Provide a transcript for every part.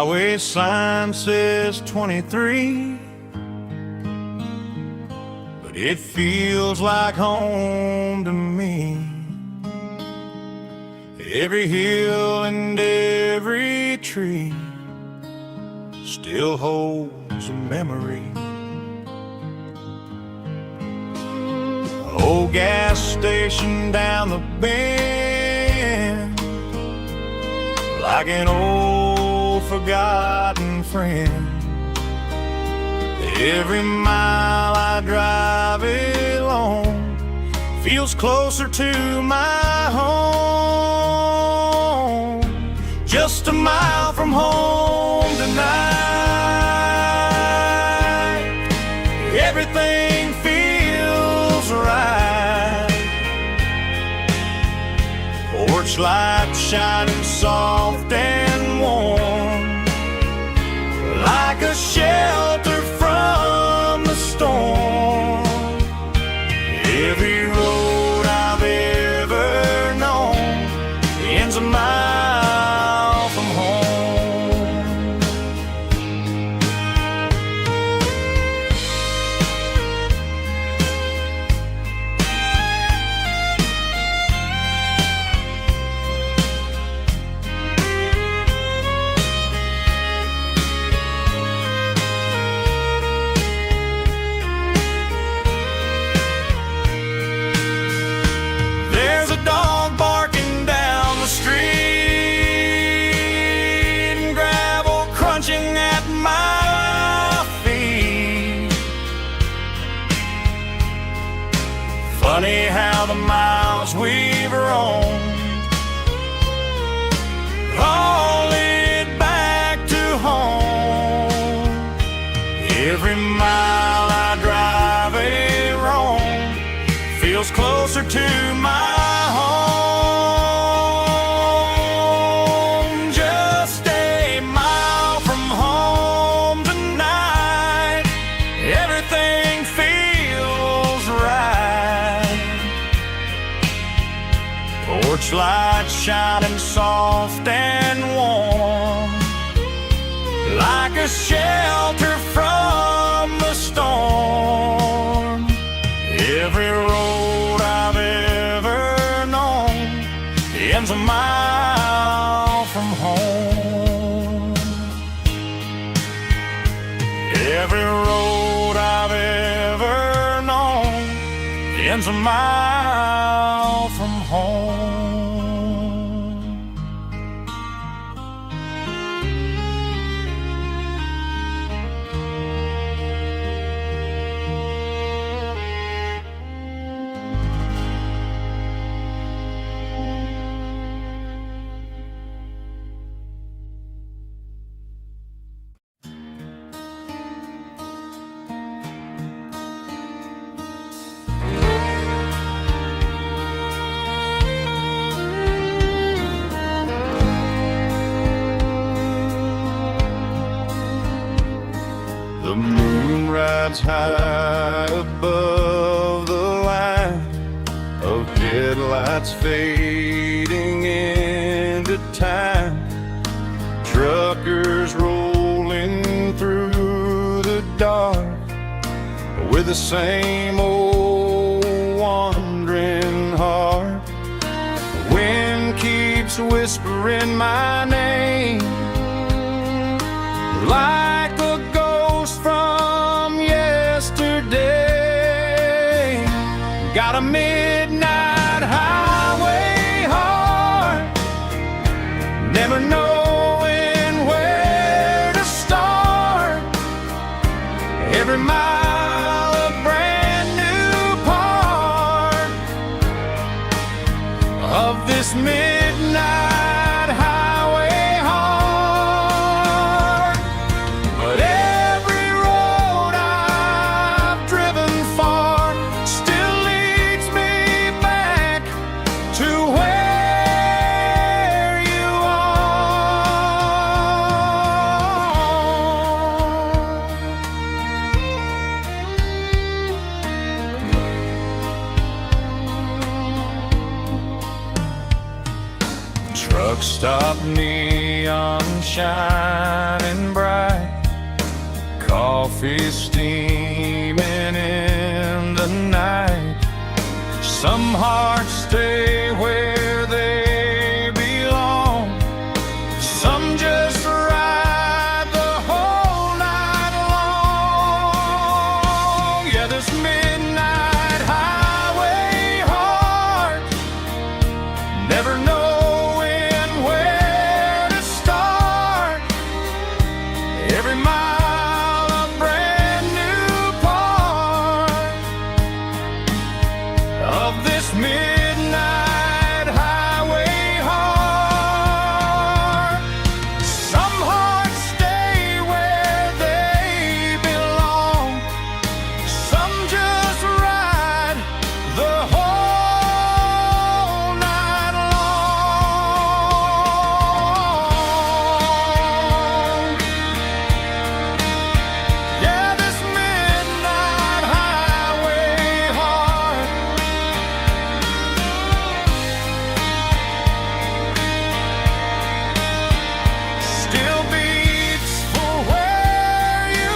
highway sign says 23, but it feels like home to me. Every hill and every tree still holds a memory. Old gas station down the bend, like an old forgotten friend. Every mile I drive alone feels closer to my home. Just a mile from home tonight, everything feels right. Porch light shining soft and warm, like a shelter from the storm. Every road I've ever known ends a mile from home. There's a dog barking down the street, and gravel crunching at my feet. Funny how the miles we've roamed all lead back to home. Every mile I drive a roam feels closer to my home. Just a mile from home tonight, everything feels right. Porch light shining soft and warm, like a shelter from the storm. Every road I've ever known ends a mile from home. Every road I've ever known ends a mile from home. The moon rides high above the line of headlights fading into time. Truckers rolling through the dark with the same old wandering heart. The wind keeps whispering my name, like a ghost from yesterday. Got a midnight highway heart, never knowing where to start. Every mile a brand new part of this midnight highway heart. But every road I've driven far still leads me back to where you are. Truck stop near neon shining bright, coffee steaming in the night. Some hearts stay where they belong, some just ride the whole night long. Yeah, this midnight highway heart, never knowing where to start. Every mile a brand new part of this midnight highway heart. Some hearts stay where they belong, some just ride the whole night long. Yeah, this midnight highway heart still beats for where you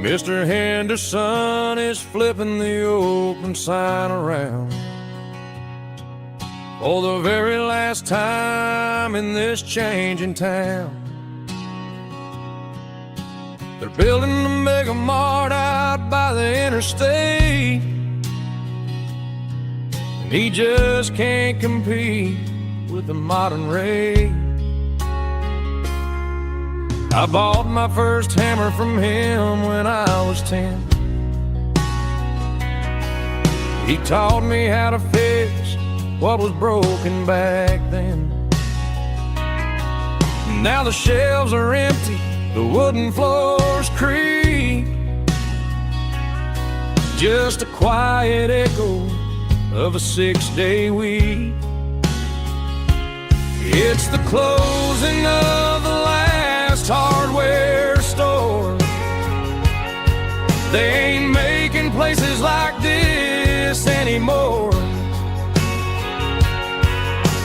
Mr. Henderson is flipping the open sign around for the very last time in this changing town. They're building a mega mart out by the interstate, and he just can't compete with the modern rate. I bought my first hammer from him when I was 10. He taught me how to fix what was broken back then. Now the shelves are empty, the wooden floors creak, just a quiet echo of a 6-day week. It's the closing of the last hardware store. They ain't making places like this anymore,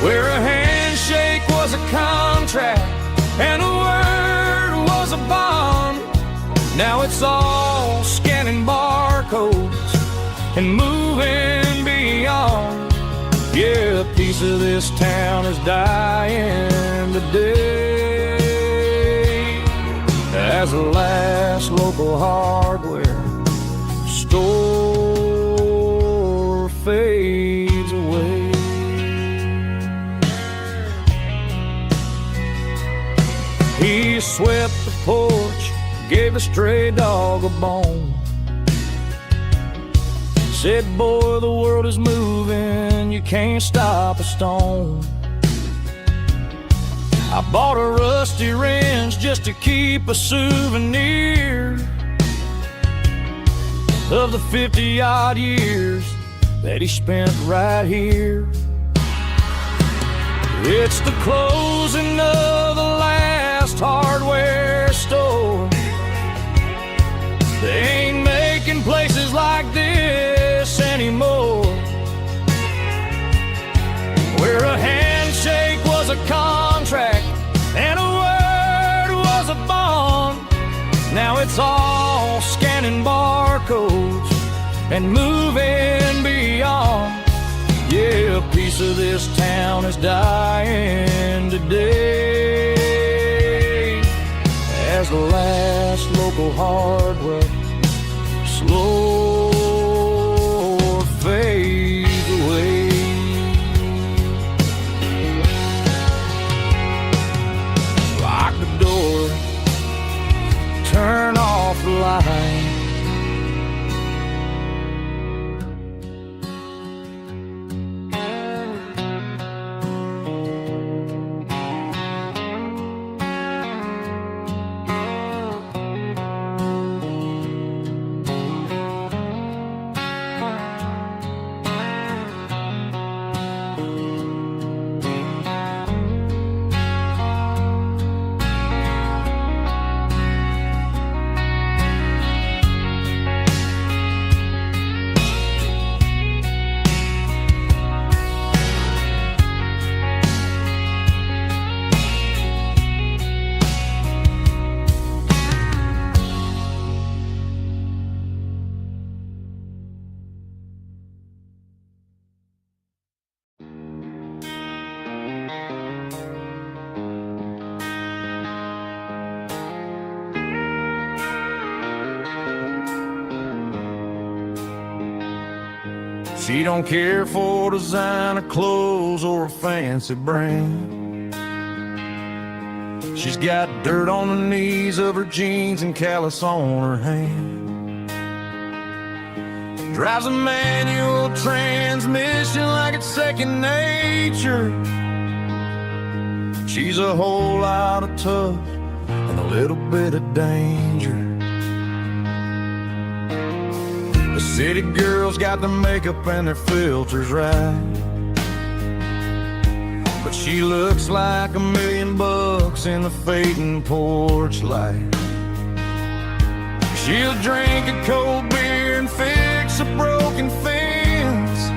where a handshake was a contract and a word was a bond. Now it's all scanning barcodes and moving beyond. Yeah, a piece of this town is dying today as the last local hardware store fades away. He swept the porch, gave the stray dog a bone, said, boy, the world is moving, you can't stop a stone. I bought a rusty wrench just to keep a souvenir of the 50-odd years that he spent right here. It's the closing of the last hardware store. They ain't making places like this anymore, where a handshake was a contract and a word was a bond. Now it's all scanning barcodes and moving beyond. Yeah, a piece of this town is dying today as the last local hardware slow fades away. Lock the door, turn off the light, She don't care for designer clothes or a fancy brand. She's got dirt on the knees of her jeans and callus on her hand. Drives a manual transmission like it's second nature. She's a whole lot of tough and a little bit of danger. The city girls got their makeup and their filters right, but she looks like $1 million in the fading porch light. She'll drink a cold beer and fix a broken fence.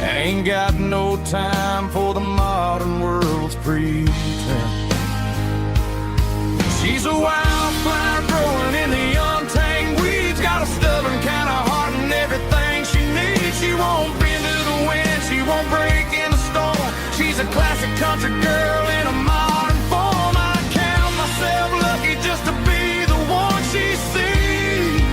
Ain't got no time for the modern world's pretense. She's a wildflower growing in the untamed weeds. Got a stubborn kind of heart and everything she needs. She won't bend to the wind, she won't break in the storm. She's a classic country girl in a modern form. I count myself lucky just to be the one she sees.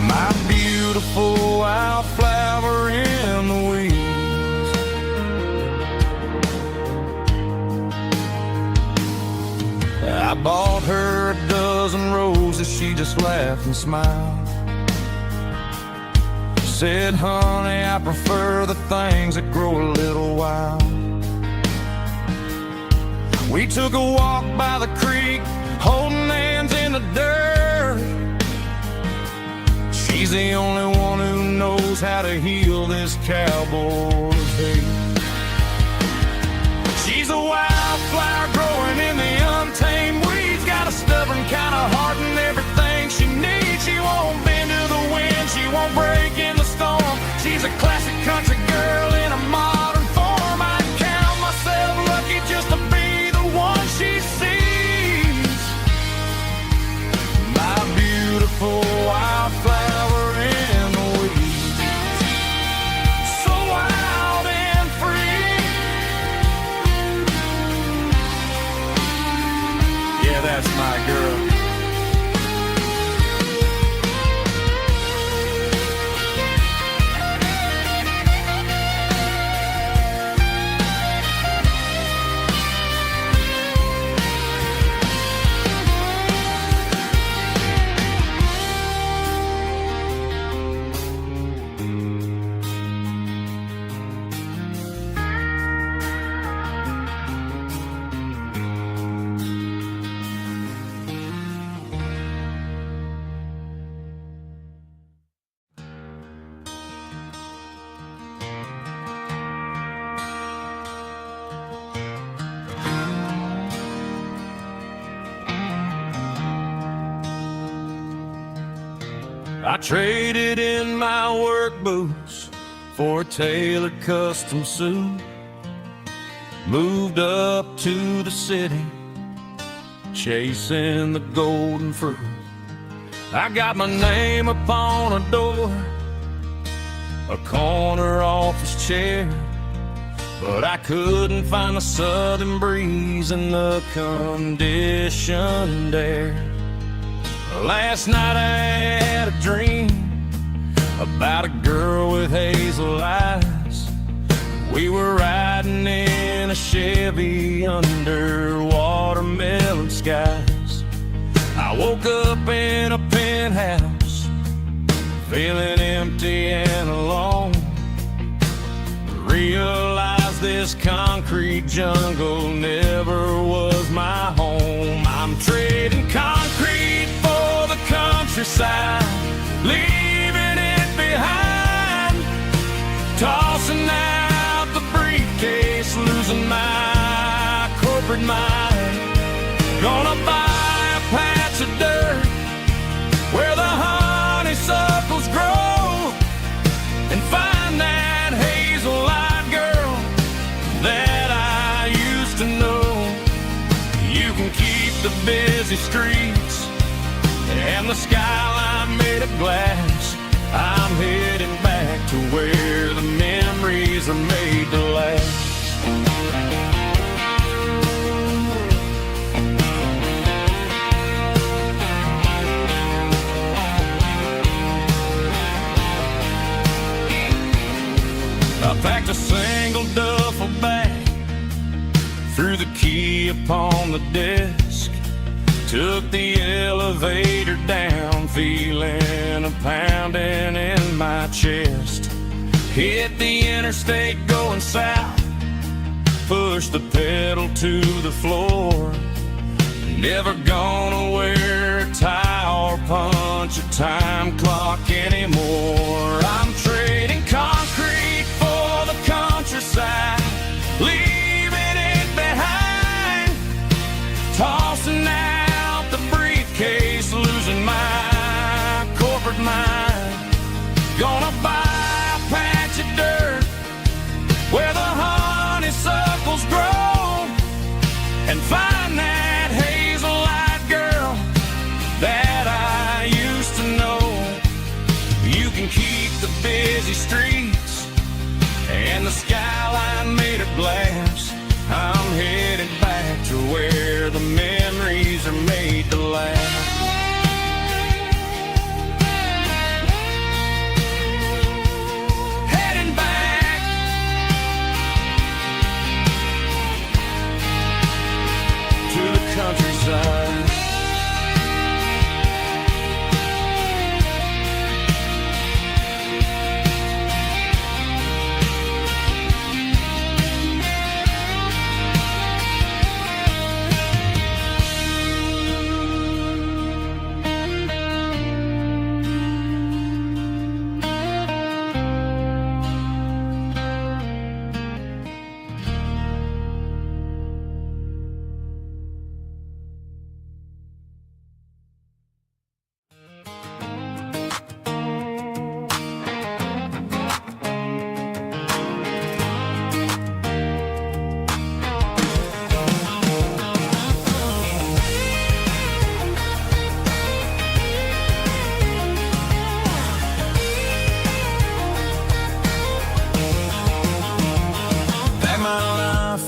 My beautiful wildflower in the weeds. I bought her a dozen roses, she just laughed and smiled. Said, honey, I prefer the things that grow a little wild. We took a walk by the creek, holding hands in the dirt. She's the only one who knows how to heal this cowboy's hate. She's a wildflower growing in the untamed weeds. Got a stubborn kind of heart and everything she needs. She won't bend to the wind, she won't break in the storm. She's a classic country girl in a modern form. I count myself lucky just to be the one she sees. My beautiful wildflower in the weeds. So wild and free. Yeah, that's my girl. I traded in my work boots for a tailored custom suit. Moved up to the city, chasing the golden fruit. I got my name upon a door, a corner office chair, but I couldn't find the southern breeze in the conditioned air. Last night I had a dream about a girl with hazel eyes. We were riding in a Chevy under watermelon skies. I woke up in a penthouse, feeling empty and alone. Realized this concrete jungle never was my home. I'm trading concrete for the countryside, leaving it behind. Tossing out the briefcase, losing my corporate mind. Gonna buy a patch of dirt where the honeysuckles grow, and find that hazel-eyed girl that I used to know. You can keep the busy streets and the skyline made of glass. I'm heading back to where the memories are made to last. I packed a single duffel bag, threw the key upon the desk, took the elevator down, feeling a pounding in my chest. Hit the interstate going south, pushed the pedal to the floor. Never gonna wear a tie or punch a time clock anymore. I'm trading concrete for the countryside, leaving it behind, tossing out the briefcase, losing my corporate mind. Gonna buy a patch of dirt where the honeysuckles grow and find that hazel-eyed girl that I used to know. You can keep the busy streets and the skyline made of glass. I'm headed back to where the memories are made to last. Heading back to the countryside.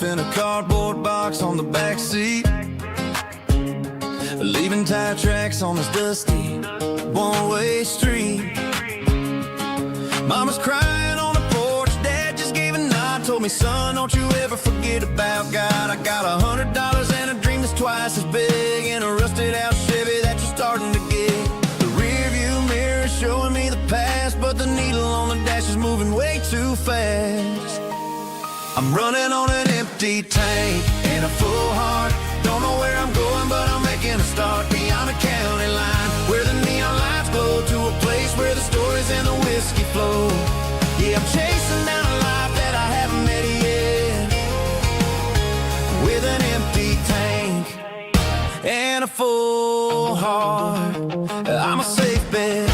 In a cardboard box on the back seat, leaving tire tracks on this dusty one-way street. Mama's crying on the porch, Dad just gave a nod, told me, son, don't you ever forget about God. I got $100 and a dream that's twice as big, and a rusted out Chevy that you're starting to get. The rear view mirror is showing me the past, but the needle on the dash is moving way too fast. I'm running on an empty tank and a full heart. Don't know where I'm going, but I'm making a start beyond the county line, where the neon lights glow, to a place where the stories and the whiskey flow. Yeah, I'm chasing down a life that I haven't met yet, with an empty tank and a full heart. I'm a safe bet.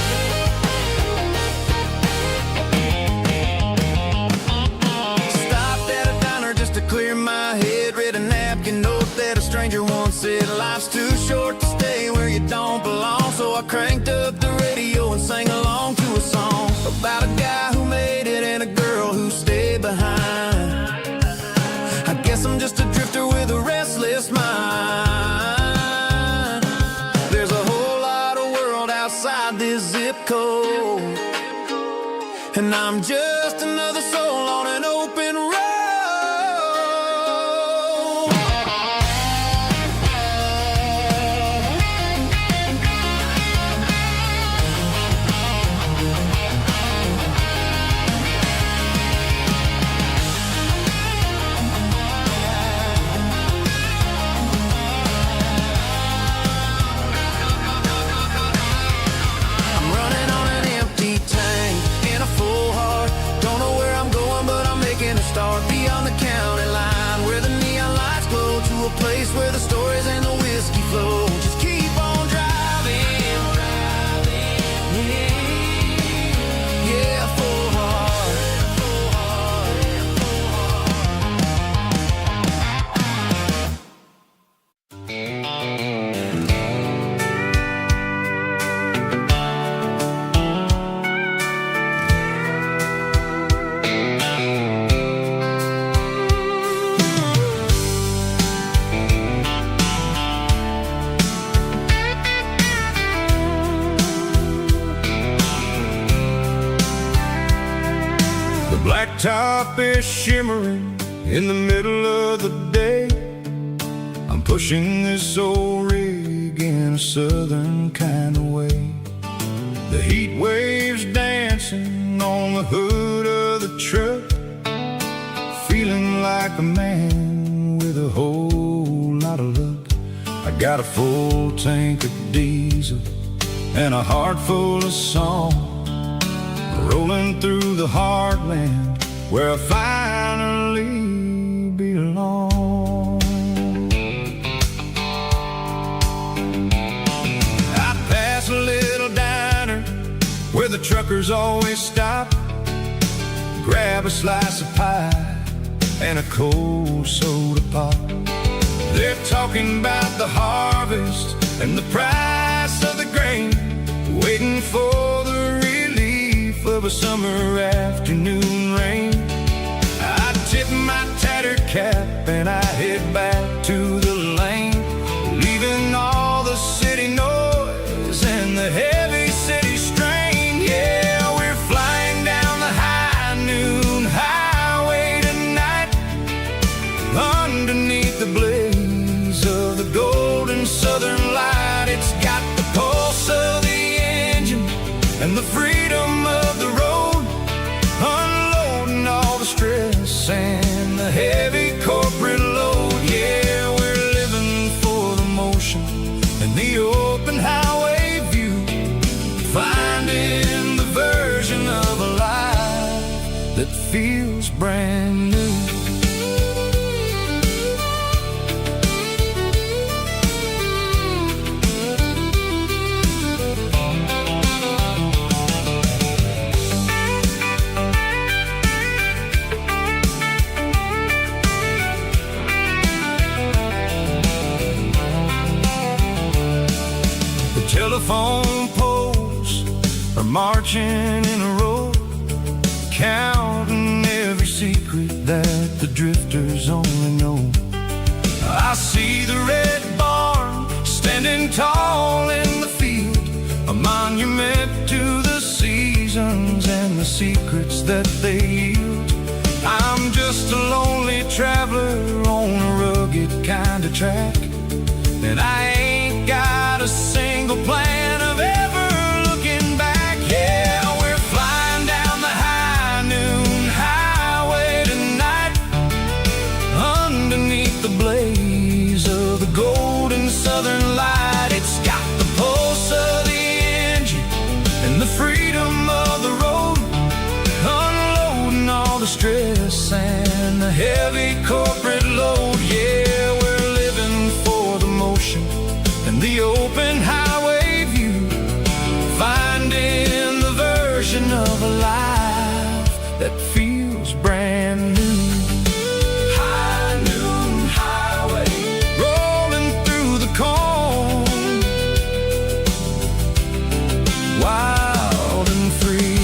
Clear my head, read a napkin note that a stranger once said, life's too short to stay where you don't belong. So I cranked up the radio and sang along to a song about a guy who made it and a girl who stayed behind. I guess I'm just a drifter with a restless mind. There's a whole lot of world outside this zip code, and I'm just another soul on an open road. Place where the stories and the whiskey flow. Just keep on driving, yeah, full heart. The blacktop is shimmering in the middle of the day. I'm pushing this old rig in a southern kind of way. The heat waves dancing on the hood of the truck, feeling like a man with a whole lot of luck. I got a full tank of diesel and a heart full of song, rolling through the heartland where I finally belong. I pass a little diner where the truckers always stop, grab a slice of pie and a cold soda pop. They're talking about the harvest and the price of the grain, waiting for the relief of a summer afternoon rain. I tip my tattered cap and I head back to the lane, leaving all the city noise and the heavy city strain. Yeah, we're flying down the high noon highway tonight, underneath the blaze of the golden southern light. It's got the pulse of the engine and the freedom of the road, unloading all the stress and the heavy corporate load. Yeah, we're living for the motion and the open highway view, finding the version of a life that feels brand new. Telephone poles are marching in a row, counting every secret that the drifters only know. I see the red barn standing tall in the field, a monument to the seasons and the secrets that they yield. I'm just a lonely traveler on a rugged kind of track, and I ain't got a single plan of ever looking back. Yeah, we're flying down the high noon highway tonight, underneath the blaze of the golden southern light. It's got the pulse of the engine and the freedom of the road, unloading all the stress and the heavy corporate load. Yeah, we're living for the motion and the open highway view, finding the version of a life that feels brand new. High noon highway, rolling through the corn, wild and free.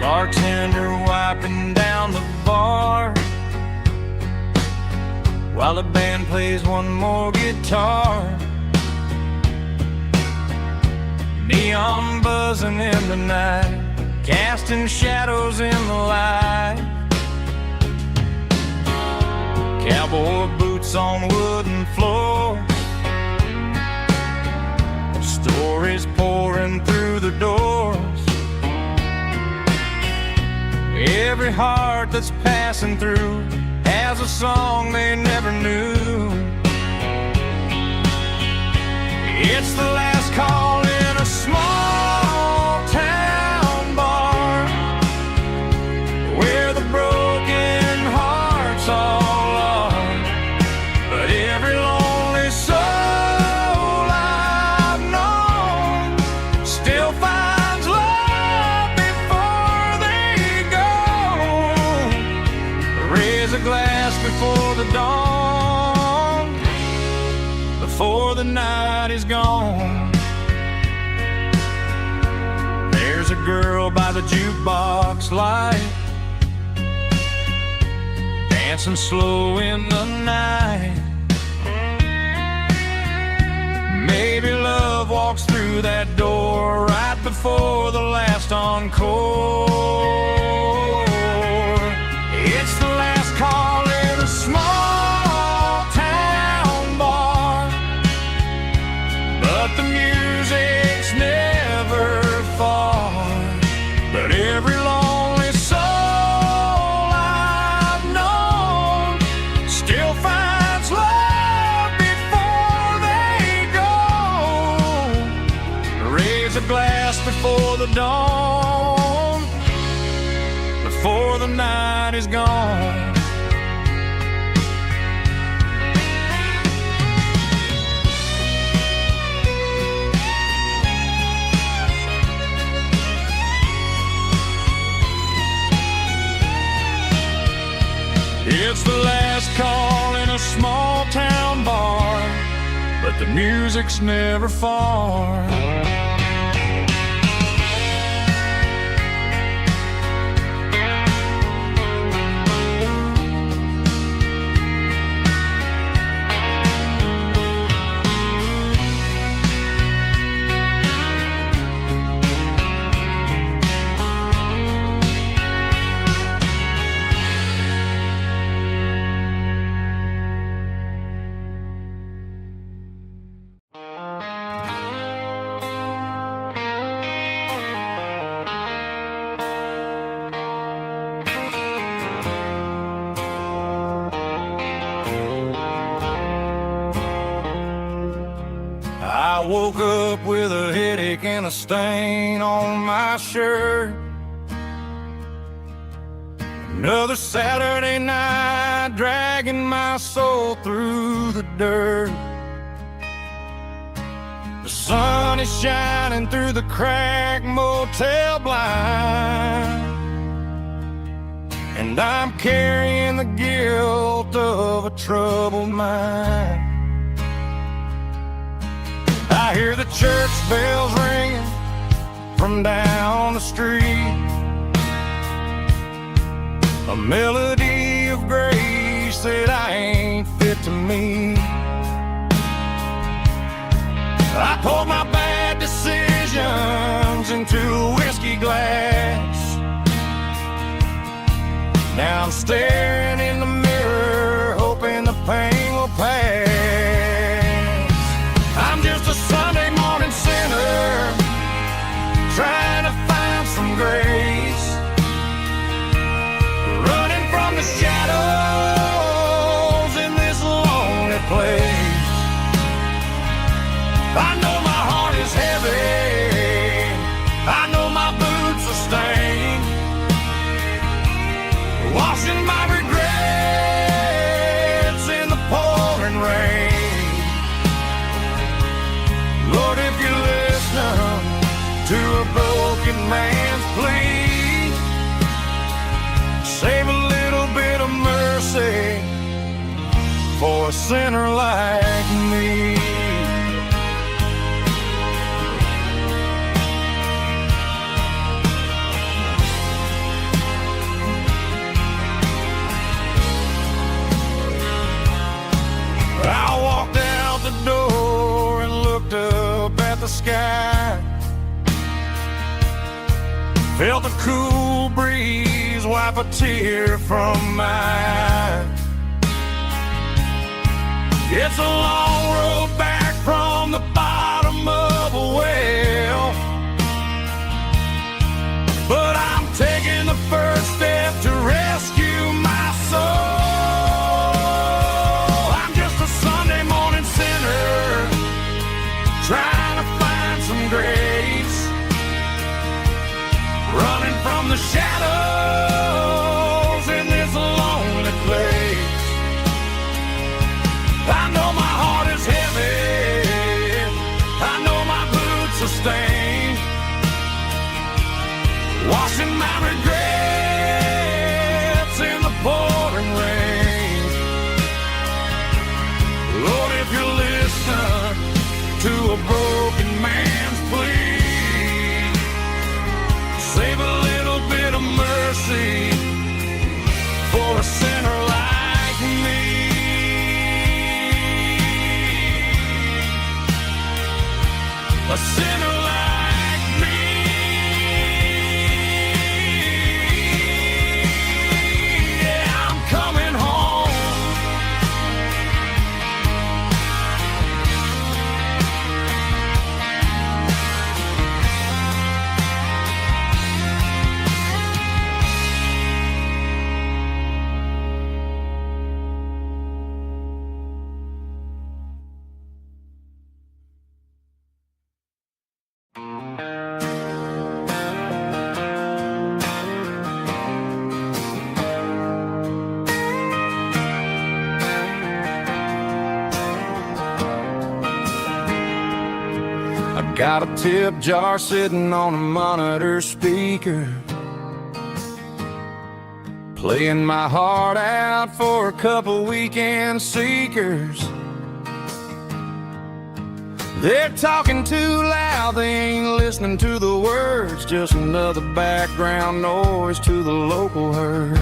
Bartender wiping down the bar while the band plays one more guitar. Neon buzzing in the night, casting shadows in the light. Cowboy boots on wooden floors, stories pouring through the doors. Every heart that's passing through has a song they never knew. It's the last call in a small town bar where the broken hearts all are. But every lonely soul I've known still finds love before they go. Raise a glass before the dawn, before the night is gone. There's a girl by the jukebox light, dancing slow in the night. Maybe love walks through that door right before the last encore. It's the last call in a small town bar, but the music's never far. But every lonely soul I've known still finds love before they go. Raise a glass before the dawn, before the night is gone. It's the last call in a small town bar, but the music's never far. I woke up with a headache and a stain on my shirt. Another Saturday night dragging my soul through the dirt. The sun is shining through the cracked motel blind, and I'm carrying the guilt of a troubled mind. I hear the church bells ringing from down the street, a melody of grace that I ain't fit to meet. I poured my bad decisions into a whiskey glass. Now I'm staring in the mirror, hoping the pain will pass. I'm just a Sunday morning sinner, trying to find some grace, running from the shadows in this lonely place. I know my heart is heavy, I know my boots are stained, washing my regrets in the pouring rain. Lord, if you listen to a broken man's plea, save a little bit of mercy for a sinner like me. I walked out the door and looked up at the sky, felt a cool breeze wipe a tear from my eye. It's a long road back from the bottom of a well, but I'm taking the first step to rescue my soul. I'm just a Sunday morning sinner, man's plea. Save a little bit of mercy for a sinner like me. A sinner like me. Yeah, I'm coming home. Got a tip jar sitting on a monitor speaker, playing my heart out for a couple weekend seekers. They're talking too loud, they ain't listening to the words, just another background noise to the local herd.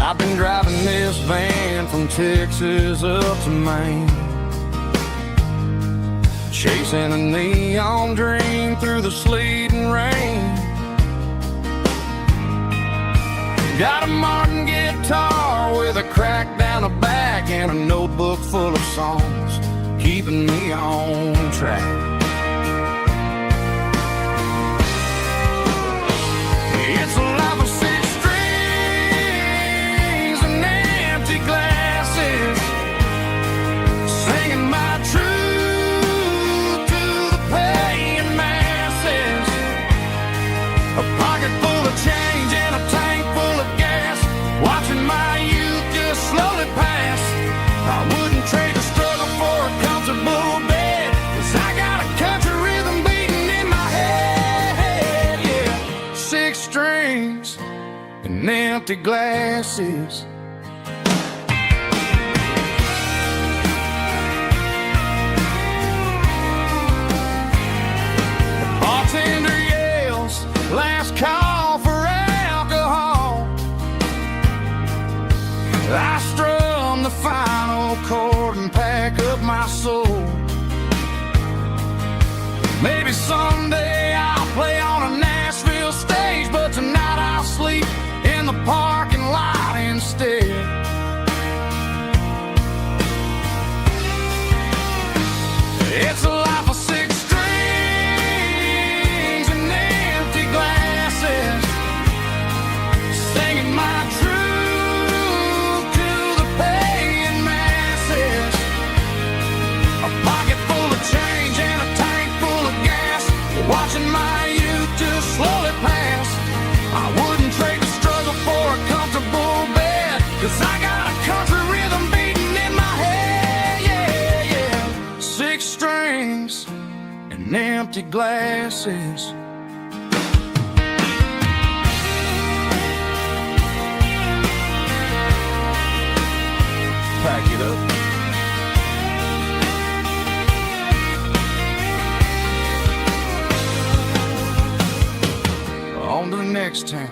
I've been driving this van from Texas up to Maine, chasing a neon dream through the sleet and rain. Got a Martin guitar with a crack down the back and a notebook full of songs, keeping me on track. It's a life of six strings and empty glasses, singing my truth to the paying masses. A pocket full of change and a tank full of gas, watching my youth just slowly pass. I wouldn't trade the struggle for a comfortable bed, 'cause I got a country rhythm beating in my head. Yeah, six strings and empty glasses. The bartender yells, last call for alcohol. I strum the final chord and pack up my soul. Maybe someday I'll play on a Nashville stage, but tonight I'll sleep in the parking lot instead. It's a life of six strings and empty glasses, singing my truth to the paying masses. A pocket full of change and a tank full of gas, watching my youth just slowly pass. I wouldn't trade the struggle for a comfortable bed, 'cause I got a country rhythm beating in my head. Yeah, yeah. Six strings and empty glasses. Pack it up. On to the next town.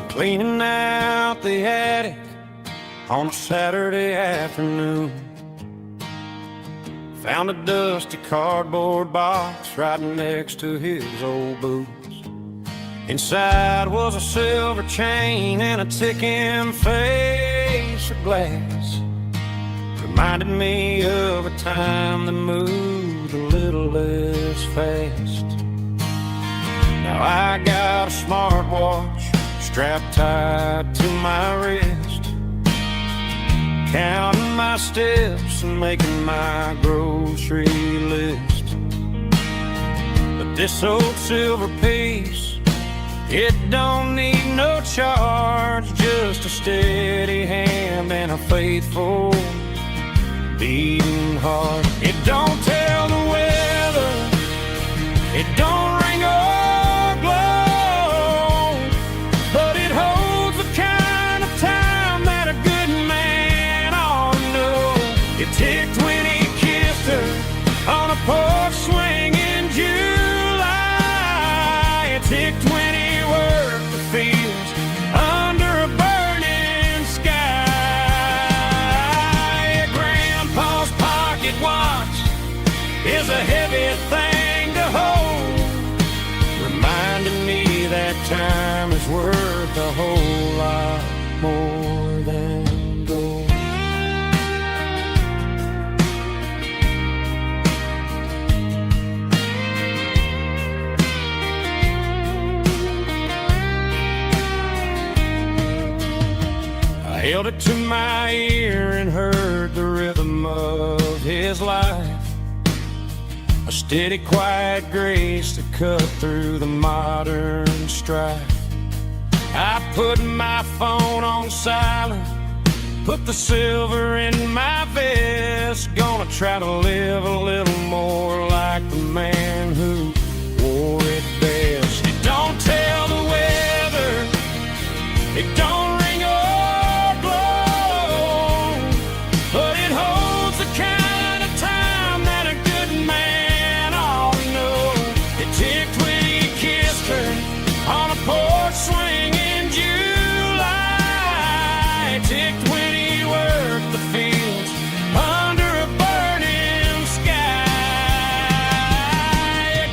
Cleaning out the attic on a Saturday afternoon, found a dusty cardboard box right next to his old boots. Inside was a silver chain and a ticking face of glass, reminded me of a time that moved a little less fast. Now I got a smartwatch strapped tight to my wrist, counting my steps and making my grocery list. But this old silver piece It don't need no charge, just a steady hand and a faithful beating heart. It don't tell the weather, it don't ring or glow, but it holds the kind of time that a good man ought to know. It ticked when he kissed her on a porch swing in July. It ticked when he worked the fields under a burning sky. Grandpa's pocket watch is a heavy thing to hold, reminding me that time is worth a whole lot more than gold. I held it to my ear and heard the rhythm of his life, a steady, quiet grace to cut through the modern strife. I put my phone on silent, put the silver in my vest. Gonna try to live a little more like the man who wore it best. It don't tell the weather, it don't ring or glow, but it holds the kind of time that a good man ought to know. It ticked when he kissed her on a porch swing in July. It ticked when he worked the fields under a burning sky.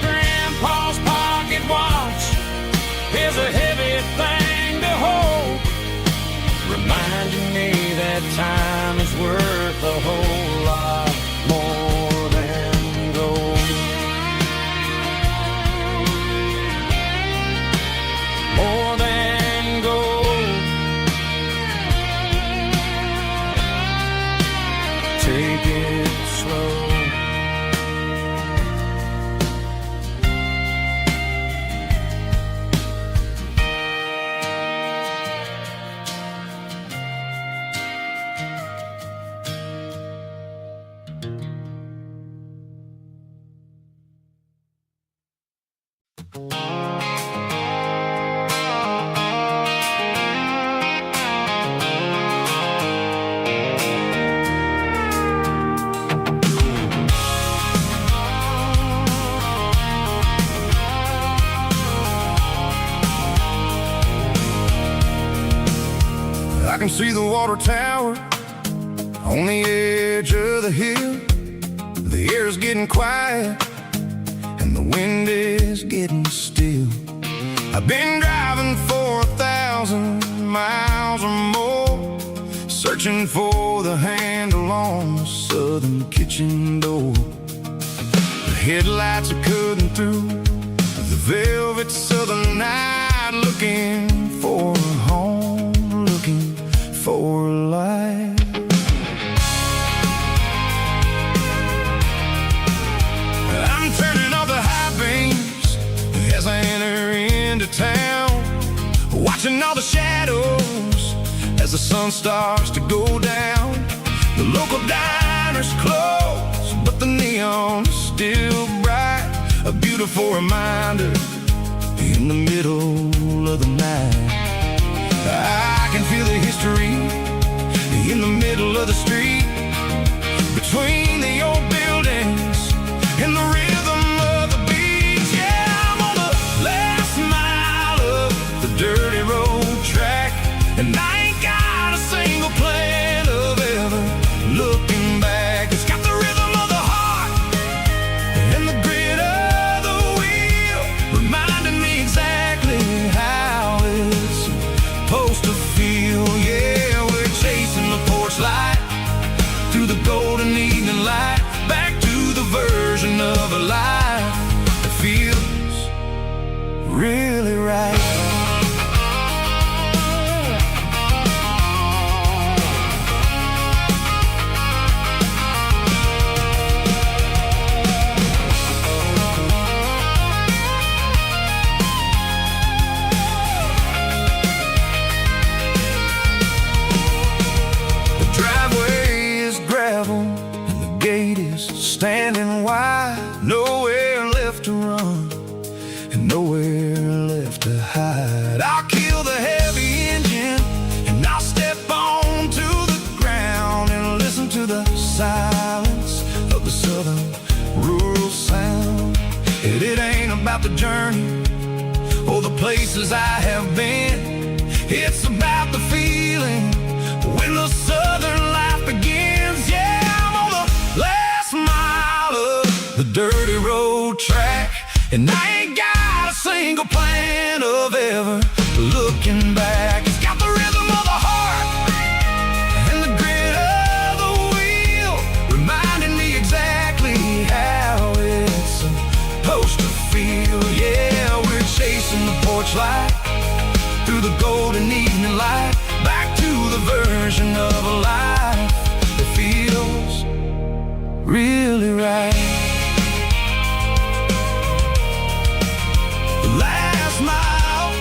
Grandpa's pocket watch is a heavy thing to hold, reminding me that time is worth a whole lot more than gold. More than gold. Take it slow. I can see the water tower on the edge of the hill. The air's getting quiet and the wind is getting still. I've been driving for 1,000 miles or more, searching for the handle on the southern kitchen door. The headlights are cutting through the velvet southern night, looking for a home, looking for a life. I'm turning off the high beams as I enter into town, watching all the shadows as the sun starts to go down. The local diner's closed, but the neon is still bright, a beautiful reminder in the middle of the night. I can feel the history in the middle of the street, between the old buildings and the rhythm of the beat. Yeah, I'm on the last mile of the dirty road track, and I ain't got a single plan of ever looking back. It's got the rhythm of the heart and the grit of the wheel, reminding me exactly how it's supposed to feel. Yeah, we're chasing the porch light through the golden evening light. feel the heavy engine, and I'll step onto the ground and listen to the silence of the southern rural sound. It ain't about the journey or the places I have been. It's about the feeling when the southern life begins. Yeah, I'm on the last mile of the dirty road track, and I ain't got a single plan of ever looking back. It's got the rhythm of the heart and the grit of the wheel, reminding me exactly how it's supposed to feel. Yeah, we're chasing the porch light through the golden evening light, back to the version of a life that feels really right. The last mile,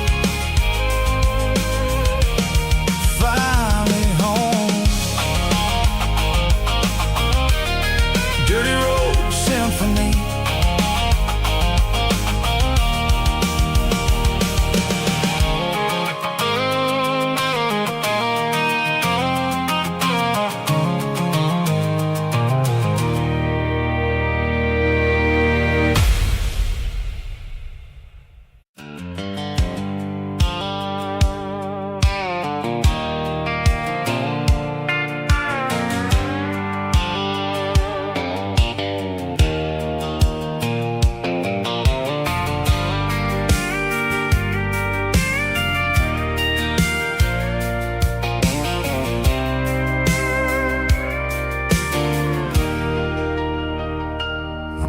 finally home. Dirty road symphony.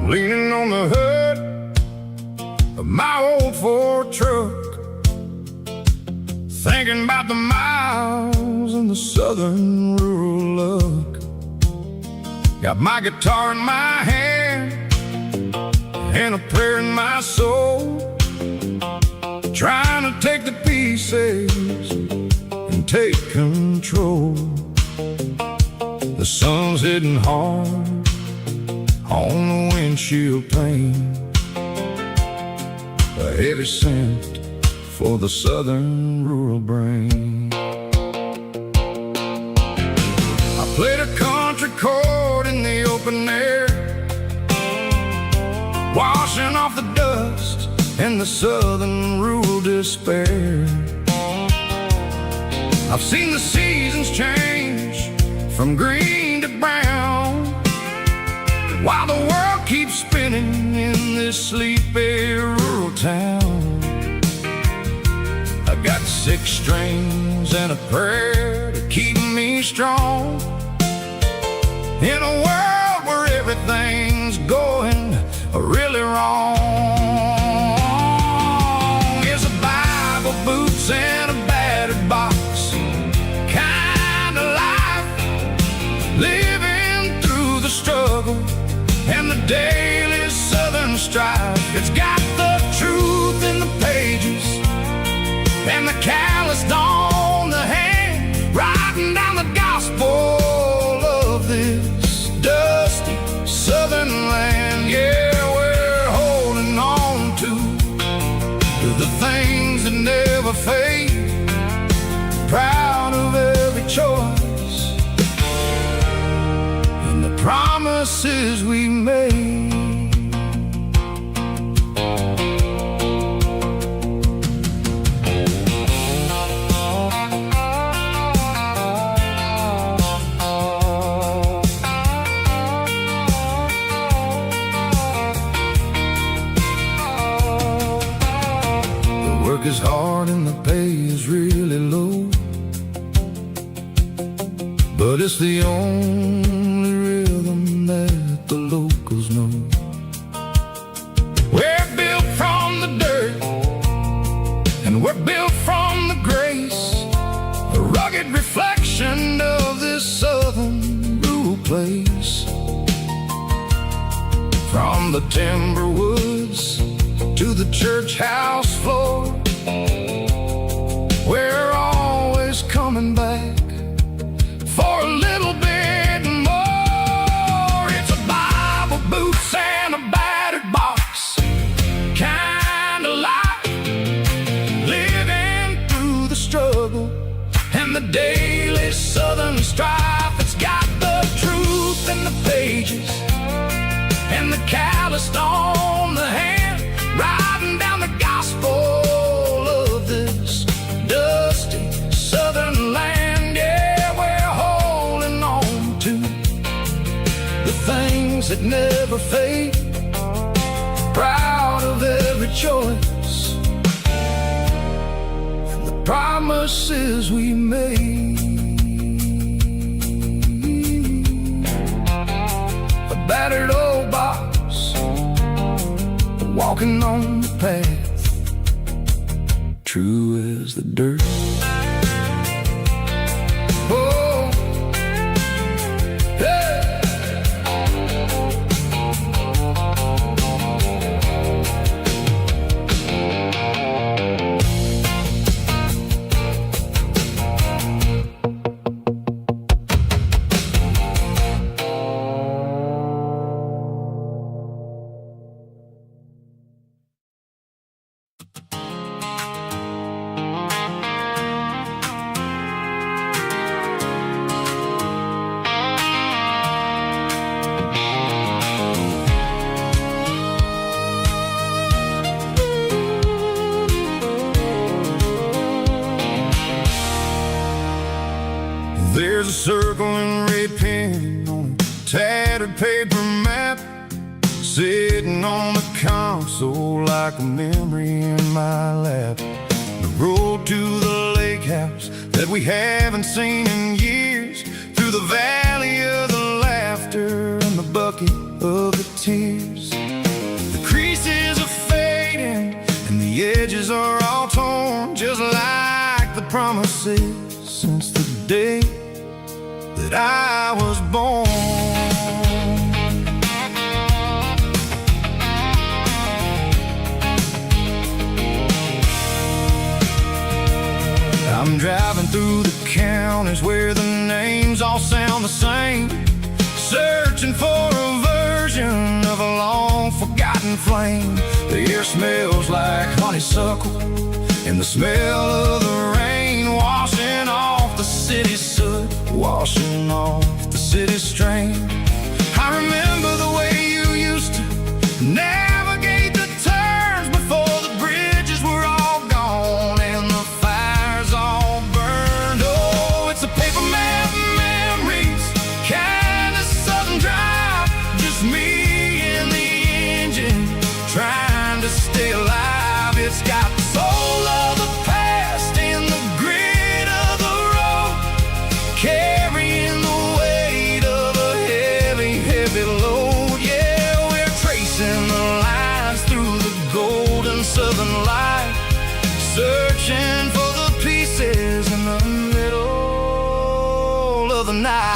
Leaning on the hood of my old Ford truck, thinking about the miles and the southern rural look. Got my guitar in my hand and a prayer in my soul, trying to take the pieces and take control. The sun's hitting hard on the windshield pane, a heavy scent for the southern rural brain. I played a country chord in the open air, washing off the dust and the southern rural despair. I've seen the seasons change from green to brown, while the world keeps spinning in this sleepy rural town. I got 6 strings and a prayer to keep me strong in a world where everything's going really wrong. It's a Bible, boots, and a battered box kind of life, living through the struggle and the daily southern strife. It's got the truth in the pages and the calloused on the hand, writing down the gospel of this dusty southern land. Yeah, we're holding on to the things that never fade, proud of every choice and the promises we made. The work is hard and the pay is really low, but it's the only rhythm that the locals know. We're built from the dirt and we're built from the grace, a rugged reflection of this southern rural place. From the timber woods to the church house floor, we're always coming back for a little bit more. It's a Bible, boots, and a battered box kind of life, living through struggle and the daily southern strife. It's got the truth in the pages and the calloused on the hand, riding down the gospel of this dusty southern land. Yeah, we're holding on to the things that never fade, proud of every choice and the promises we made. A battered old box, walking on the path, true as the dirt. Oh, hey. There's a circling red pen on a tattered paper map, sitting on the console like a memory in my lap. The road to the lake house that we haven't seen in years, through the valley of the laughter and the bucket of the tears. The creases are fading and the edges are all torn, just like the promises since the day that I was born. I'm driving through the counties where the names all sound the same, searching for a version of a long forgotten flame. The air smells like honeysuckle and the smell of the rain, washing off the city soot, washing off the city strain. I remember the way you used to navigate the turns before the bridges were all gone and the fires all burned. Oh, it's a paper map memories, kind of southern drive, just me and the engine trying to stay alive. It's got the soul of the past and the grit of the road, carrying the weight of a heavy, heavy load. Yeah, we're tracing the lines through the golden southern light, searching for the pieces in the middle of the night.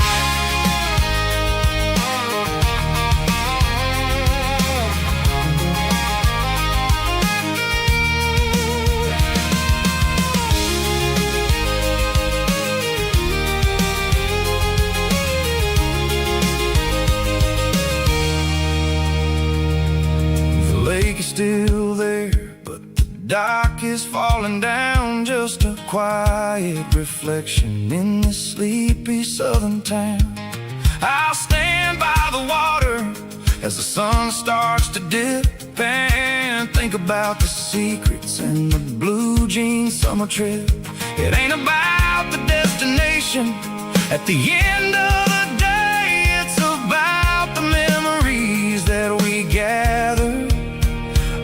The lake is still there, but the dock is falling down, just a quiet reflection in this sleepy southern town. I'll stand by the water as the sun starts to dip and think about the secrets and the blue jean summer trip. It ain't about the destination at the end of the day, it's about the memories that we gather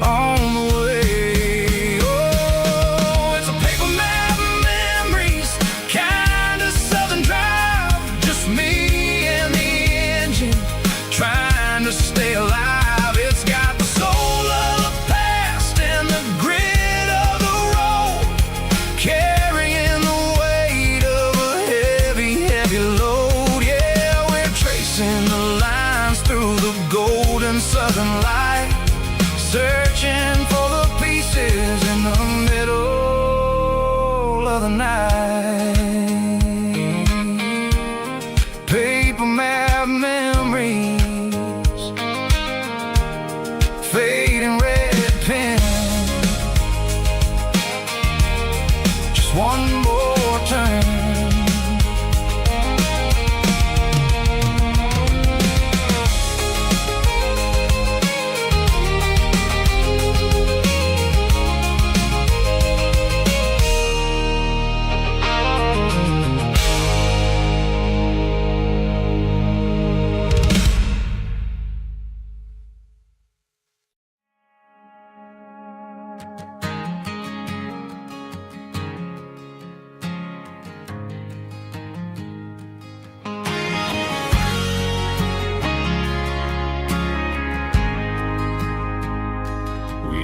on the way. Oh, it's a paper map memories, kind of southern drive, just me and the engine trying to stay alive. It's got the soul of the past and the grit of the road, carrying the weight of a heavy, heavy load. Yeah, we're tracing the lines through the golden southern light, searching for the pieces in the middle of the night. Paper map memories, fading red pen, just one more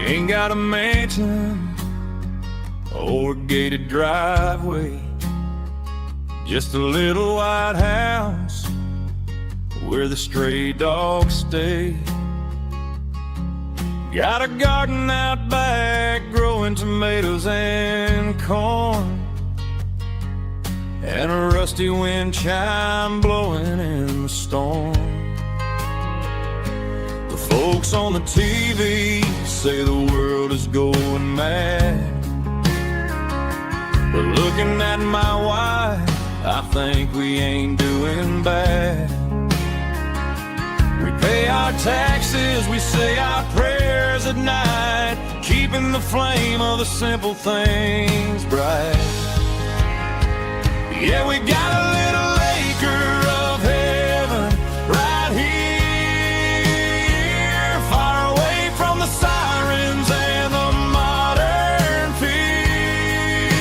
Ain't got a mansion or a gated driveway, just a little white house where the stray dogs stay. Got a garden out back growing tomatoes and corn, and a rusty wind chime blowing in the storm. The folks on the TV say the world is going mad, but looking at my wife, I think we ain't doing bad. We pay our taxes, we say our prayers at night, keeping the flame of the simple things bright. Yeah, we got a little acre of heaven right here, far away from the sirens and the modern fear,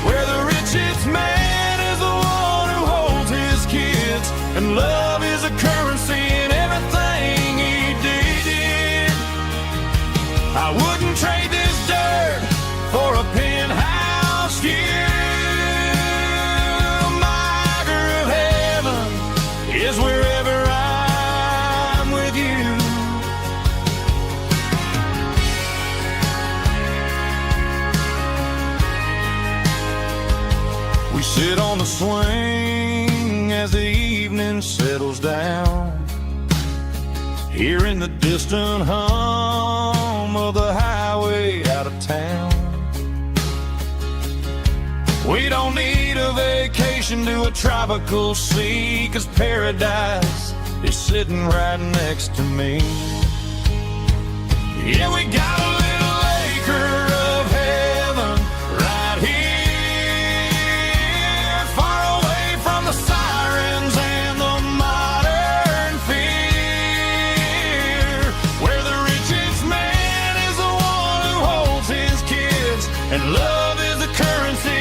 where the richest man is the one who holds his kids, and love is a currency in everything he did. I wouldn't trade this dirt for a penthouse view. Is wherever I'm with you. We sit on the swing as the evening settles down, hearing the distant hum of the highway out of town. We don't need a vacation to a tropical sea, 'cause paradise is sitting right next to me. Yeah, we got a little acre of heaven right here, far away from the sirens and the modern fear, where the richest man is the one who holds his kids, and love is the currency.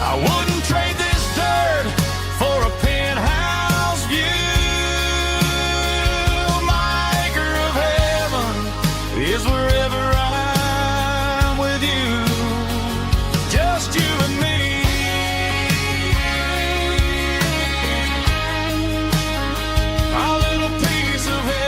I wouldn't trade this dirt for a penthouse view. My acre of heaven is wherever I'm with you, just you and me. Our little piece of heaven.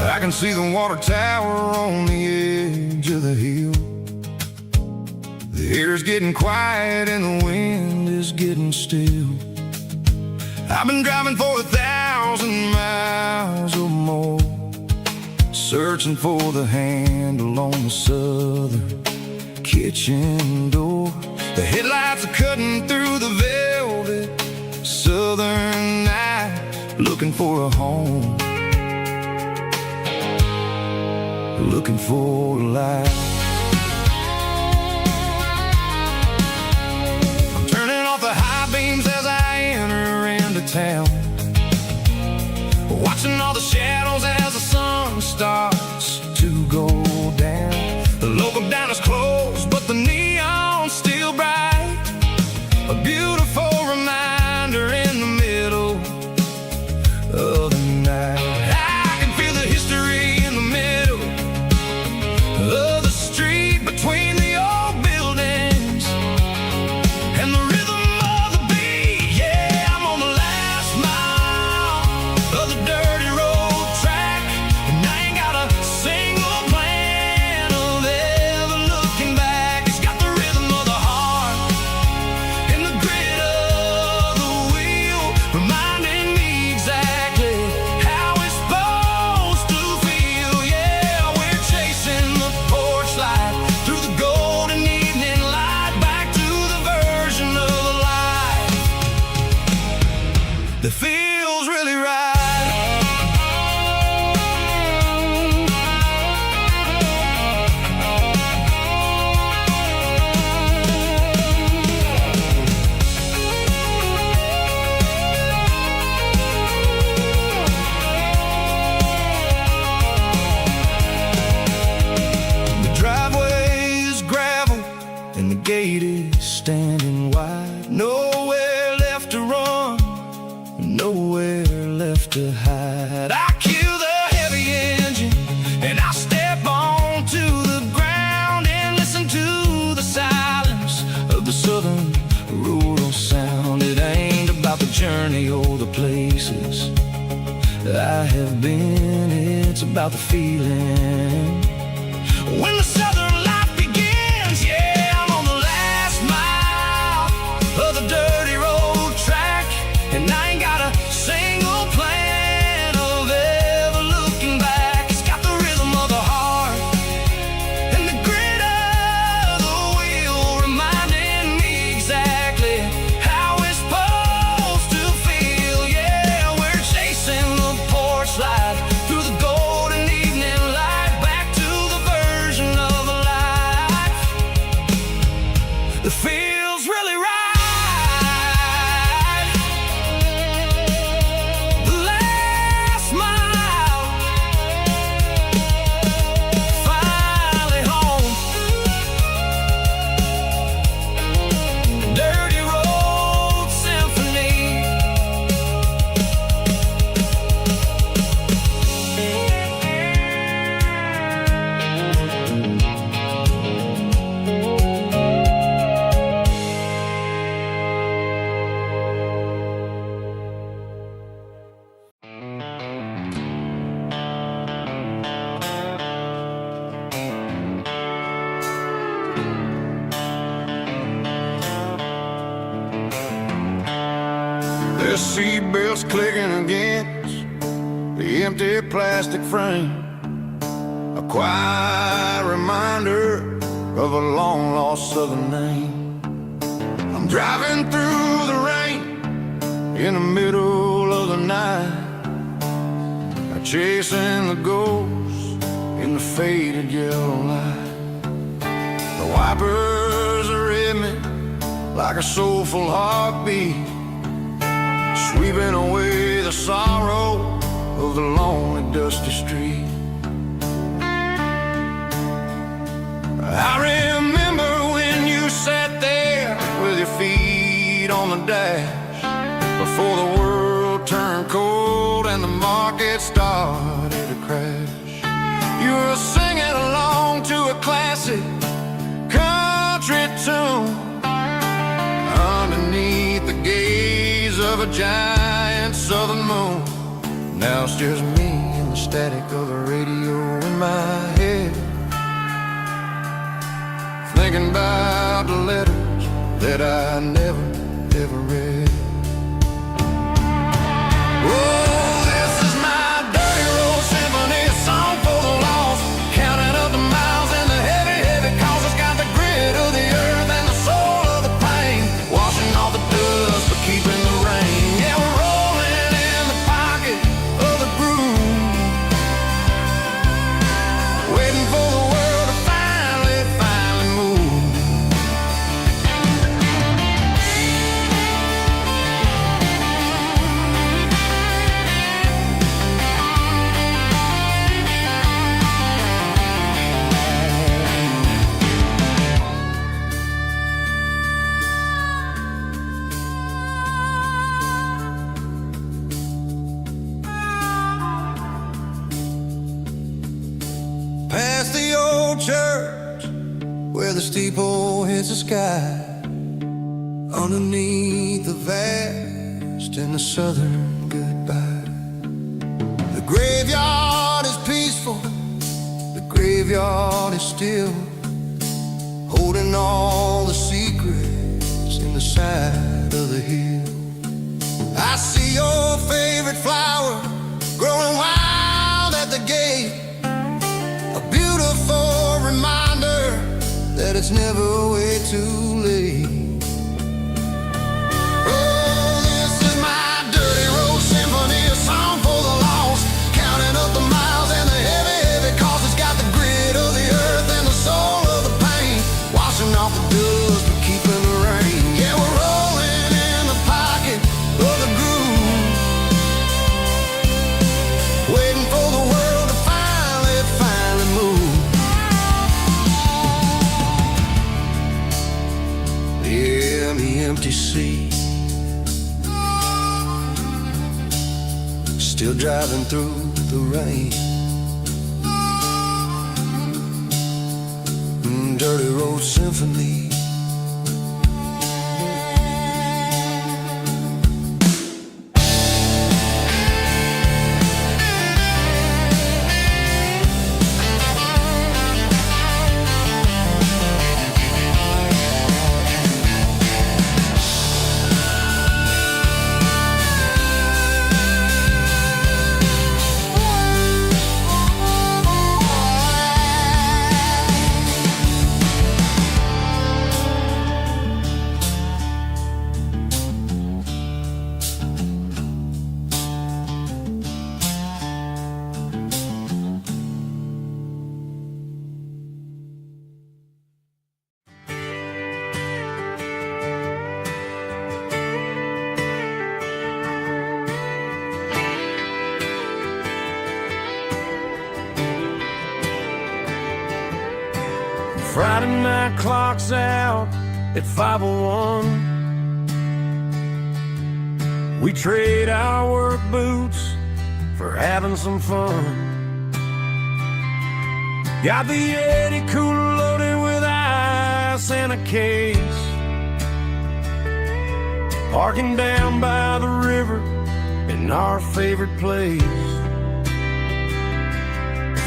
I can see the water tower on the edge of the hill. The air's getting quiet and the wind is getting still. I've been driving for 1,000 miles or more, searching for the handle on the southern kitchen door. The headlights are cutting through the velvet southern night, looking for a home, looking for a life. I'm turning off the high beams as I enter into town, watching all the shadows as the sun starts to go down. The local diner's closed, but the neon's still bright, a beautiful reminder in the middle of the night. I can feel the history in the middle of the street. I have been. It's about the feeling when the southern life begins. Yeah, I'm on the last mile of the dirty road track, and I ain't got a single plan of ever looking back. It's got the rhythm of the heart and the grit of the wheel, reminding me exactly how it's supposed to feel. Yeah, we're chasing the porch light through the golden evening light, back to the version of a life that feels really right. The last mile, finally home. Dirty Road Symphony. There's seatbelts clicking against the empty plastic frame, a quiet reminder of a long-lost southern name. I'm driving through the rain in the middle of the night, chasing the ghosts in the faded yellow light. The wipers are in me like a soulful heartbeat, sweeping away the sorrow of the lonely, dusty street. I remember when you sat there with your feet on the dash, before the world turned cold and the market started to crash. You were singing along to a classic country tune underneath the gaze of a giant southern moon. Now it's just me and the static of the radio in my head, thinking about the letters that I never, ever read. Oh, this is my dirty road symphony, a song for the lost, counting up the miles and the heavy, heavy calls. It's got the grit of the earth and the soul of the pain, washing off the dust but keeping the rain. Yeah, we're rolling in the pocket of the groove, waiting for the world to finally, finally move. Past the old church where the steeple hits the sky, underneath the vast and the southern goodbye. The graveyard is peaceful, the graveyard is still, holding all the secrets in the side of the hill. I see your favorite flower growing wild at the gate, a beautiful reminder that it's never way too late. Oh, this is my dirty road symphony, a song for the lost, counting up the miles and the heavy, heavy calls. It's got the grit of the earth and the soul of the pain, washing off the dust but keeping the rain. Yeah, we're rolling in the pocket of the groove, waiting for the world to finally, finally move. Yeah, the empty sea, still driving through the rain. Dirty Road Symphony. Friday night clock's out at 5:01. We trade our work boots for having some fun. Got the Yeti cooler loaded with ice and a case, parking down by the river in our favorite place.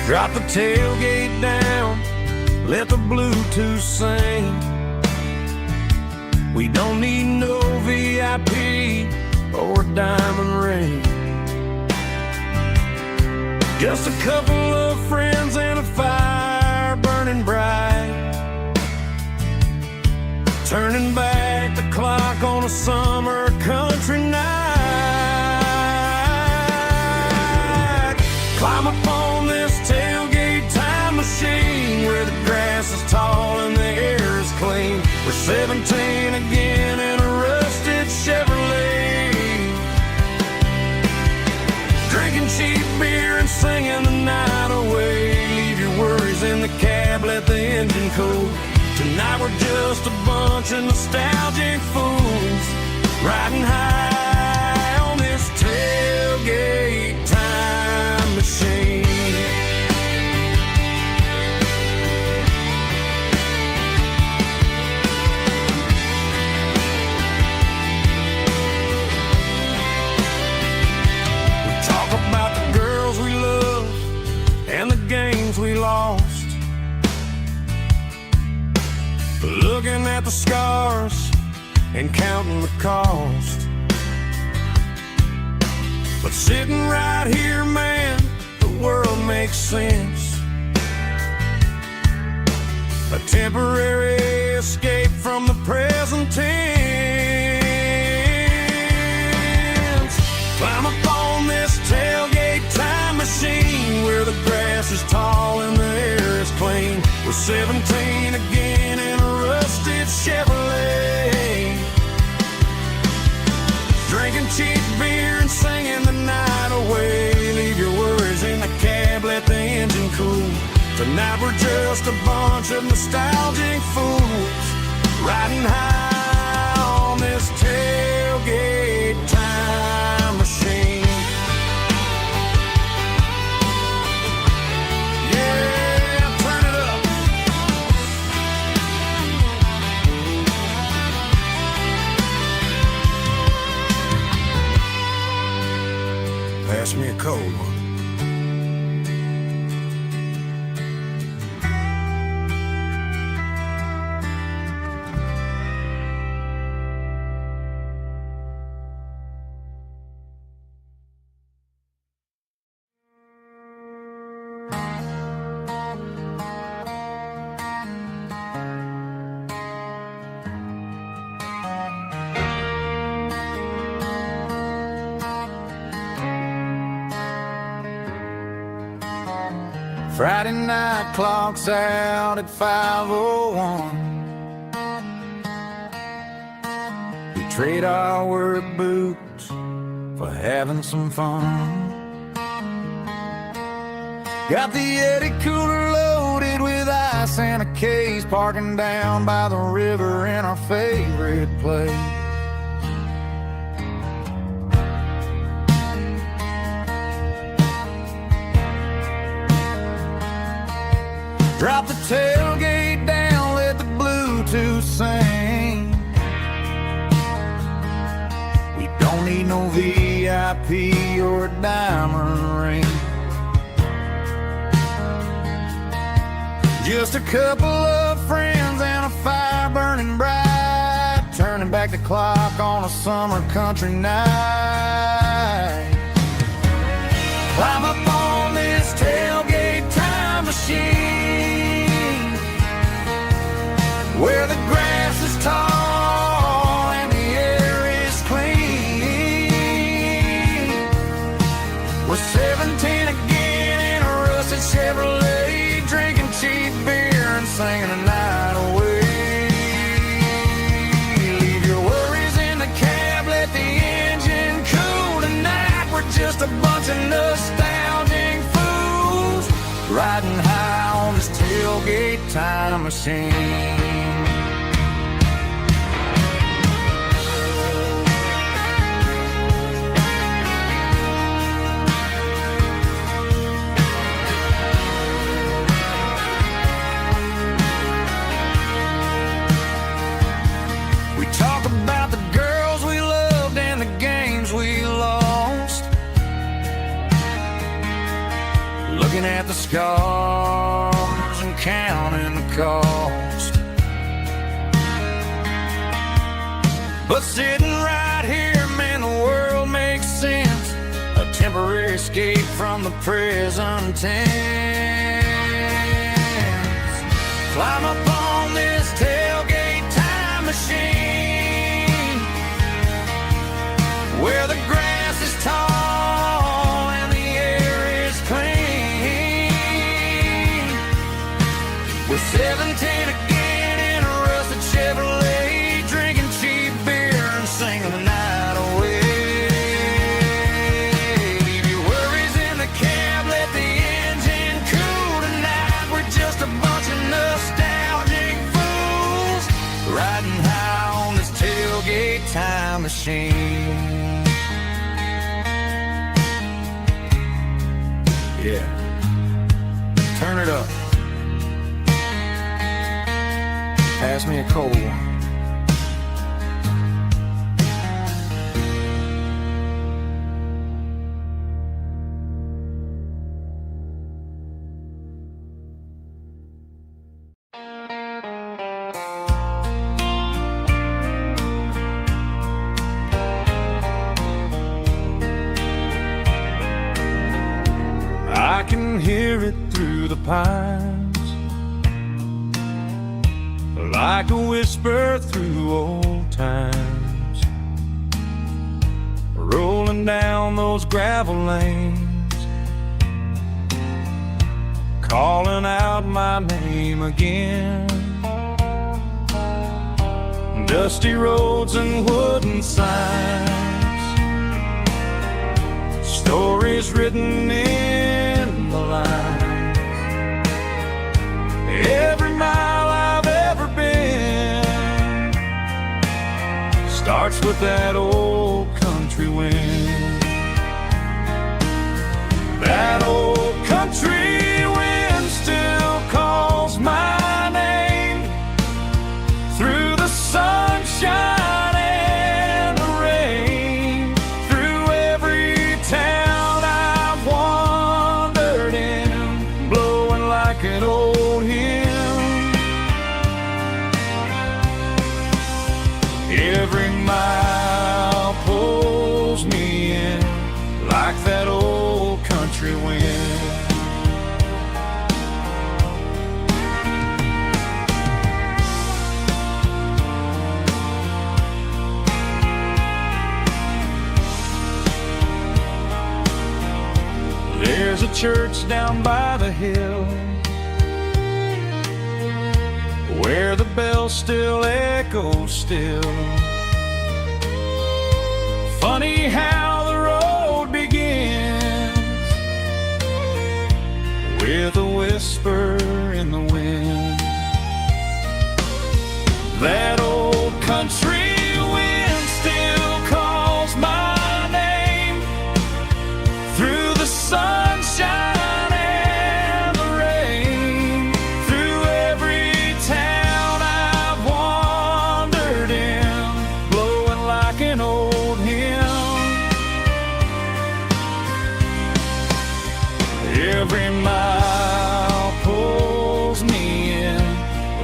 Drop the tailgate down, let the Bluetooth sing. We don't need no VIP or diamond ring. Just a couple of friends and a fire burning bright, turning back the clock on a summer country night. Climb up on this tailgate time machine where the grass is tall and the air is clean. We're 17 again in a rusted Chevrolet, drinking cheap beer and singing the night away. Leave your worries in the cab, let the engine cool. Tonight we're just a bunch of nostalgic fools, riding high on this tailgate time machine. We talk about the girls we love and the games we lost, looking at the scars and counting the cost. But sitting right here, man, the world makes sense. A temporary escape from the present tense. Climb up on this tailgate time machine where the grass is tall and the air is clean. We're 17 again in a rusted Chevrolet, drinking cheap beer and singing the night away. Leave your worries in the cab, let the engine cool. Tonight we're just a bunch of nostalgic fools, riding high on this tailgate time machine. Pass me a cold one. Friday night clock's out at 5:01. We trade our work boots for having some fun. Got the Yeti cooler loaded with ice and a case, parking down by the river in our favorite place. Drop the tailgate down, let the Bluetooth sing. We don't need no VIP or a diamond ring. Just a couple of friends and a fire burning bright, turning back the clock on a summer country night. Climb up on this tailgate time machine where the grass is tall and the air is clean. We're 17 again in a rusted Chevrolet, drinking cheap beer and singing the night away. Leave your worries in the cab, let the engine cool. Tonight we're just a bunch of nostalgic fools, riding high on this tail tailgate time machine. Talk about the girls we loved and the games we lost, looking at the scars and counting the cost. But sitting right here, man, the world makes sense. A temporary escape from the present tense. Climb up on this tailgate time machine, where the grass is tall and the air is clean. We're 17 again in a rusted Chevrolet, drinking cheap beer and singing the night away. Leave your worries in the cab, let the engine cool tonight. We're just a bunch of nostalgic fools riding high on this tailgate time machine. Yeah, turn it up. Pass me a cold one. I can hear it through the pines, like a whisper through old times, rolling down those gravel lanes, calling out my name again. Dusty roads and wooden signs, stories written in the lines. Every mile I've ever been starts with that old country wind. That old country wind still calls my name through the sunshine and the rain, through every town I've wandered in, blowing like an old hymn. Every mile pulls me in like that old country wind. There's a church down by the hill where the bell still echoes still. Funny how the road begins with a whisper in the wind. That old country wind still calls my name through the sunshine and the rain, through every town I've wandered in, blowing like an old hymn. Every mile pulls me in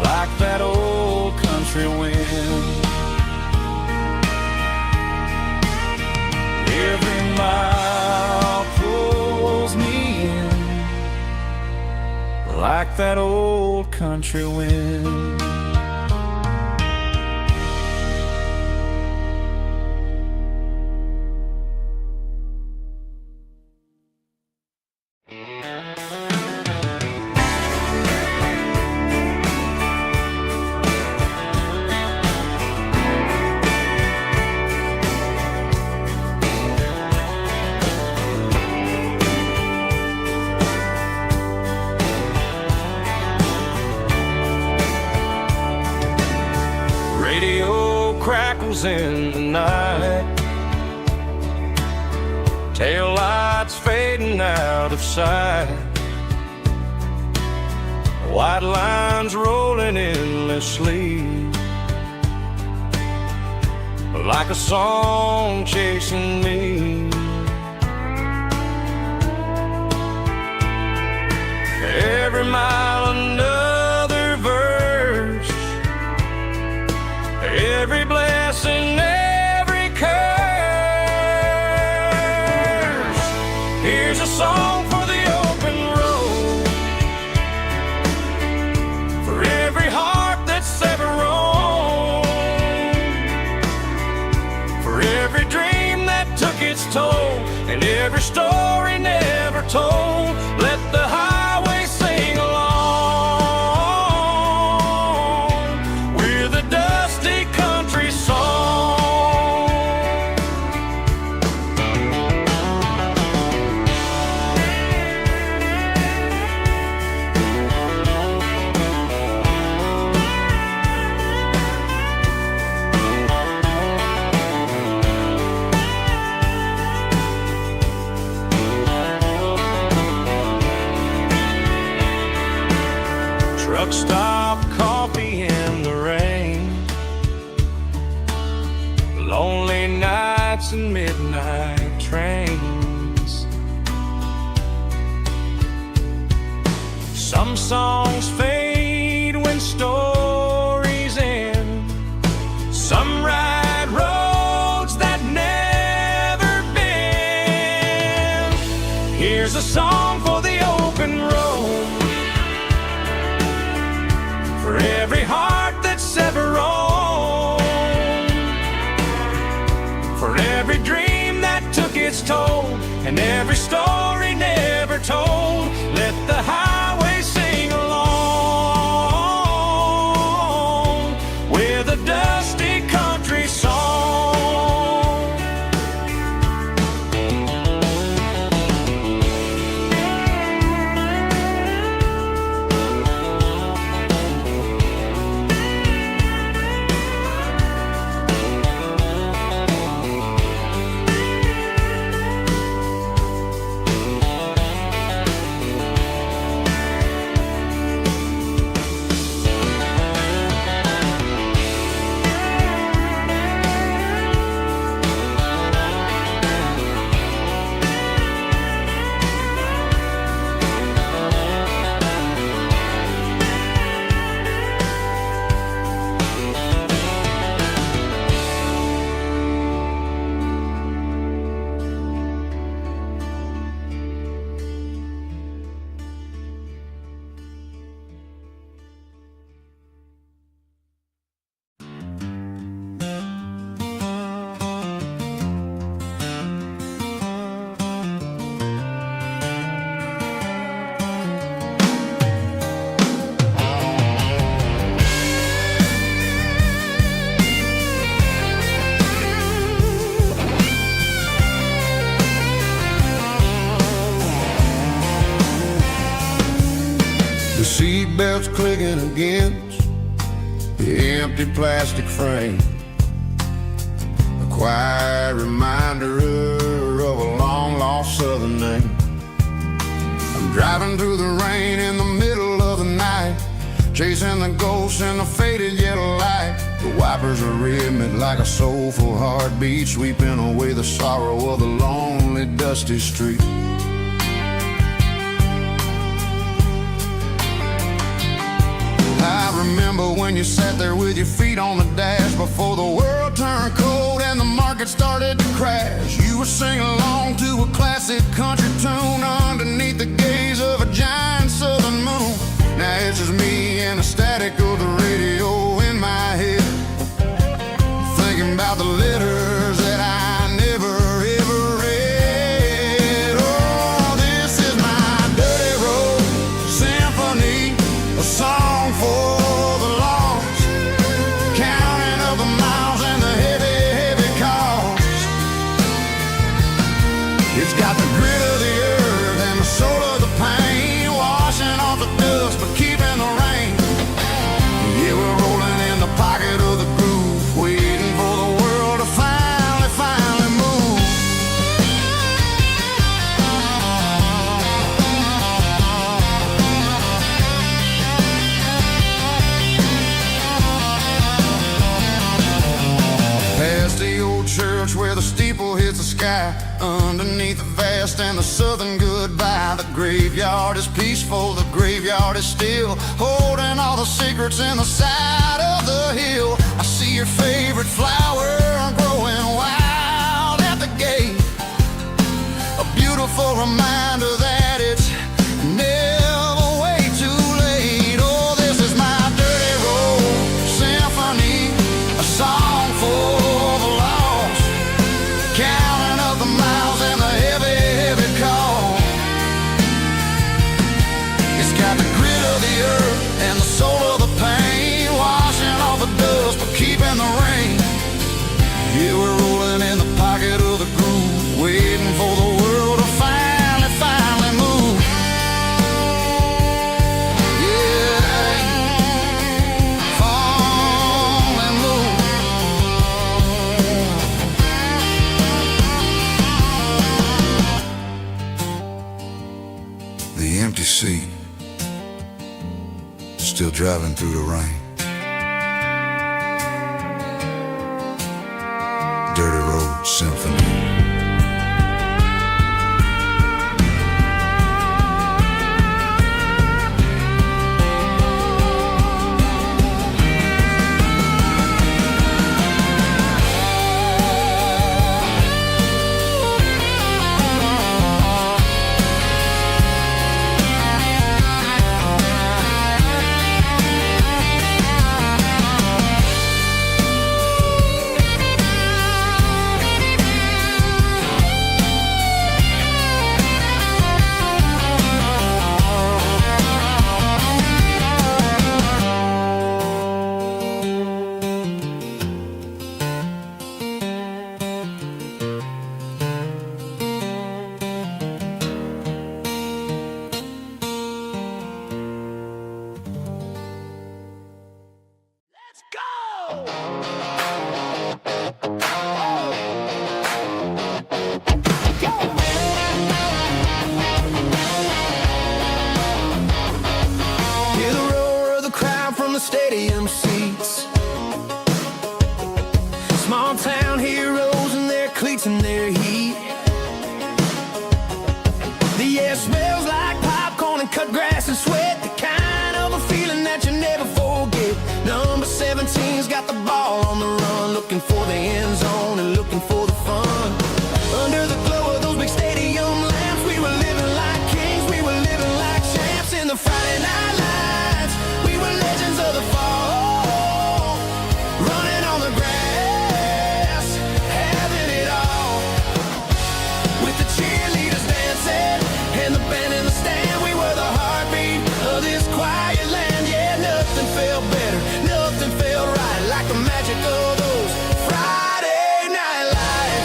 like that old country wind. Every mile pulls me in like that old country wind. sparkles in the night. Tail lights fading out of sight. White lines rolling endlessly, like a song chasing me. Every mile another verse, every blessing, every curse. Here's a song for the open road, for every heart that's ever roamed, for every dream that took its toll, and every story never told. Let the highway sing along with a dusty country song. Truck stop, coffee in the rain, lonely nights and midnight trains. Some songs fade when stories end. Some ride roads that never bend. Here's a song for the open road, for every heart that's ever roamed, for every dream that took its toll, and every story never told. Let the highway sing along with a dusty country song. Seatbelts clicking against the empty plastic frame, a quiet reminder of a long-lost southern name. I'm driving through the rain in the middle of the night, chasing the ghosts in the faded yellow light. The wipers are rhythmic like a soulful heartbeat, sweeping away the sorrow of the lonely, dusty street. I remember when you sat there with your feet on the dash before the world turned cold and the market started to crash. You were singing along to a classic country tune underneath the gaze of a giant southern moon. Now it's just me and the static of the radio in my head, thinking about the letters that I never ever read. Oh, this is my dirty road symphony, a song for the lost, counting up the miles and the heavy, heavy cost. It's got the grit of the earth and the soul of the pain, washing sky, underneath the vast and the southern goodbye. The graveyard is peaceful, the graveyard is still, holding all the secrets in the side of the hill. I see your favorite flower growing wild at the gate, a beautiful reminder that it's never way too late. Oh, this is my dirty road symphony, a song for the lost, counting up the miles and the heavy, heavy call. It's got the grit of the earth and the soul of the pain, washing off the dust but keeping the rain. Yeah, we're rolling in the pocket of the groove, waiting for the world to finally move. Yeah, finally move. The empty seat, still driving through the rain. Dirty road symphony. Hear the roar of the crowd from the stadium seats. Small town heroes in their cleats and their heat. The air smells like popcorn and cut grass and sweat, the kind of a feeling that you never forget. Number 17's got the ball on the run, looking for the end zone and looking for the fun. Under the glow of those big stadium lamps, we were living like kings, we were living like champs in the Friday night lights. We were legends of the fall, running on the grass, having it all. With the cheerleaders dancing and the band in the stand, we were the heartbeat of this quiet land. Yeah, nothing felt better, nothing felt right like the magic of those Friday night lights.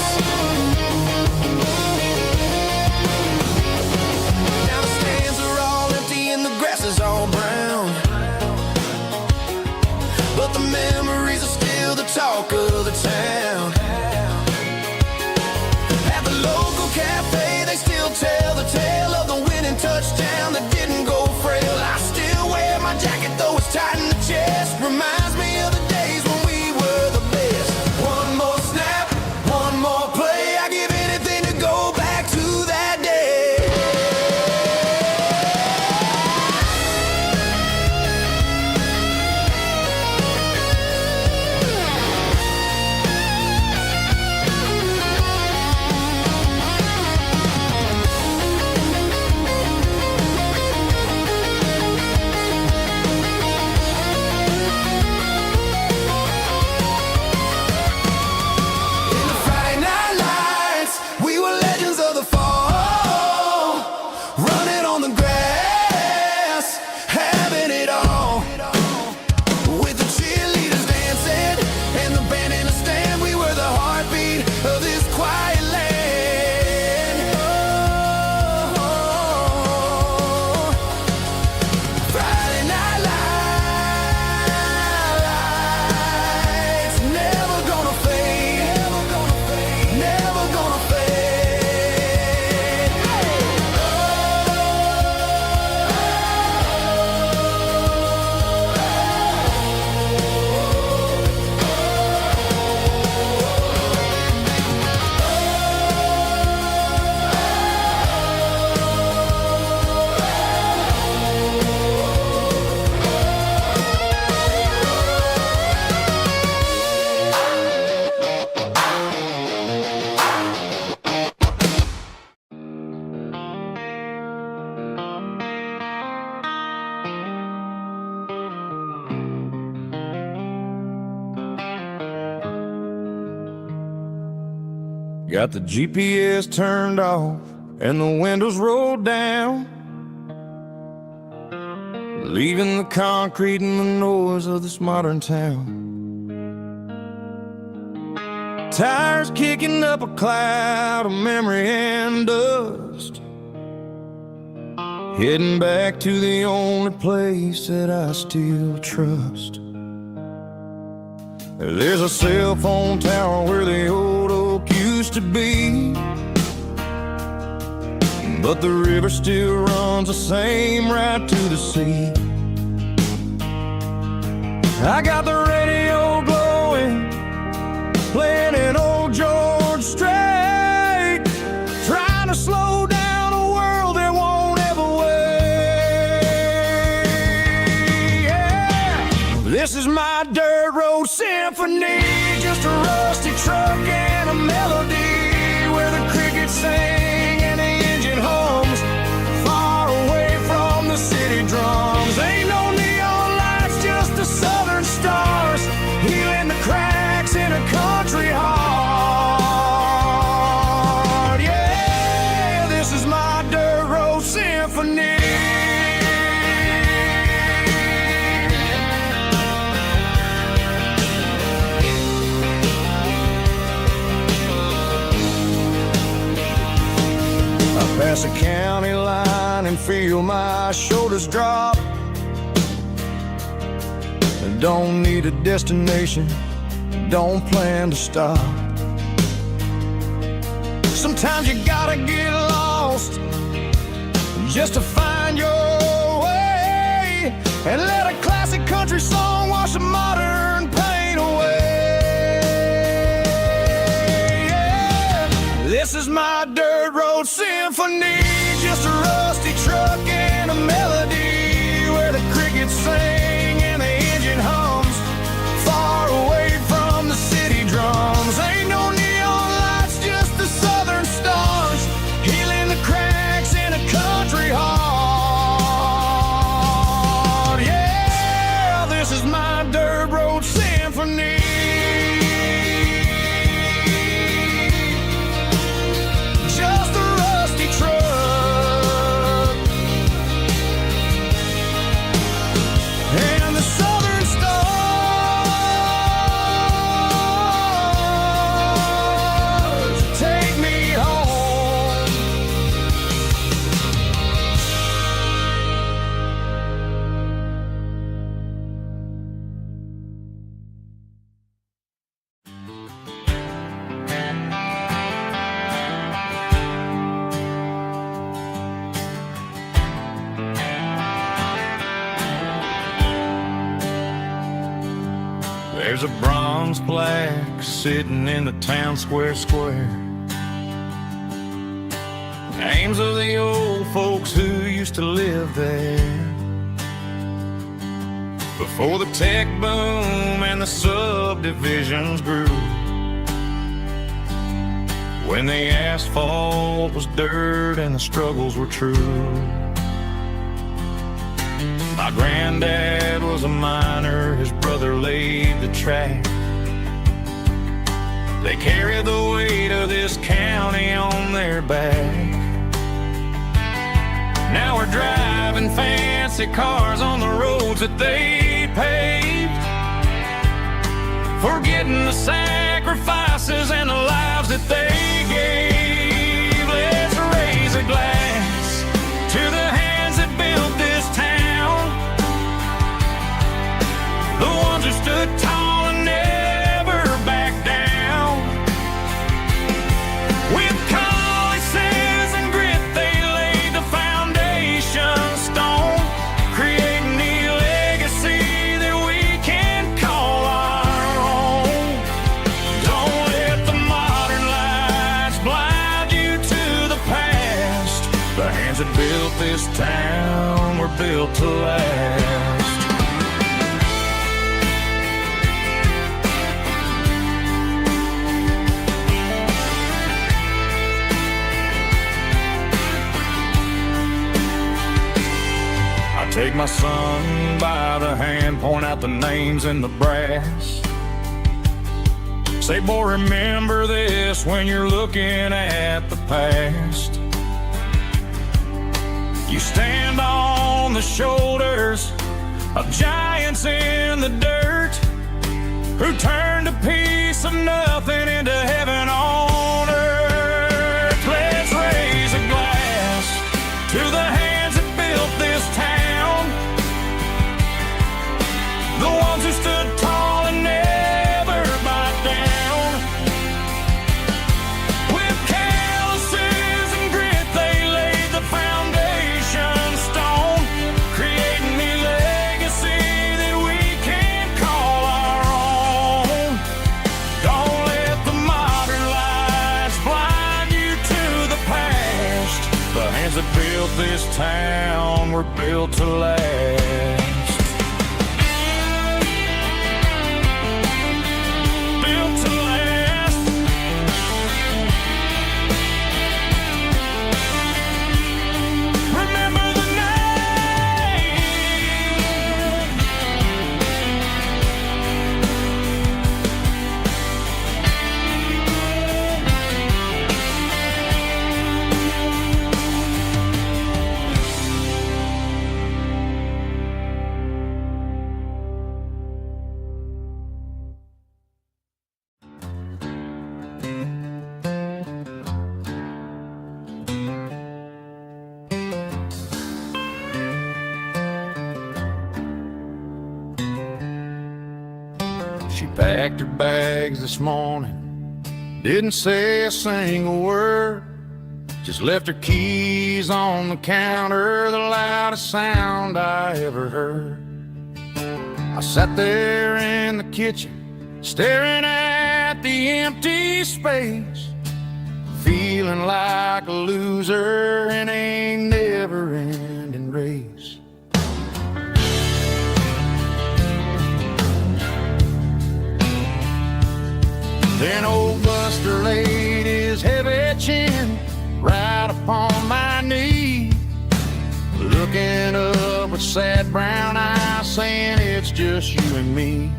Got the GPS turned off and the windows rolled down, leaving the concrete and the noise of this modern town. Tires kicking up a cloud of memory and dust, heading back to the only place that I still trust. There's a cell phone tower where the old oak used to be, but the river still runs the same right to the sea. I got the radio glowing, playing an old George Strait, trying to slow down a world that won't ever wait. Yeah. This is my dirt road symphony, just a rusty truck and a melody where the crickets sing and the engine hums, far away from the city drums. Ain't no neon lights, just the southern stars, healing the cracks in a country heart. Yeah, this is my dirt road symphony. Pass a county line and feel my shoulders drop. Don't need a destination, don't plan to stop. Sometimes you gotta get lost just to find your way, and let a classic country song wash a modern pain away. Yeah. This is my dirt road symphony, just a rusty truck and a melody where the crickets sing and the engine hums, far away from the city drums. Ain't no neon lights, just the southern stars, healing the cracks in a country heart. Yeah, this is my dirt road symphony. Just a rusty truck and the southern stars take me home. There's a bronze plaque sitting in the town square. Names of the old folks who used to live there before the tech boom and the subdivisions grew, when the asphalt was dirt and the struggles were true. My granddad was a miner, his brother laid the track. They carried the weight of this county on their back. Now we're driving fancy cars on the roads that they paved, forgetting the sacrifices and the lives that they gave. Let's raise a glass to the hands that built this town, the ones who stood tall and never backed down. With calluses and grit, they laid the foundation stone, creating the legacy that we can call our own. Don't let the modern lights blind you to the past. The hands that built this town were built to last. Take my son by the hand, point out the names in the brass. Say, boy, remember this when you're looking at the past. You stand on the shoulders of giants in the dirt who turned a piece of nothing into heaven on earth. Let's raise a glass to the hands that built this town, the ones who stood tall and never bowed down. With calluses and grit they laid the foundation stone, creating a legacy that we can call our own. Don't let the modern lies blind you to the past. The hands that built this town were built to last. She packed her bags this morning, didn't say a single word, just left her keys on the counter, the loudest sound I ever heard. I sat there in the kitchen, staring at the empty space, feeling like a loser in a never-ending race. Then old Buster laid his heavy chin right upon my knee, looking up with sad brown eyes, saying it's just you and me.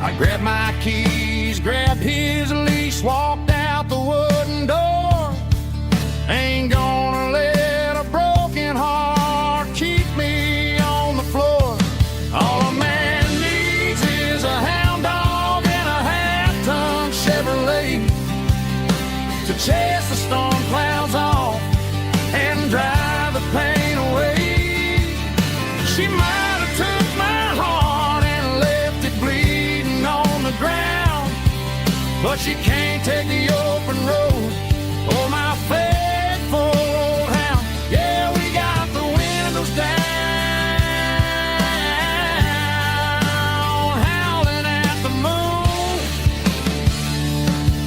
I grabbed my keys, grabbed his leash, walked out the wooden door. Ain't gonna let a broken heart keep me on the floor. All a man needs is a hound dog and a half-ton Chevrolet to chase the storm clouds off and drive the pain away. She might have took my heart and left it bleeding on the ground, but she can't take the open road or my faithful old hound. Yeah, we got the windows down, howling at the moon,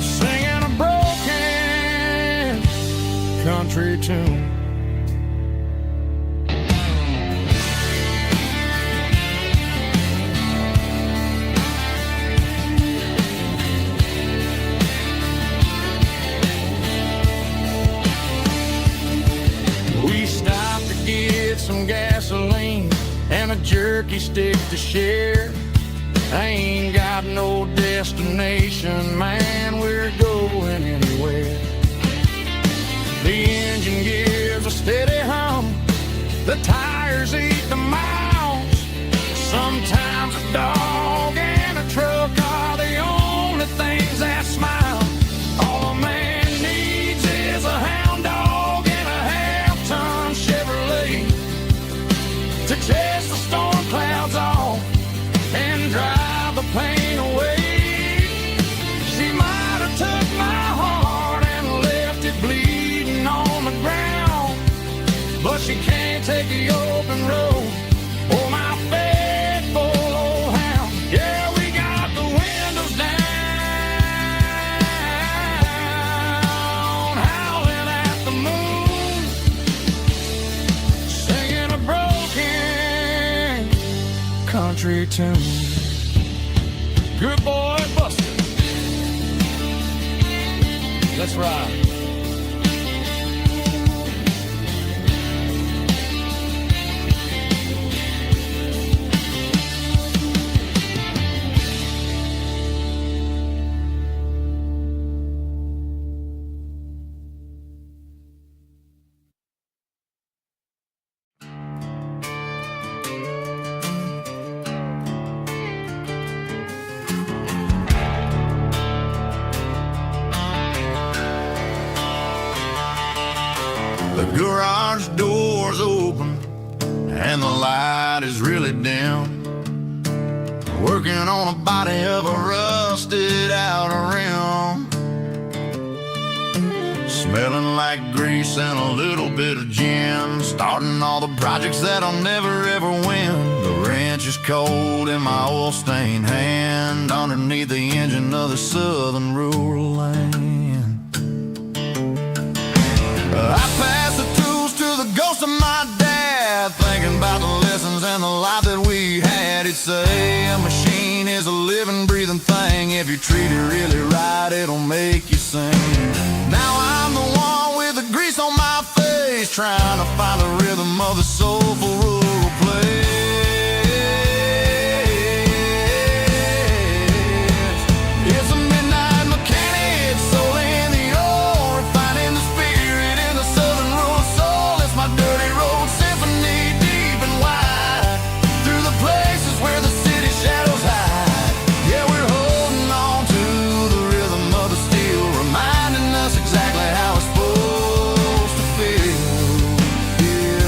singing a broken country tune. We stopped to get some gasoline and a jerky stick to share. I ain't got no destination, man, we're going anywhere. The engine gives a steady hum, the tires eat the miles. Sometimes a dog and a truck are the only things that smile. All a man needs is a hound dog and a half-ton Chevrolet to chase the storm clouds off and drive the pain away. She might have took my heart and left it bleeding on the ground, but she can't take the open road or my faithful old hound. Yeah, we got the windows down, howling at the moon, singing a broken country tune. Good boy, Buster. Let's ride. Garage doors open and the light is really dim. Working on a body of a rusted out rim. Smelling like grease and a little bit of gin. Starting all the projects that'll never ever win. The wrench is cold in my oil-stained hand, underneath the engine of the southern rural land. I pass the tools to the ghost of my dad, thinking about the lessons and the life that we had. He'd say a machine is a living, breathing thing. If you treat it really right, it'll make you sing. Now I'm the one with the grease on my face, trying to find the rhythm of the soulful rural place. It's a midnight mechanic, soul in the ore, refining the spirit in the southern rural soul. It's my dirty road symphony, deep and wide, through the places where the city shadows hide. Yeah, we're holding on to the rhythm of the steel, reminding us exactly how it's supposed to feel. Yeah.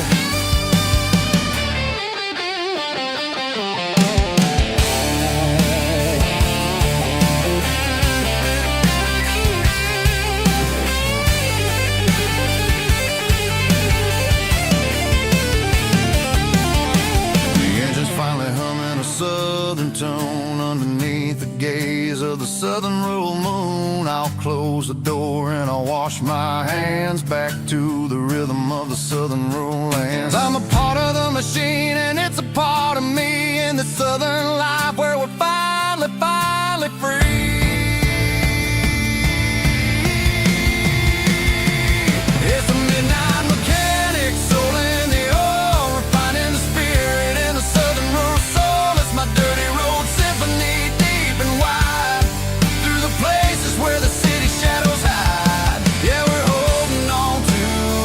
The engine's finally humming a southern tone underneath the gaze of the southern rural moon. I'll close the door and I'll wash my hands back to the rhythm of the southern rural lands. I'm a part of the machine and it's a part of me in the southern life where we're finally free. It's a midnight mechanic, soul in the ore, refining the spirit in the southern rural soul. It's my dirty road symphony, deep and wide, through the places where the city shadows hide. Yeah, we're holding on to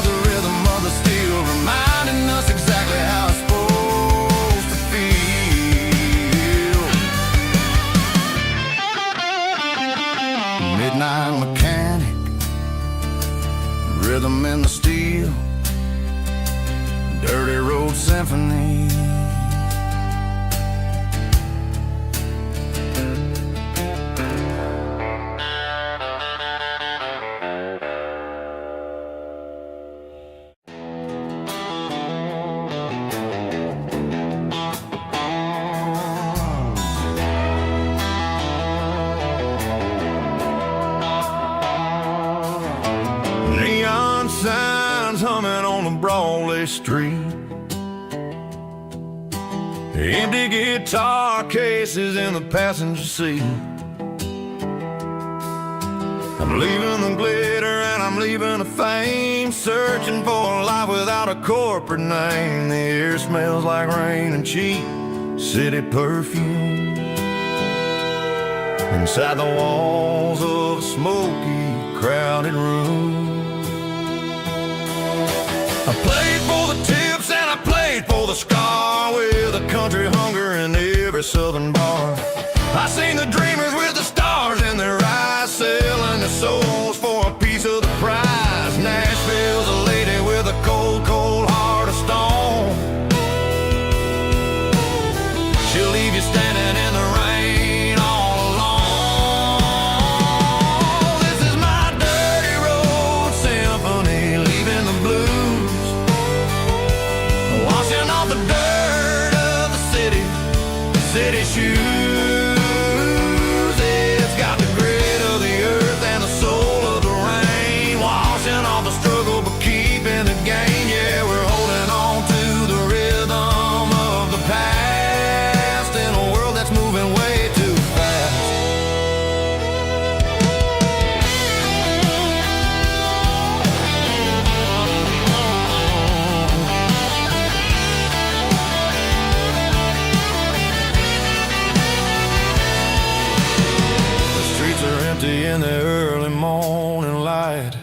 the rhythm of the steel, reminding us exactly how it's supposed to feel. Midnight mechanic, rhythm in the steel, dirty road symphony. Neon signs humming on the Broadway street. Empty guitar cases in the passenger seat. I'm leaving the glitter and I'm leaving the fame, searching for a life without a corporate name. The air smells like rain and cheap city perfume. Inside the walls of a smoky, crowded room. I played for the tips and I played for the scar, with a country hunger in every southern bar. I seen the dreamers with the stars in their eyes, selling their souls for a piece of the prize. Nashville's a lady with a cold, cold heart of stone. She'll leave you standing in the rain all alone. This is my dirty road symphony, leaving the blues, washing off the dirt of the city shoes. It's got the grit of the earth and the soul of the rain, washing off the struggle but keeping the gain. Yeah, we're holding on to the rhythm of the past in a world that's moving way too fast. In the early morning light,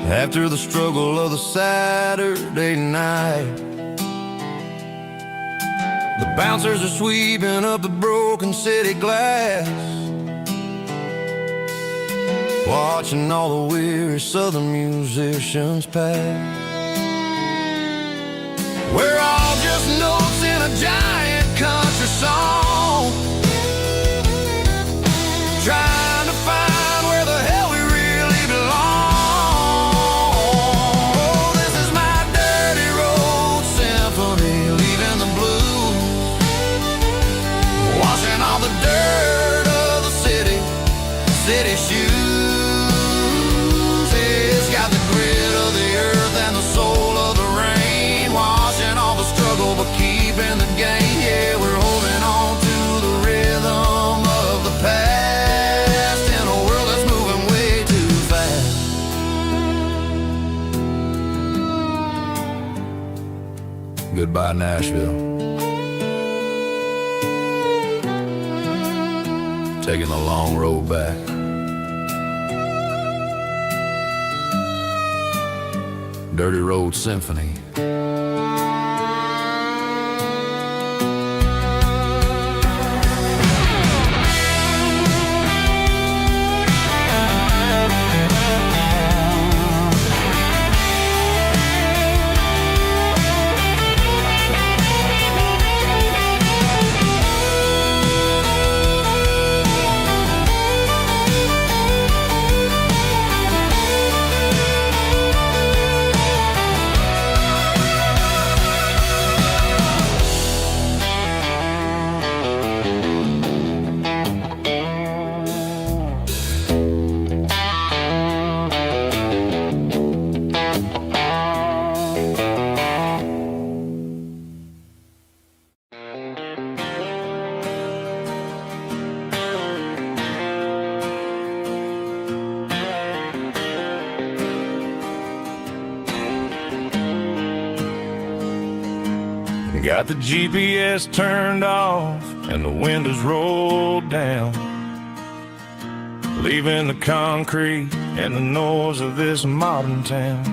after the struggle of the Saturday night, the bouncers are sweeping up the broken city glass, watching all the weary southern musicians pass. We're all just notes in a giant country song, trying to find where the hell we really belong. Oh, this is my dirty road symphony, leaving the blues, washing all the dirt of the city shoes. It's got the grit of the earth and the soul of the rain, washing all the struggle but keeping the gain. Yeah, we're holding on to the rhythm of the past in a world that's moving way too fast. Goodbye, Nashville. Taking the long road back. Dirty Road Symphony. Got the GPS turned off and the windows rolled down, leaving the concrete and the noise of this modern town.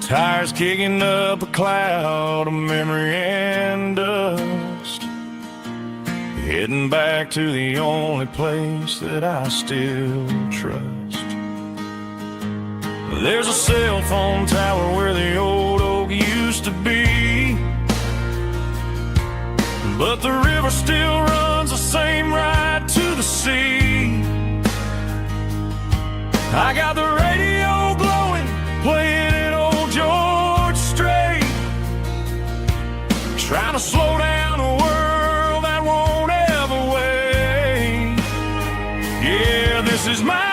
Tires kicking up a cloud of memory and dust, heading back to the only place that I still trust. There's a cell phone tower where the old oak used to be, but the river still runs the same right to the sea. I got the radio glowing, playing an old George Strait, trying to slow down a world that won't ever wait. Yeah, this is my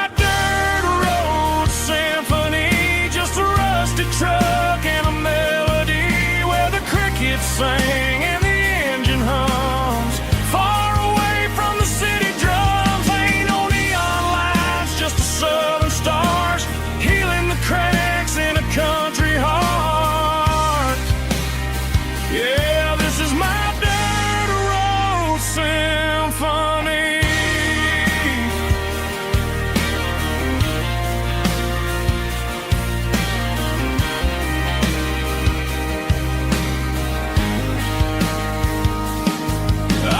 truck and a melody where the crickets sing and the engine hums, far away from the city drums. Ain't no neon lights, just the southern stars healing the cracks in a country heart. Yeah, this is my dirt road symphony.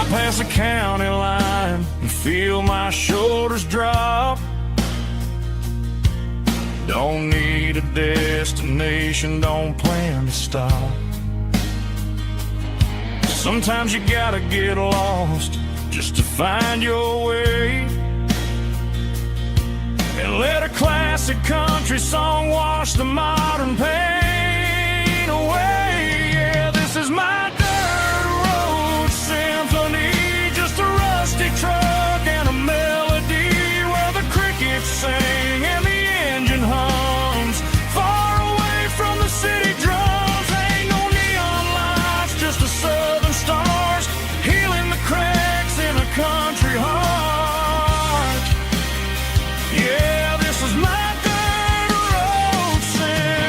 Past the county line and feel my shoulders drop. Don't need a destination, don't plan to stop. Sometimes you gotta get lost just to find your way, and let a classic country song wash the modern pain away. Yeah, this is my truck and a melody where the crickets sing and the engine hums, far away from the city drums. Ain't no neon lights, just the southern stars healing the cracks in a country heart. Yeah, this is my dirt road symphony.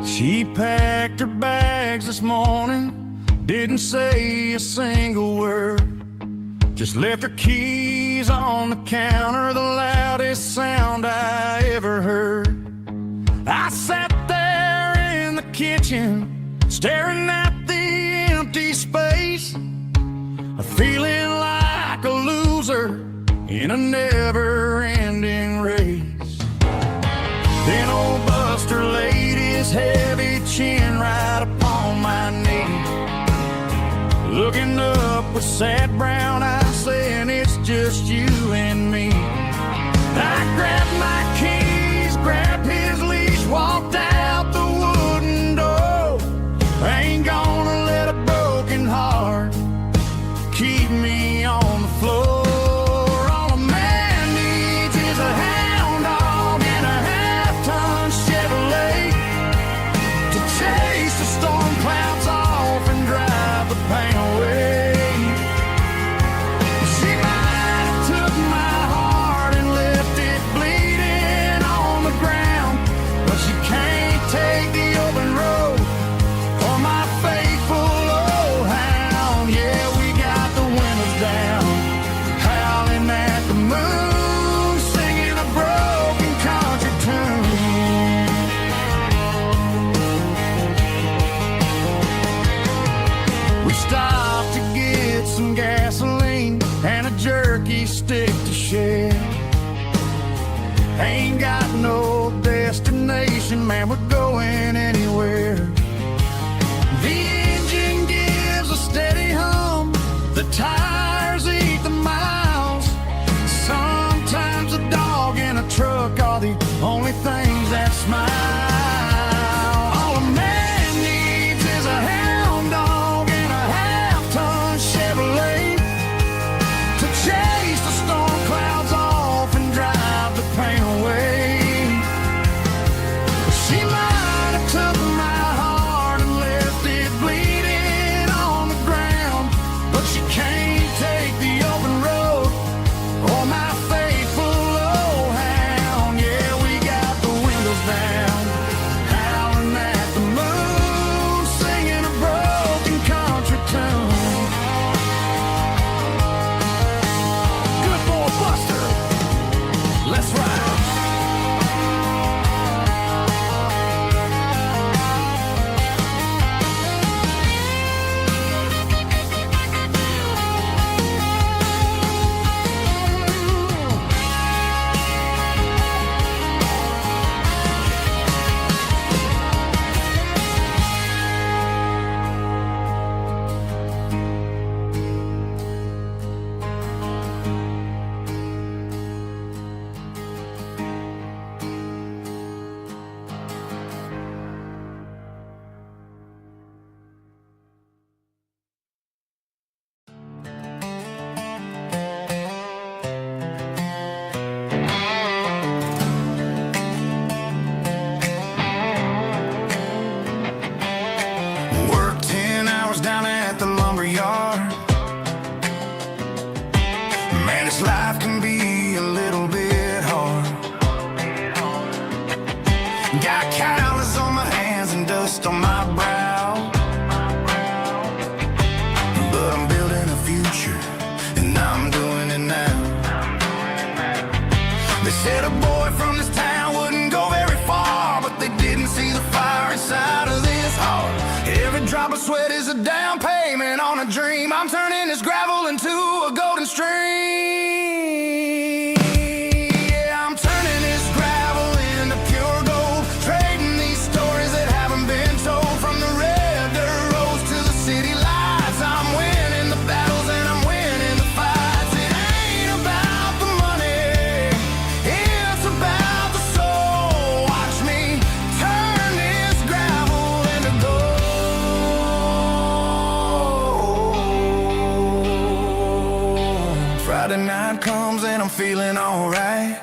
She packed her bags this morning, didn't say a single word, just left her keys on the counter, the loudest sound I ever heard. I sat there in the kitchen, staring at the empty space, feeling like a loser in a never-ending race. Then old Buster laid his heavy chin right upon my knee, looking up with sad brown eyes, saying it's just you and me. I grabbed my keys, grabbed his leash, walked out the wooden door. I ain't gonna let a broken heart keep me on the floor. All a man needs is a hound dog and a half-ton Chevrolet to chase the storm clouds off and drive the pain away. She might have took my heart and left it bleeding on the ground, but she can't take the open road or my faithful old hound. Yeah, we got the windows down, howling at the moon, singing a broken country tune. We stopped to get some gasoline and a jerky stick to share. Ain't got no destination, man, we're going anywhere. The engine gives a steady hum, the tires eat the miles. Sometimes a dog and a truck are the only things that smile. All a man needs is a hound dog and a half-ton Chevrolet to chase the storm clouds off and drive the pain away. She might have took my heart and left it bleeding on the ground, but she can't take the open road or my faithful old hound. Yeah, we got the windows down, howling at the moon, singing a broken country tune. Good boy Buster, let's ride. Worked 10 hours down at the lumber yard. Man, this life can be a little bit hard. Got calluses on my hands and dust on my brow, but I'm building a future and I'm doing it now. They said a boy from this town wouldn't go very far, but they didn't see the fire inside of this heart. Every drop of sweat is a down payment on a dream. I'm turning this gravel into a golden stream. Yeah, I'm turning this gravel into pure gold, trading these stories that haven't been told. From the red dirt roads to the city lights, I'm winning the battles and I'm winning the fights. It ain't about the money, it's about the soul. Watch me turn this gravel into gold. Friday night comes and I'm feeling alright.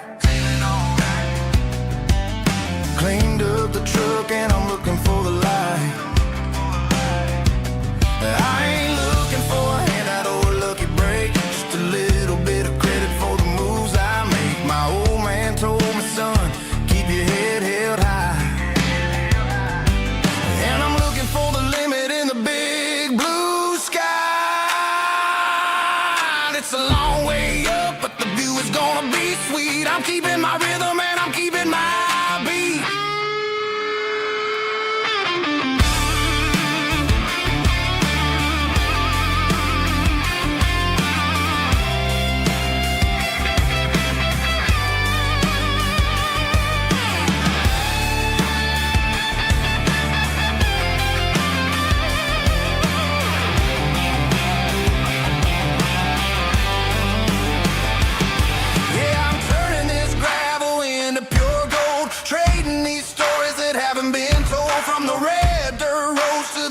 Cleaned up the truck and I'm looking for the light. I ain't looking for a handout or a lucky break, just a little bit of credit for the moves I make. My old man told me, son, keep your head held high. I'm keeping my rhythm and I'm keeping my beat.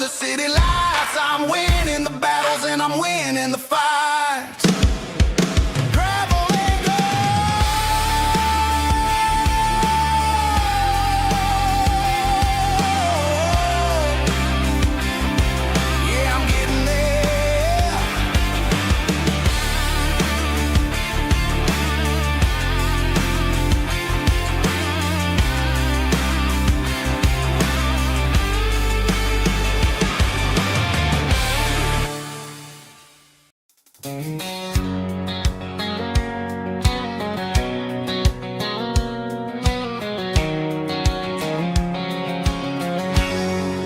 City lights, I'm winning the battles and I'm winning the fights. Gravel and gold. Yeah, I'm getting there.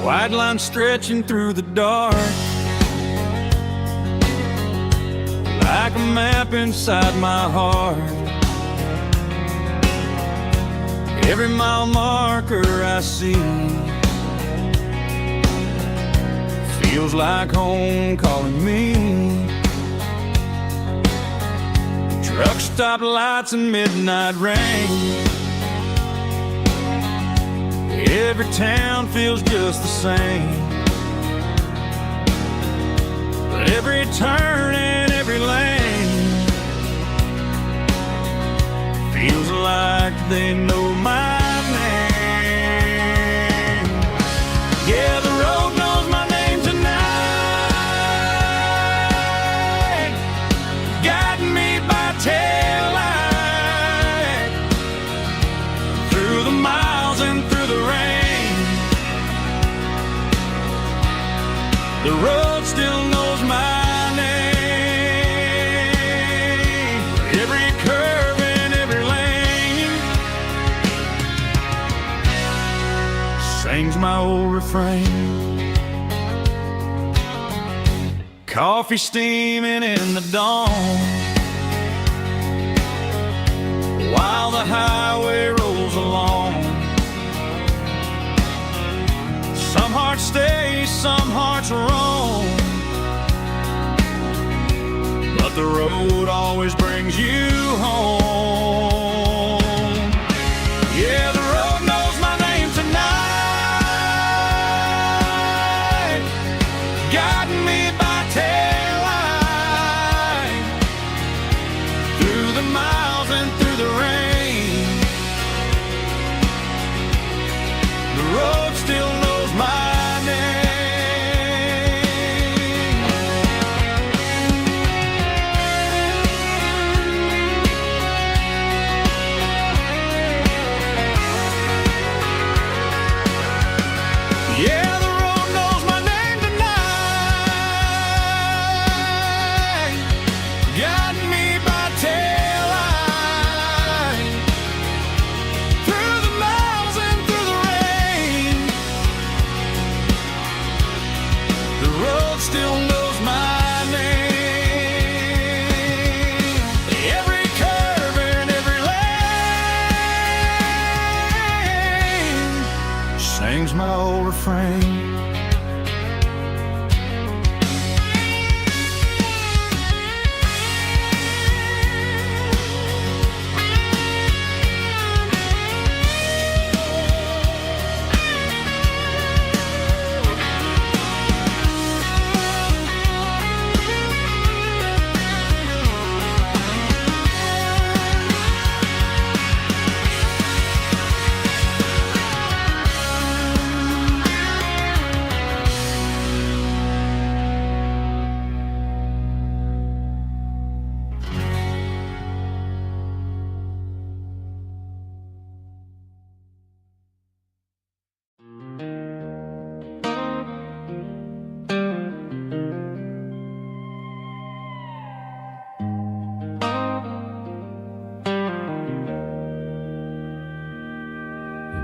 White line stretching through the dark, like a map inside my heart. Every mile marker I see feels like home calling me. Truck stop lights and midnight rain. Every town feels just the same, but every turn and every lane feels like they know my name. Yeah, the road knows my name tonight, guiding me by taillight through the miles and through the rain. The road still knows my name. Every curve and every lane sings my old refrain. Coffee steaming in the dawn, while the highway rolls along. Some hearts stay, some hearts roam, but the road always brings you home. Yeah, the road knows my name tonight, guiding me by taillight through the miles and through the rain. The road still knows my name. Yeah, the road knows my name tonight,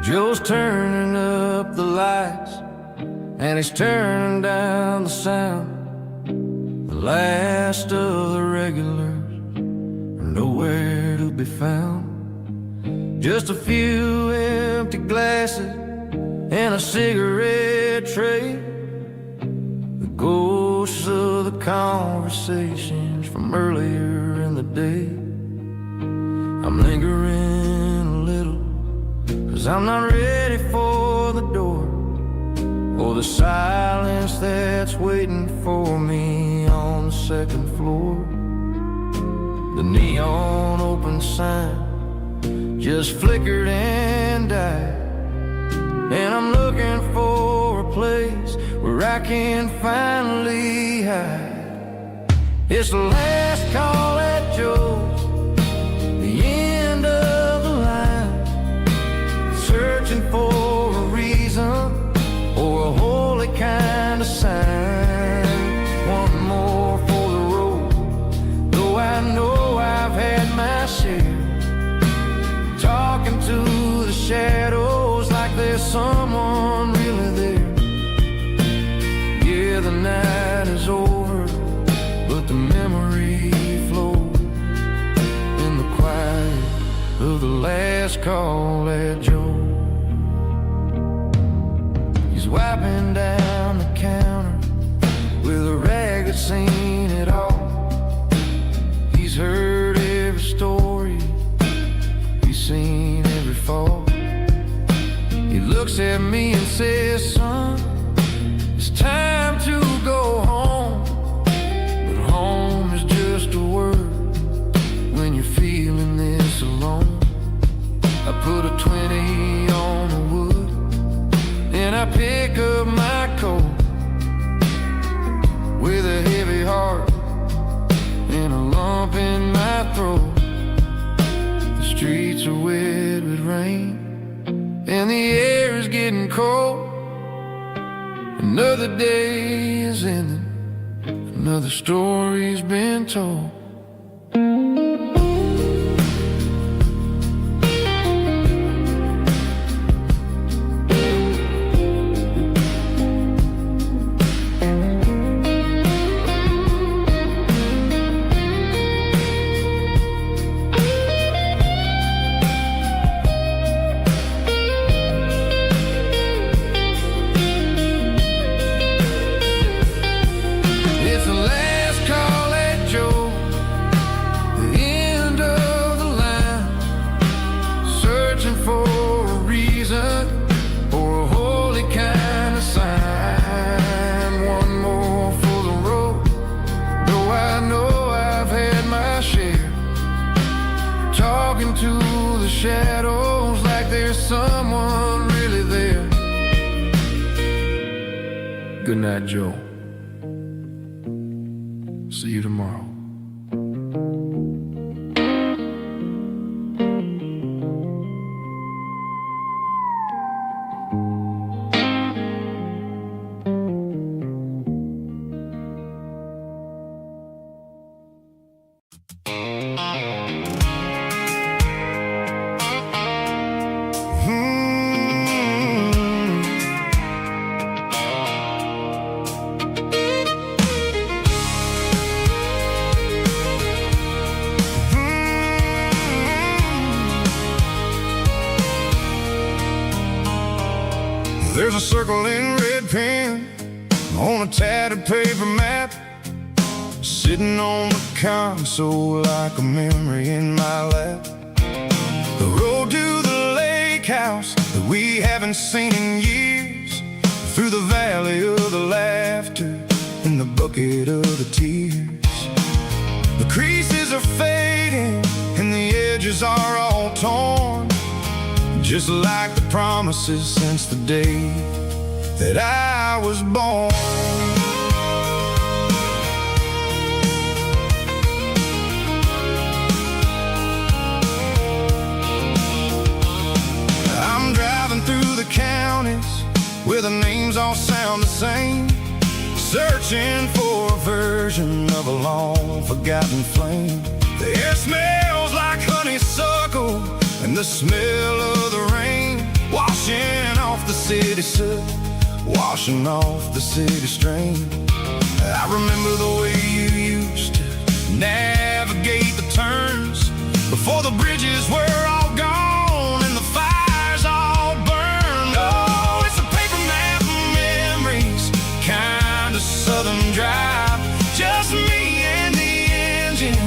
Joe's turning up the lights, and he's turning down the sound. The last of the regulars are nowhere to be found. Just a few empty glasses and a cigarette tray, the ghosts of the conversations from earlier in the day. I'm lingering a little, 'cause I'm not ready for the door, or the silence that's waiting for me on the second floor. The neon open sign just flickered and died, and I'm looking for a place where I can finally hide. It's the last call at Joe's, the end of the line, searching for a reason or a holy kind of sign. One more for the road, though I know I've had my share, talking to the shadows like there's someone really there. Yeah, the night is over, but the memory flows in the quiet of the last call at Joe. He's wiping down the counter with a rag that's seen it all. He's heard every story, he's seen every fall. He looks at me and says, son, it's time to go home. But home is just a word when you're feeling this alone. I put a 20 on the wood, and I pick up my coat with a heavy heart and a lump in my throat. The streets are wet with rain, and the air is getting cold. Another day is ending, another story's been told. Shadows like there's someone really there. Good night, Joe. See you tomorrow. There's a circle in red pen on a tattered paper map, sitting on the console like a memory in my lap. The road to the lake house that we haven't seen in years, through the valley of the laughter and the bucket of the tears. The creases are fading and the edges are all torn, just like the promises since the day that I was born. I'm driving through the counties where the names all sound the same, searching for a version of a long-forgotten flame. The air smells like honeysuckle, and the smell of the rain wash washing off the city soot, washing off the city strain. I remember the way you used to navigate the turns before the bridges were all gone and the fires all burned. Oh, it's a paper map of memories, kind of southern drive. Just me and the engine,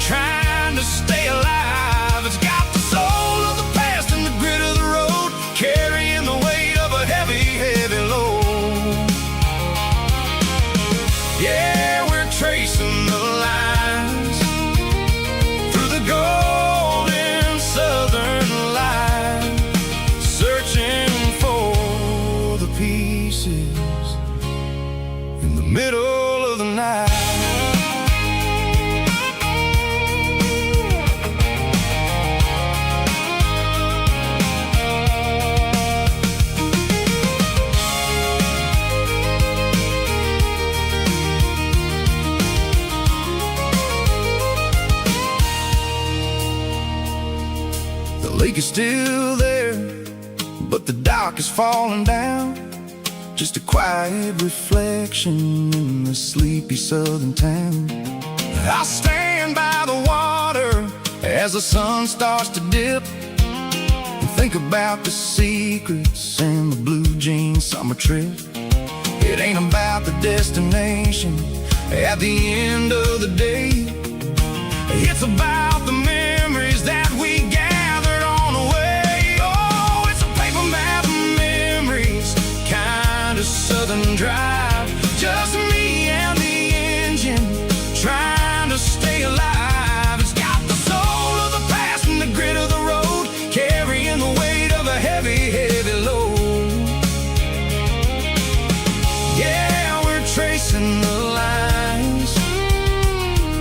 trying to stay alive. It's got the soul of the past and the grit of the road, carrying the weight of a heavy, heavy load. Yeah, we're tracing the lines through the golden southern light, searching for the pieces in the middle of the night. The lake is still there, but the dock is falling down. Just a quiet reflection in the sleepy southern town. I stand by the water as the sun starts to dip, and think about the secrets and the blue jean summer trip. It ain't about the destination at the end of the day. It's about the memories that we gathered on the way. Oh, it's a paper map of memories, kind of southern drive. Just me and the engine, trying to stay alive. It's got the soul of the past and the grit of the road, carrying the weight of a heavy, heavy load. Yeah, we're tracing the lines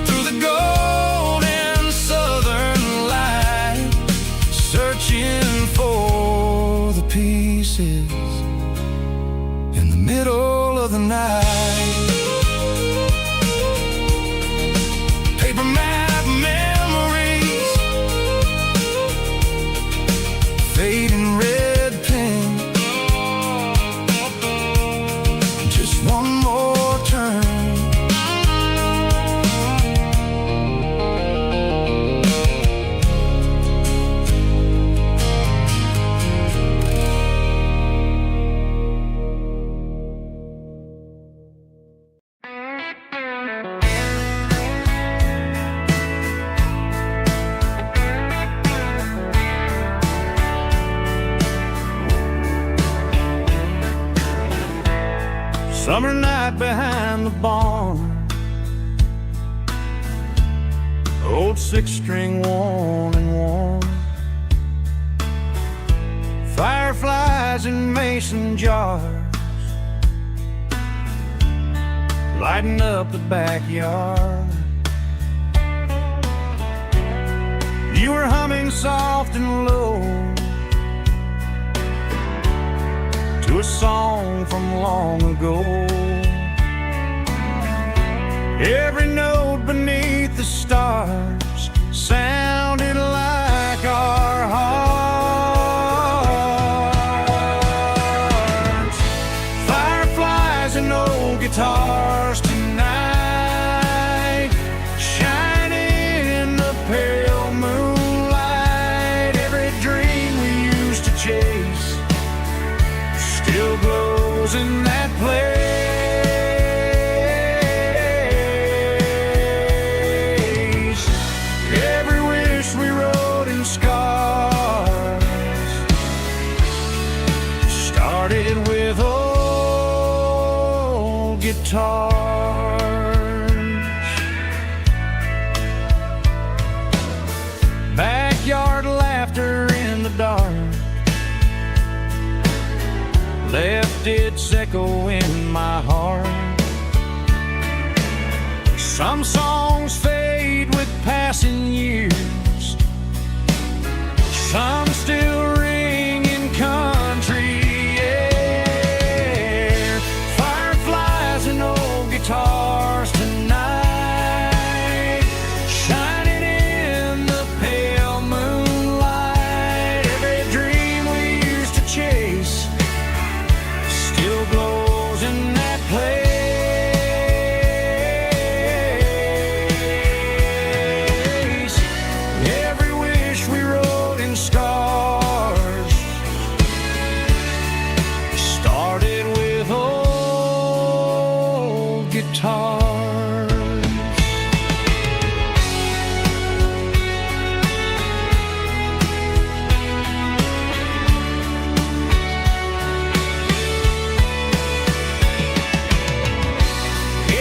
through the golden southern light, searching for the pieces in the middle of the night. Paper map memories, fading red pen, just one more turn. Summer night behind the barn, old six-string worn and worn, fireflies in mason jars, lighting up the backyard. You were humming soft and low to a song from long ago. Every note beneath the stars sounded like our hearts. Fireflies and old guitars tonight, shining in the pale moonlight. Every dream we used to chase still glows in that place. Every wish we wrote in scars started with old guitars. Backyard laughter in the dark left its echo in my heart. Some songs fade with passing years, some still ring in country air. Fireflies and old guitars tonight, shining in the pale moonlight. Every dream we used to chase guitars.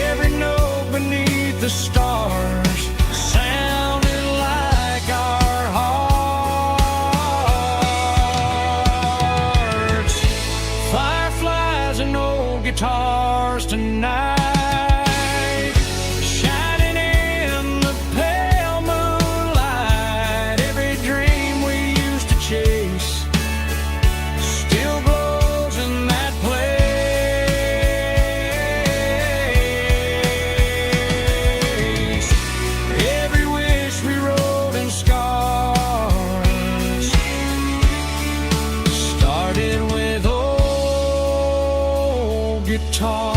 Every note beneath the stars sounded like our hearts. Fireflies and old guitars tonight, shining in the pale moonlight. Every dream we used to chase still glows in that place. Every wish we wrote in scars started with old guitars.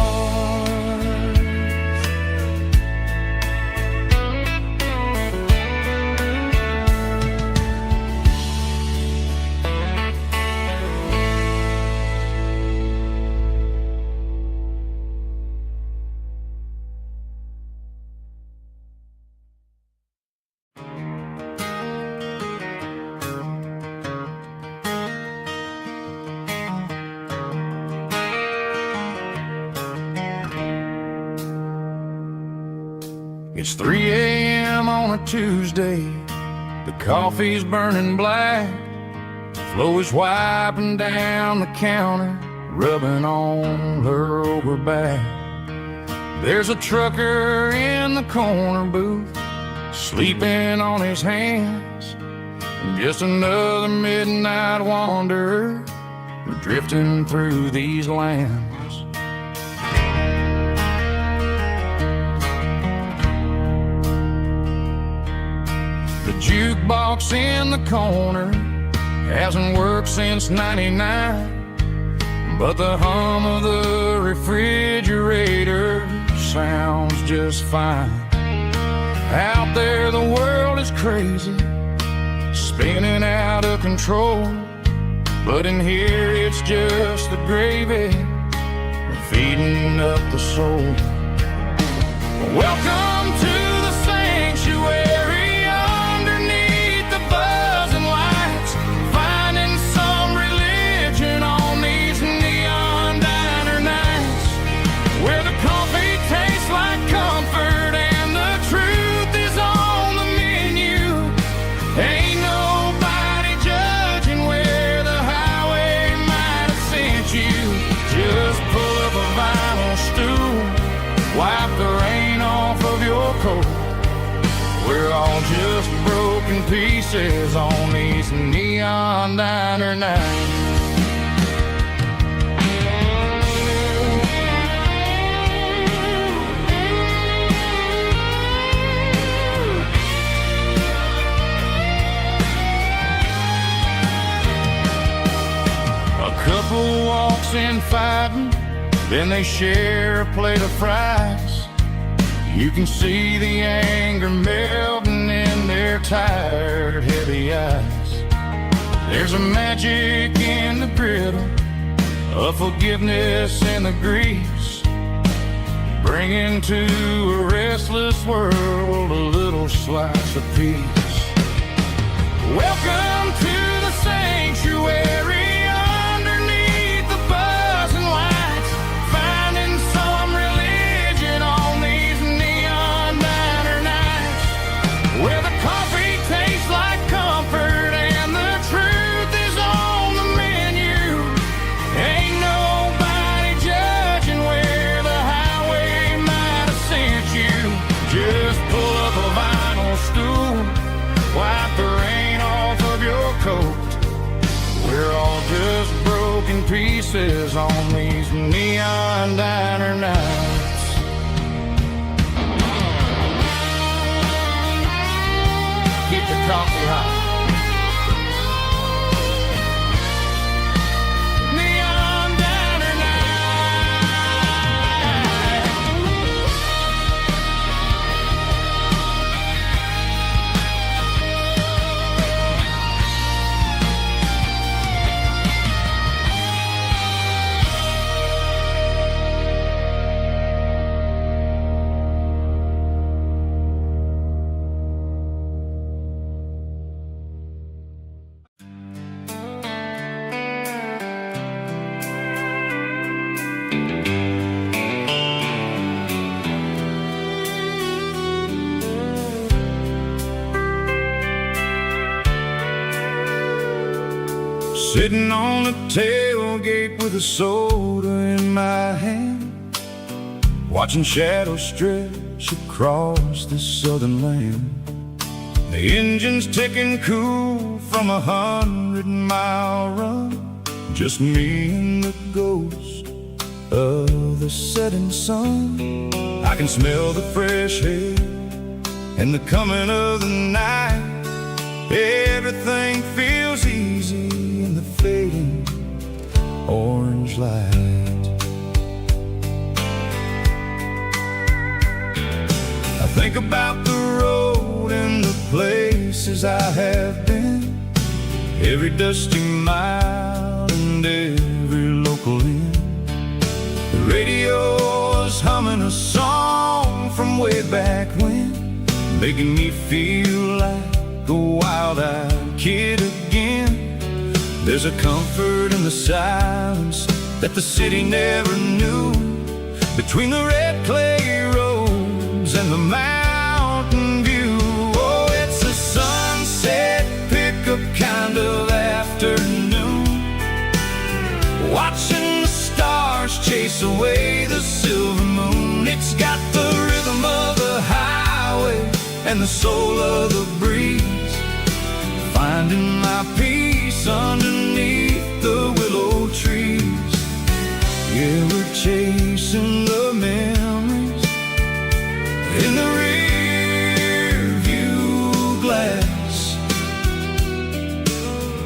It's 3 a.m. on a Tuesday. The coffee's burning black. Flo is wiping down the counter, rubbing on her over back. There's a trucker in the corner booth, sleeping on his hands. Just another midnight wanderer, drifting through these lands. The jukebox in the corner hasn't worked since '99, but the hum of the refrigerator sounds just fine. Out there the world is crazy, spinning out of control, but in here it's just the gravy feeding up the soul. Welcome to the sanctuary, underneath the buzzing lights, finding some religion on these neon diner nights, where the coffee tastes like comfort and the truth is on the menu. Ain't nobody judging where the highway might have sent you. Just pull up a vinyl stool, wipe the rain off of your coat. We're all just broken pieces on these neon diner nights. A couple walks in fighting, then they share a plate of fries. You can see the anger melting in their tired, heavy eyes. There's a magic in the griddle, a forgiveness in the grease, bringing to a restless world a little slice of peace. Welcome to the sanctuary, underneath the buzzing lights, finding some religion on these neon diner nights, where the coffee tastes like comfort and the truth is on the menu. Ain't nobody judging where the highway might have sent you. Just pull up a vinyl stool, wipe the rain off of your coat. We're all just broken pieces on these neon diner nights. Keep the coffee hot. Neon diner night. Sitting on the tailgate with a soda in my hand, watching shadows stretch across this southern land. The engine's ticking cool from 100-mile run, just me and the ghost of the setting sun. I can smell the fresh air and the coming of the night. Everything feels easy in the fading orange light. I think about the road and the places I have been, every dusty mile and every local inn. The radio is humming a song from way back when, making me feel like a wild-eyed kid again. There's a comfort in the silence that the city never knew, between the red clay roads and the mountain view. Oh, it's a sunset pickup kind of afternoon, watching the stars chase away the silver moon. It's got the rhythm of the highway and the soul of the breeze, finding my peace underneath the willow trees. Yeah, we're chasing the memories in the rear view glass,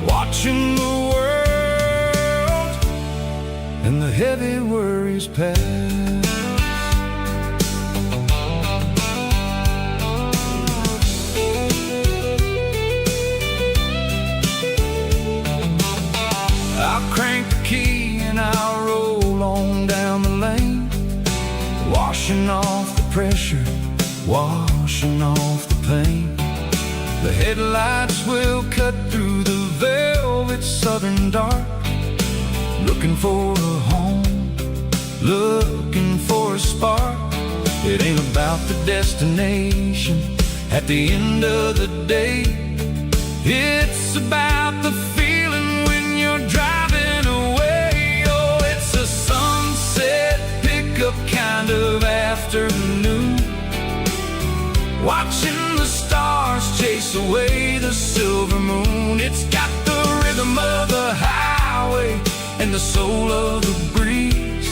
watching the world and the heavy worries pass. I'll crank the key and I'll roll on down the lane, washing off the pressure, washing off the pain. The headlights will cut through the velvet southern dark, looking for a home, looking for a spark. It ain't about the destination at the end of the day, it's about the feeling when you're driving away. Oh, it's a sunset pickup kind of afternoon, watching the stars chase away the silver moon. It's got the rhythm of the highway and the soul of the breeze,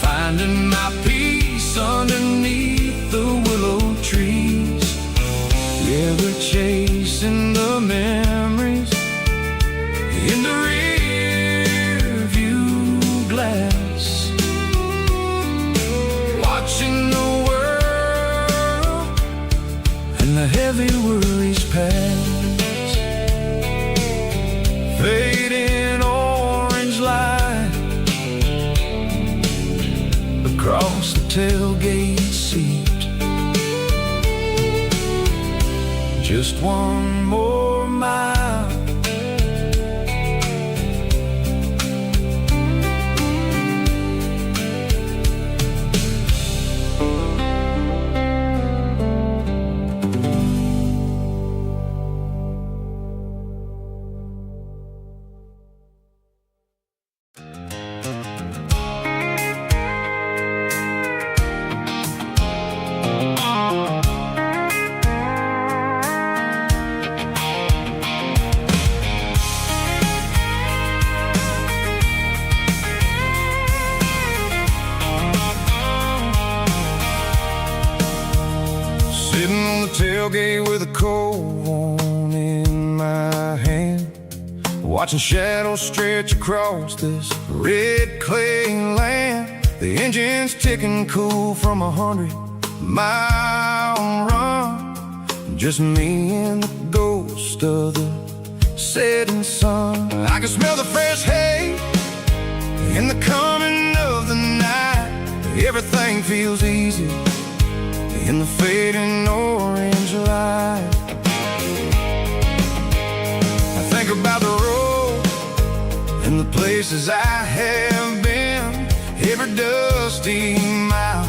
finding my peace underneath the willow trees. Yeah, we're chasing the memories in the rear view glass, watching the world and the heavy worries pass. Fading orange light across the tailgate seat, just one more mile. Tailgate with a cold one in my hand, watching shadows stretch across this red clay land. The engine's ticking cool from 100-mile run, just me and the ghost of the setting sun. I can smell the fresh hay and the coming of the night. Everything feels easy in the fading orange light. I think about the road and the places I have been, every dusty mile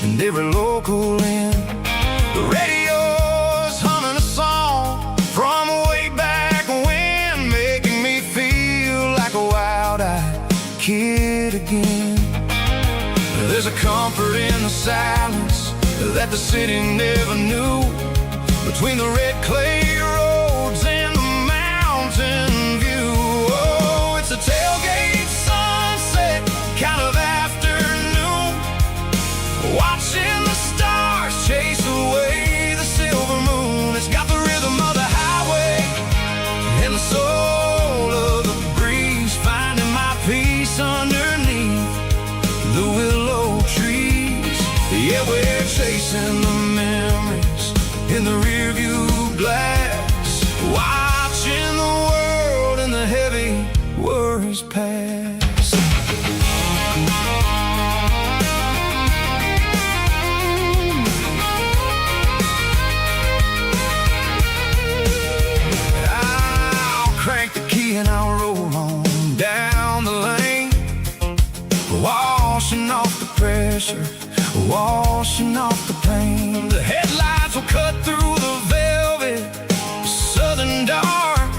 and every local inn. The radio's humming a song from way back when, making me feel There's a comfort in the silence that the city never knew, between the red clay roads and the mountain view. Oh, it's a tailgate sunset kind of afternoon, watching the stars chase away the silver moon. It's got the rhythm of the highway and the soul of the breeze, finding my peace underneath the willow trees. Yeah, we're chasing the memories in the rearview glass, watching the world and the heavy worries pass. I'll crank the key and I'll roll on down the lane, washing off the pressure, washing off the pain. The headlights will cut through the velvet southern dark,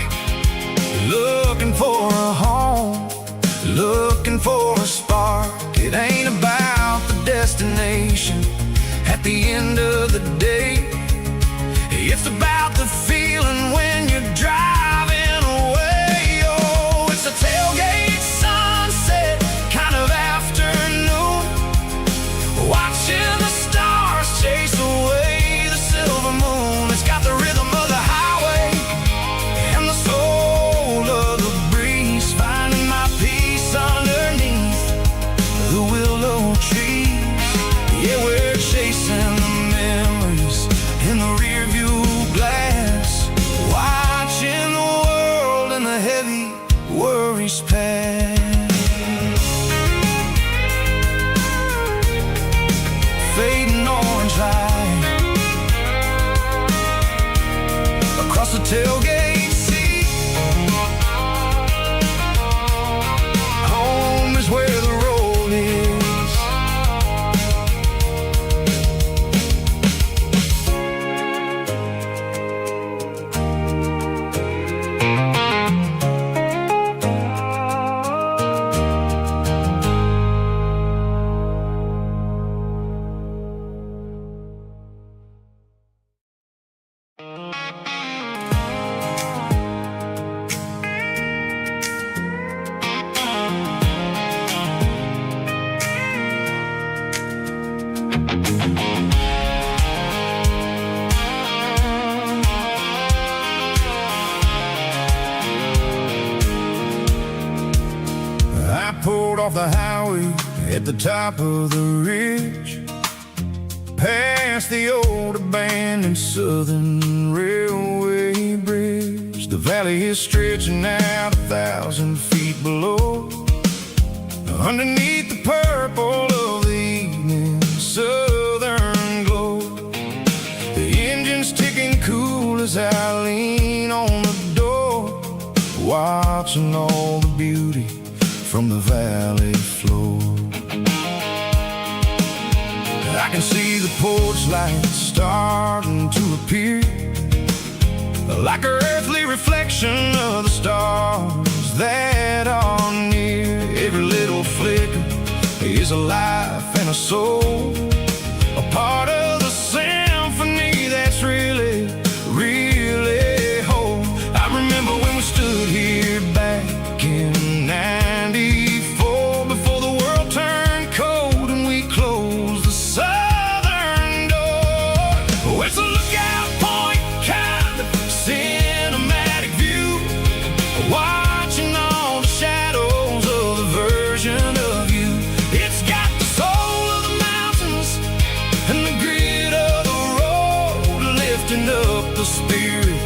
looking for a home, looking for a spark. It ain't about the destination at the end of the day, it's about the feeling when you're driving away. Oh, it's a tailgate sunset kind of afternoon, watching the stars chase away the silver moon. It's got the rhythm of the highway and the soul of the breeze, finding my peace underneath the willow trees. Yeah, we're chasing the memories in the rearview glass, watching the world and the heavy worries pass. Fading orange light across the tailgate seat. Home is where the road is. Pulled off the highway at the top of the ridge, past the old abandoned Southern Railway bridge. The valley is stretching out 1,000 feet below, underneath the purple of the evening southern glow. The engine's ticking cool as I lean on the door, watching all the beauty from the valley floor. I can see the porch lights starting to appear, like an earthly reflection of the stars that are near. Every little flicker is a life and a soul, a part of the symphony that's really, really whole. I remember when we stood here back in '94, before the world turned cold and we closed the southern door. Oh, it's a lookout point, kind of cinematic view, watching all the shadows of the version of you. It's got the soul of the mountains and the grit of the road, lifting up the spirit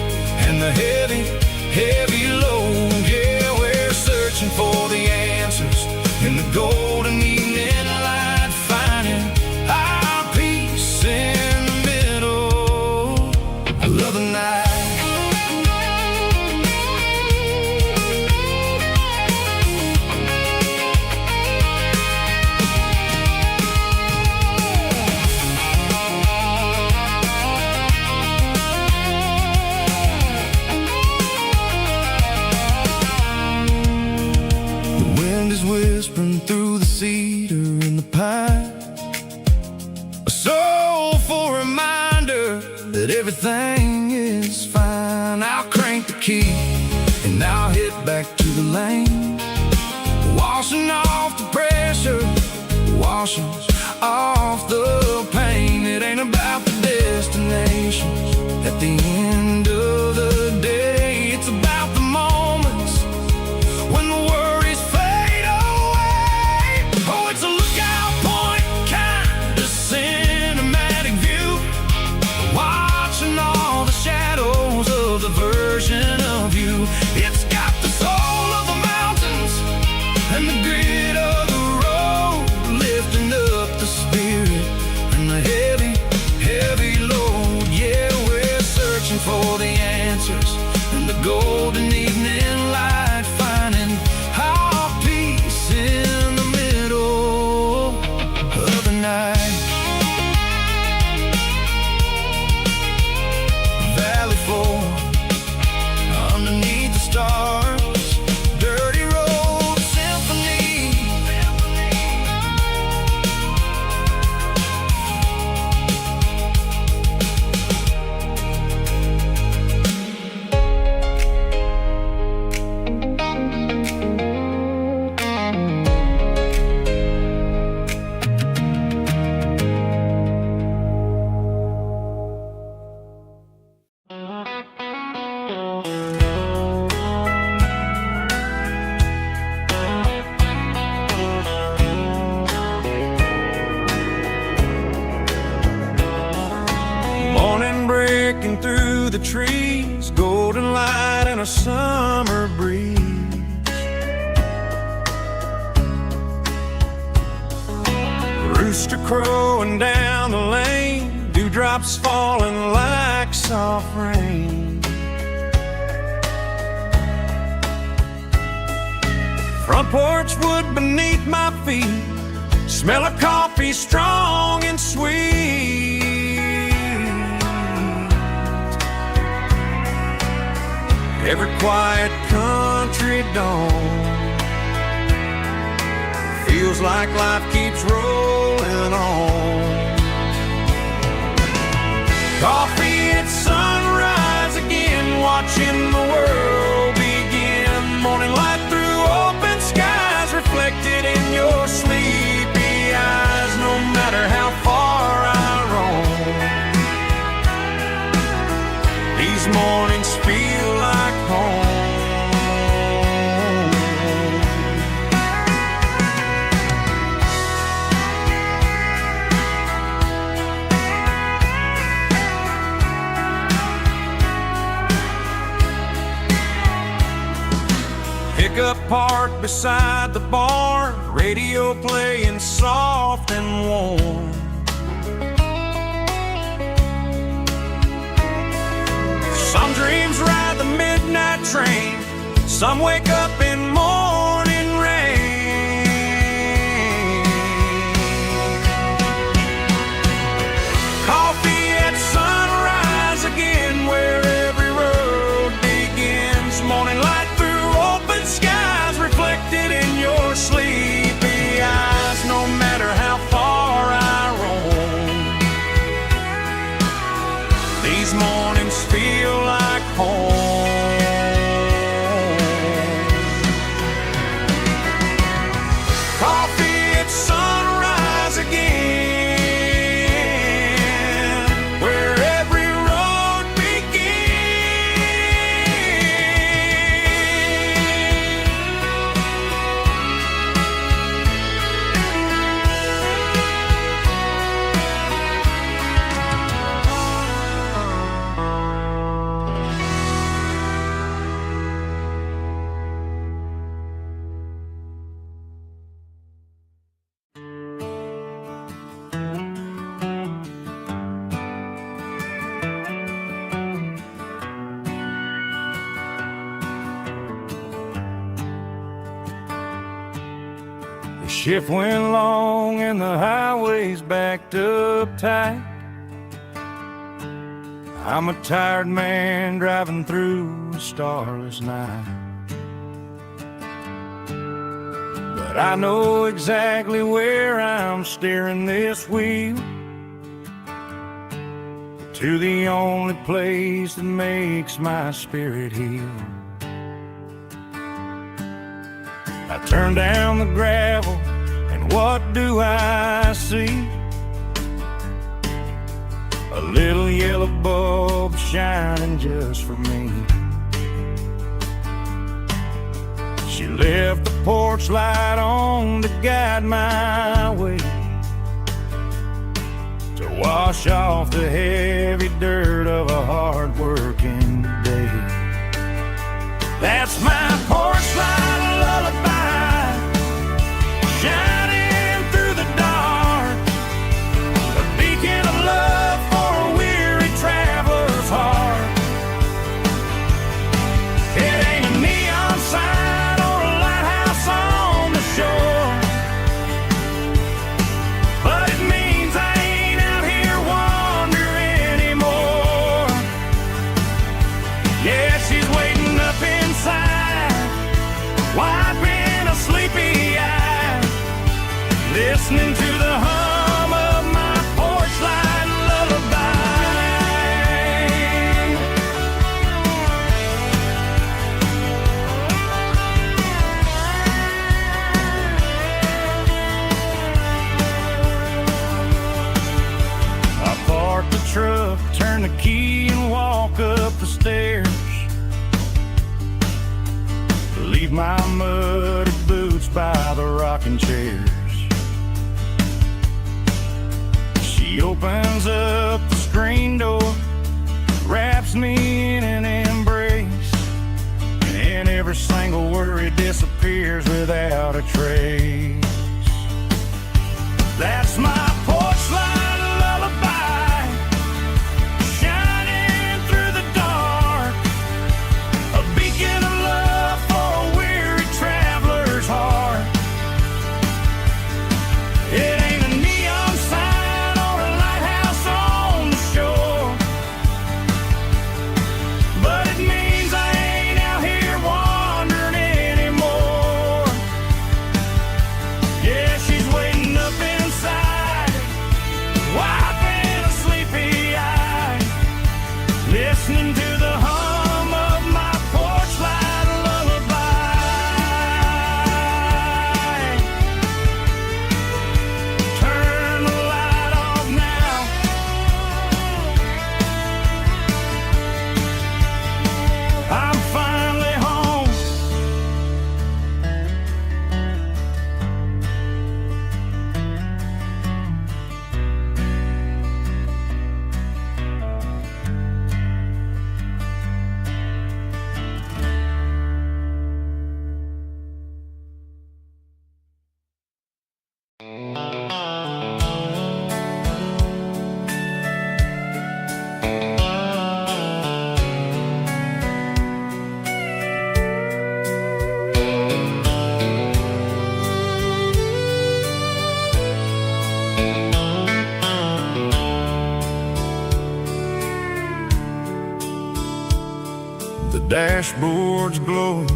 and the heavy, heavy load. Yeah, we're searching for the answers in the golden evening light, finding our peace in the middle of the night. that everything is fine. I'll crank the key and I'll hit back to the lane, washing off the pressure, washing off the pain. It ain't about the destinations at the end of the day. It's about the moments when the worries fade away. Oh, it's a lookout point, kind of cinematic view, watching all the shadows of the version of you. It's got the soul of the mountains and the grit of the road, lifting up the spirit and the heavy, heavy load. Yeah, we're searching for the answers in the golden evening light, finding our peace in the middle of the night. Valley floor, underneath the stars, dirty road symphony. Morning breaking through the trees, golden light and a summer breeze. Rooster crowing down the lane, dewdrops falling like soft rain. Front porch wood beneath my feet, smell of coffee strong and sweet. Every quiet country dawn feels like life keeps rolling on. Coffee at sunrise again, watching the world begin. Morning light through open skies, reflected in your sleepy eyes. No matter how far I roam, these mornings feel like home. Pickup parked beside the barn, radio playing soft and warm. Some dreams ride the midnight train, some wake up in morning rain. Coffee at sunrise again, where every road begins. Morning light through open skies, reflected in your sleepy eyes. No matter how far I roam, these mornings feel like home. Coffee at sunrise again, where every road The shift went long and the highway's backed up tight. I'm a tired man driving through a starless night. But I know exactly where I'm steering this wheel. to the only place that makes my spirit heal. I turn down the gravel, and what do I see? A little yellow bulb shining just for me. She left the porch light on to guide my way, to wash off the heavy dirt of a hard-working day. That's my porch light lullaby, shining through the dark, a beacon of love for a weary traveler's heart. It ain't a neon sign or a lighthouse on the shore, but it means I ain't out here wandering anymore. Yeah, she's waiting up inside, wiping a sleepy eye, listening to the hum of my porch light lullaby. I park the truck, turn the key, and walk up the stairs. Leave my muddy boots by the rocking chairs. She opens up the screen door, wraps me in an embrace, and every single worry disappears without a trace. That's my porch light lullaby, shining through the dark, a beacon of love for a weary traveler's heart. It ain't a neon sign or a lighthouse on the shore, but it means I ain't out here wandering anymore. Yeah, she's waiting up inside, wiping a sleepy eye, listening to the hum of my porch light lullaby. Turn the light off now, I'm finally home. The dashboard's glowing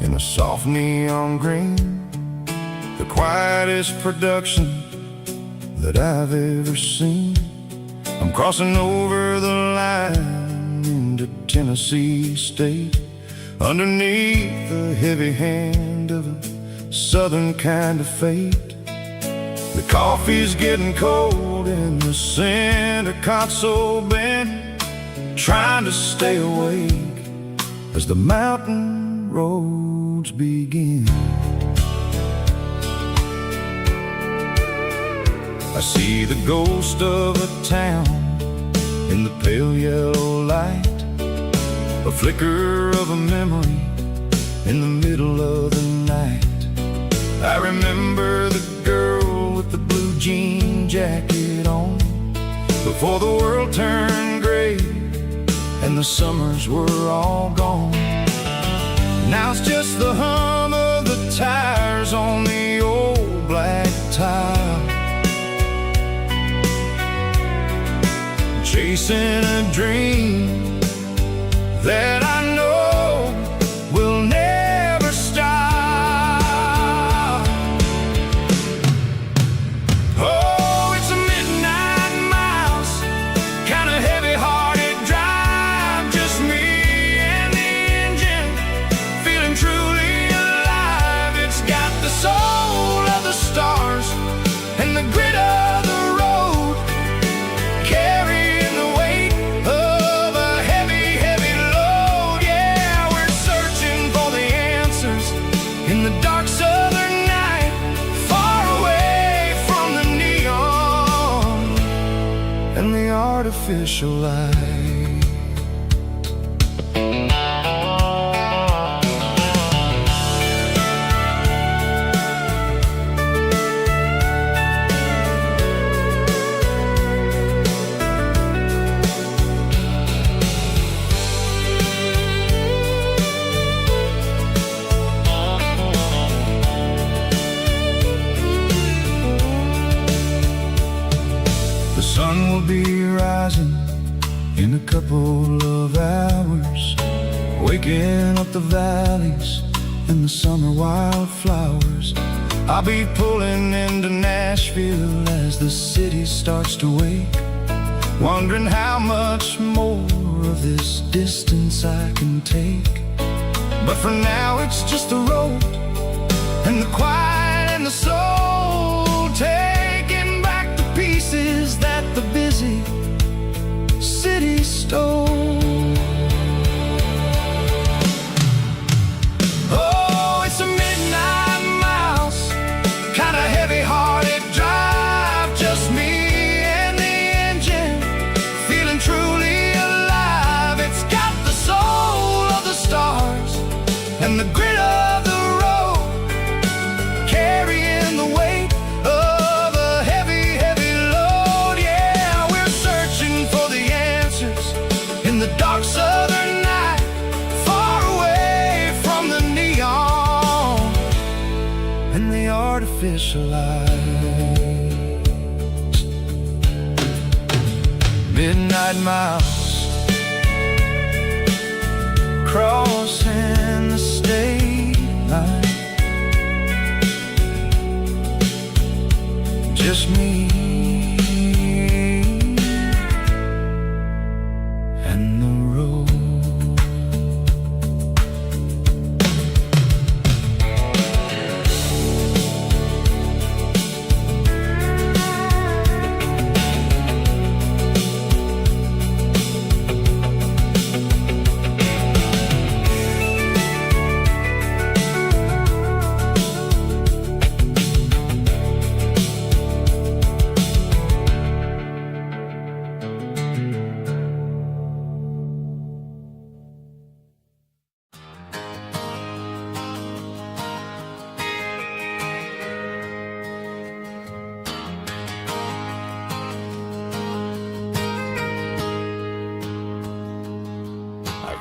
in a soft neon green, the quietest production that I've ever seen. I'm crossing over the line into Tennessee State, underneath the heavy hand of a southern kind of fate. The coffee's getting cold in the center console bin, trying to stay awake as the mountain roads begin. I see the ghost of a town in the pale yellow light, a flicker of a memory in the middle of the night. I remember the girl with the blue jean jacket on, before the world turned gray and the summers were all gone. Now it's just the hum of the tires on the old black tile, chasing a dream that I know will never stop. Oh, it's a midnight mouse, kinda artificial light. The sun will be rising in a couple of hours, waking up the valleys and the summer wildflowers. I'll be pulling into Nashville as the city starts to wake, wondering how much more of this distance I can take. But for now it's just the road and the quiet and the soul, taking back the pieces that the busy city stole. Oh, it's a midnight mouse, kinda heavy-hearted drive, just me and the engine, feeling truly alive. It's got the soul of the stars and the grit of the road, carrying the weight of a heavy, heavy load. Yeah, we're searching for the answers in the dark southern night, far away from the neon and the artificial lights. Midnight mouse, crossing the state line, just me and the road.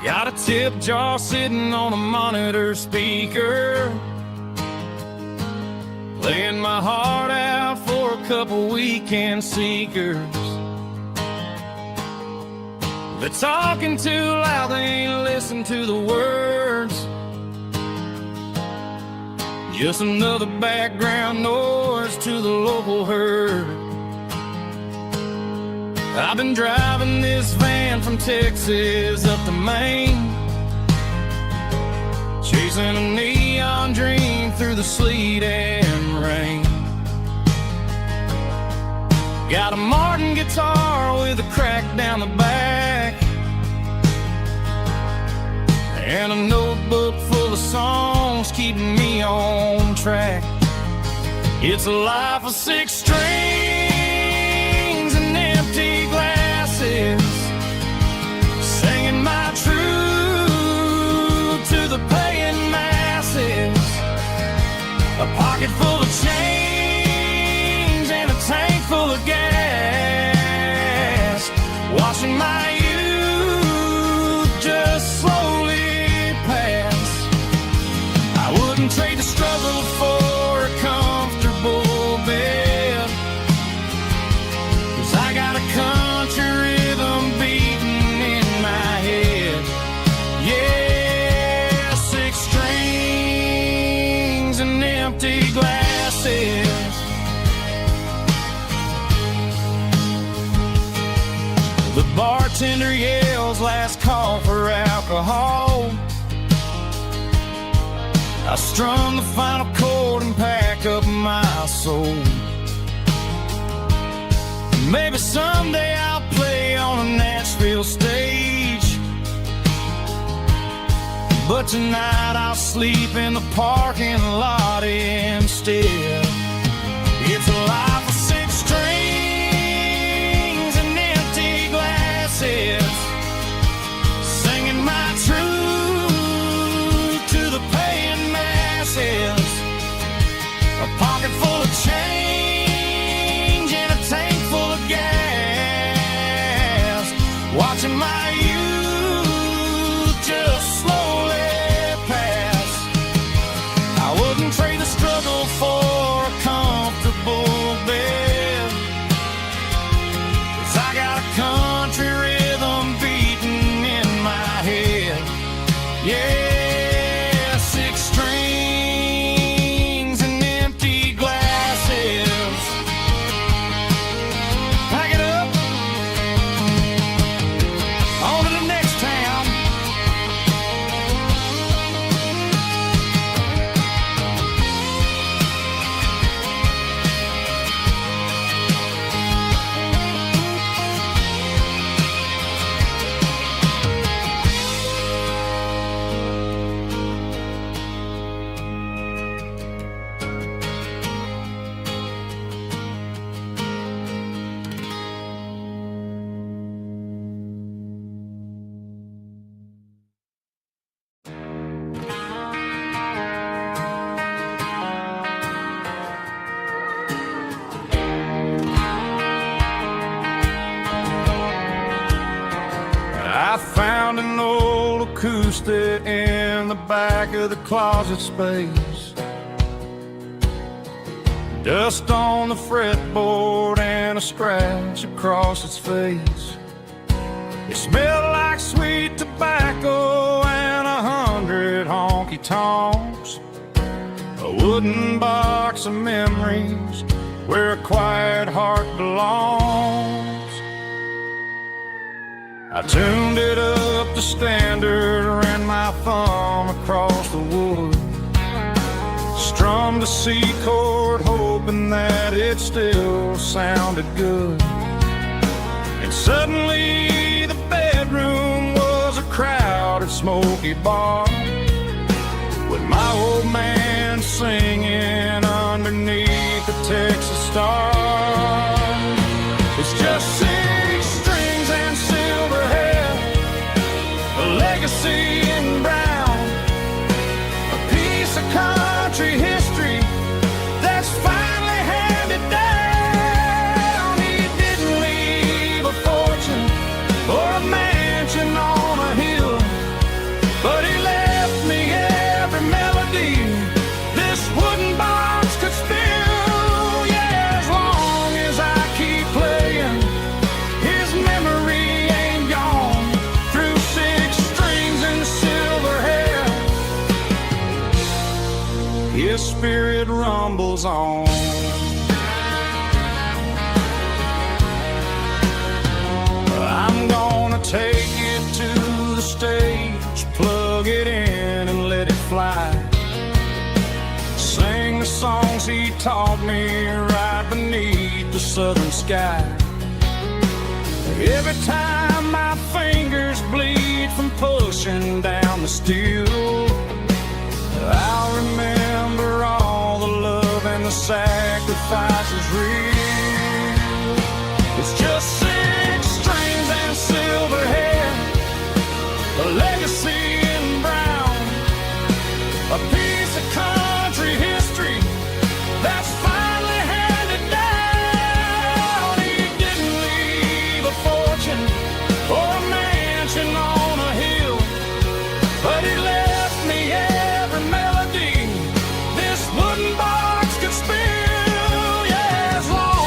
Got a tip jar sitting on a monitor speaker, playing my heart out for a couple weekend seekers. They're talking too loud, they ain't listen to the words, just another background noise to the local herd. I've been driving this van from Texas up to Maine, chasing a neon dream through the sleet and rain. Got a Martin guitar with a crack down the back, and a notebook full of songs keeping me on track. It's a life of 6 strings and empty glasses, singing my truth to the paying masses. A pocket full of change and a tank full of gas, watching my youth just slowly pass. I wouldn't trade the struggle for a comfortable bed, 'cause I got a country rhythm beating in my head. Yeah, 6 strings and empty glasses. The bartender yells last call for alcohol. I strum the final chord and pack up my soul. Maybe someday I'll play on a Nashville stage, but tonight I'll sleep in the parking lot instead. It's a life of 6 strings and empty glasses, watching my youth just slowly pass. I wouldn't trade the struggle for a comfortable bed, 'cause I got a country rhythm beating in my head. Yeah, 6 strings and empty glasses. Pack it up, on to the next town. I found an old acoustic in the back of the closet space. Dust on the fretboard and a scratch across its face. It smelled like sweet tobacco and 100 honky-tonks. A wooden box of memories where a quiet heart belongs. I tuned it up to standard, ran my thumb across the wood, strummed a C chord, hoping that it still sounded good. And suddenly the bedroom was a crowded, smoky bar, with my old man singing underneath the Texas stars. It's just 6 strings and silver hair, a legacy in brown, a piece of country history that's finally handed down. He didn't leave a fortune or a mansion on a hill, but he left me every melody this wooden box could spill. Yeah, as long as I keep playing, his memory ain't gone. Through 6 strings and silver hair, his spirit rumbles on. I'm gonna take it to the stage, plug it in and let it fly. Sing the songs he taught me right beneath the southern sky. Every time my fingers bleed from pushing down the steel, I'll remember all the love and the sacrifices real. It's just 6 strings and silver hair, a legacy in brown, a piece of country history that's finally handed down. He didn't leave a fortune or a mansion on a hill, but he left me every melody this wooden box could spill. Yeah, as long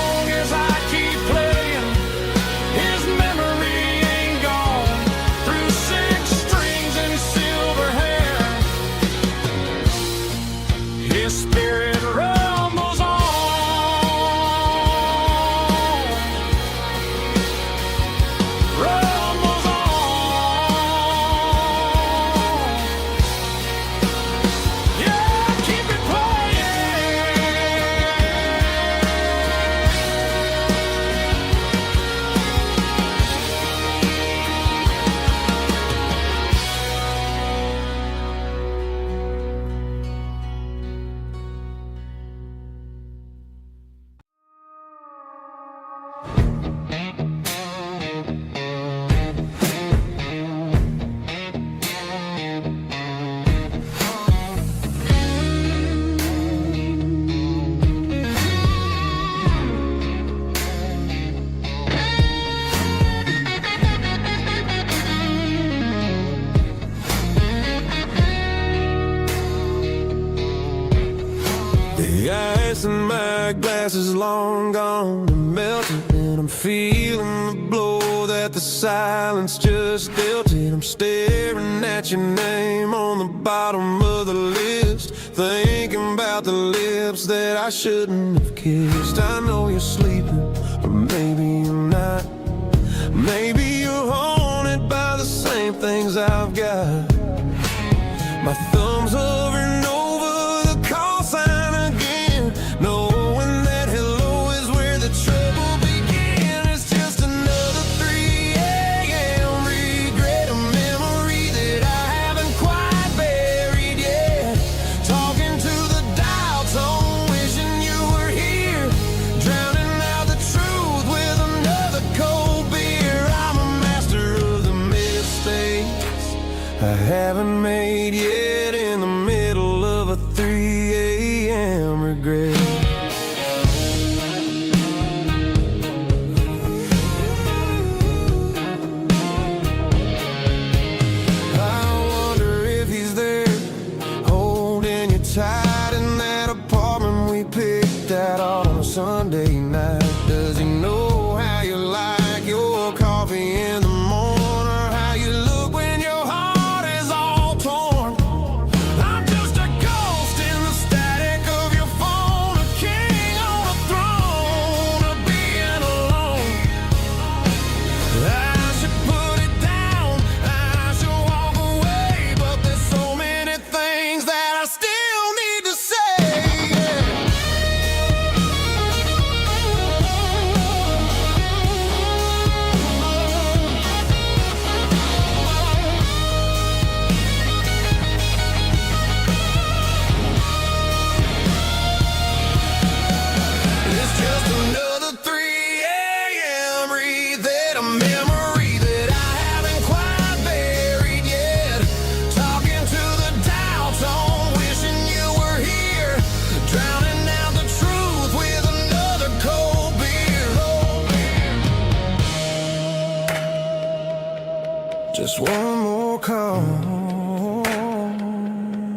long gone and melted, and I'm feeling the blow that the silence just dealt it. I'm staring at your name on the bottom of the list, thinking about the lips that I shouldn't have kissed. I know you're sleeping, or maybe you're not. Maybe you're haunted by the same things I've got. My thumb's hovering over the call sign again, knowing that hello is where the trouble began. It's just another 3 a.m. regret, a memory that I haven't quite buried yet. Talking to the dial tone, wishing you were here, drowning out the truth with another cold beer. I'm a master of the mistakes I haven't made yet, in the middle of a 3 a.m. regret. I wonder if he's there, holding you tight in that apartment we picked out on a Sunday night. Does he know how you like your coffee in the morning, or how you look when your heart is all torn? I'm just a ghost in the static of your phone, a king on a throne of being alone. I should put it down, I should walk away, but there's so many things that I still need to say. It's just another 3 a.m. read, a memory that I haven't quite buried yet. Talking to the dial tone, wishing you were here, drowning out the truth with another cold beer. Just one more call,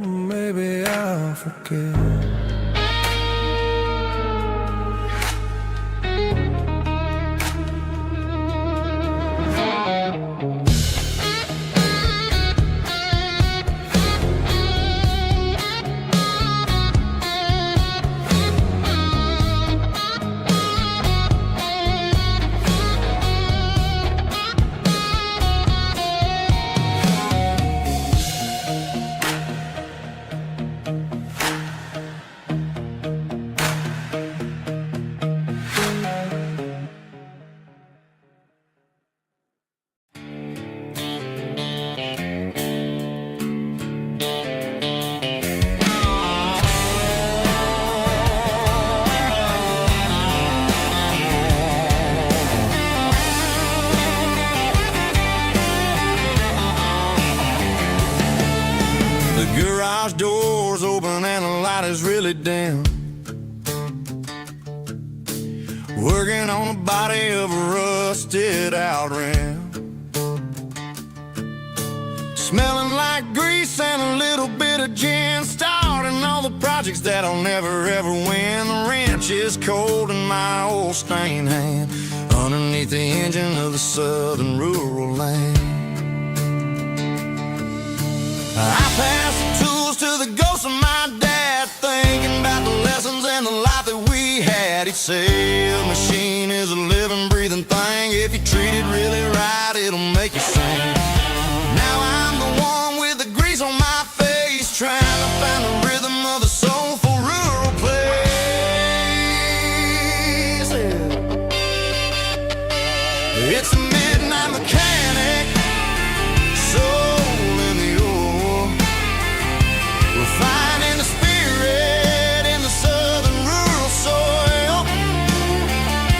maybe I'll forget. The garage door's open and the light is really dim. Working on the body of a rusted out rim. Smelling like grease and a little bit of gin. Starting all the projects that I'll never ever win. The wrench is cold in my old stained hand, underneath the engine of the southern rural land. I pass the tools to the ghost of my dad, thinking about the lessons and the life that we had. He'd say a machine is a living, breathing thing. If you treat it really right, it'll make you sing. Now I'm the one with the grease on my face, trying to find the rhythm of the soulful rural place. It's a midnight mechanic, soul in the ore, refining the spirit in the southern rural soil.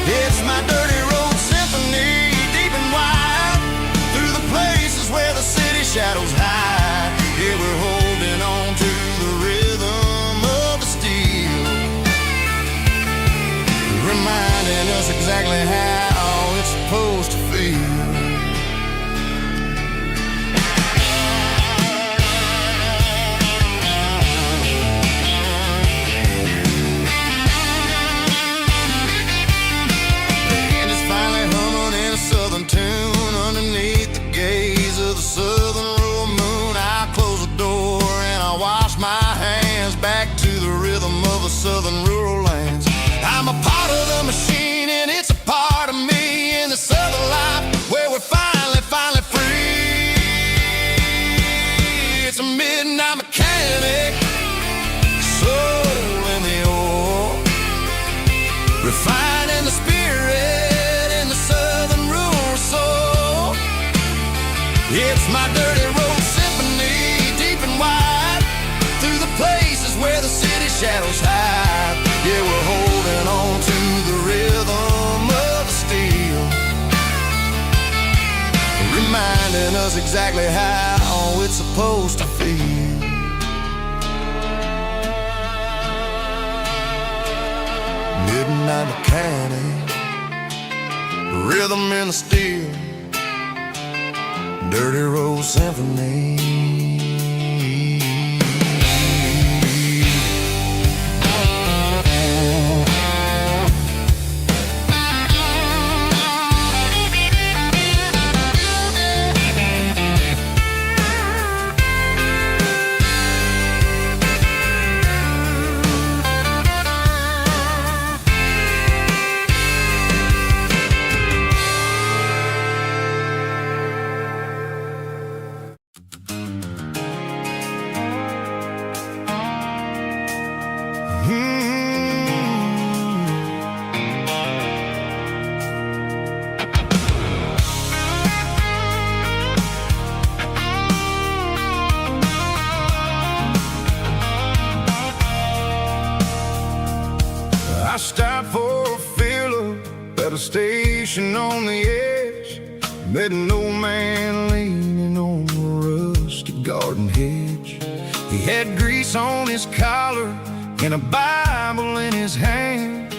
It's my dirty road symphony, deep and wide, through the places where the city shadows hide. Yeah, we're holding on to the rhythm of the steel, reminding us exactly how it's supposed to feel. It's my dirty road symphony, deep and wide, through the places where the city shadows hide. Yeah, we're holding on to the rhythm of the steel, reminding us exactly how it's supposed to feel. Midnight mechanic, rhythm in the steel, dirty road symphony. I stopped for a fill-up at a station on the edge. Met an old man leaning on a rusty garden hedge. He had grease on his collar and a Bible in his hand,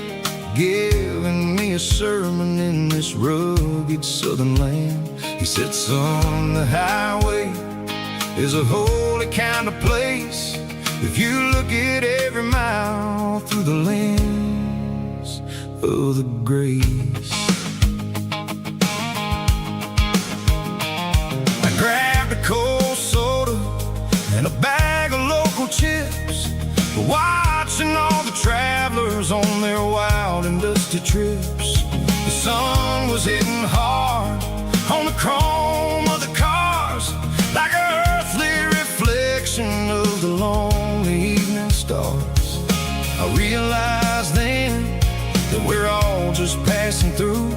giving me a sermon in this rugged southern land. He said, son, the highway is a holy kind of place if you look at every mile through the lens of the grace. I grabbed a cold soda and a bag of local chips, watching all the travelers on their wild and dusty trips. The sun was hitting hard on the chrome of the cars, like an earthly reflection of the lonely evening stars. I realized then that we're all just passing through,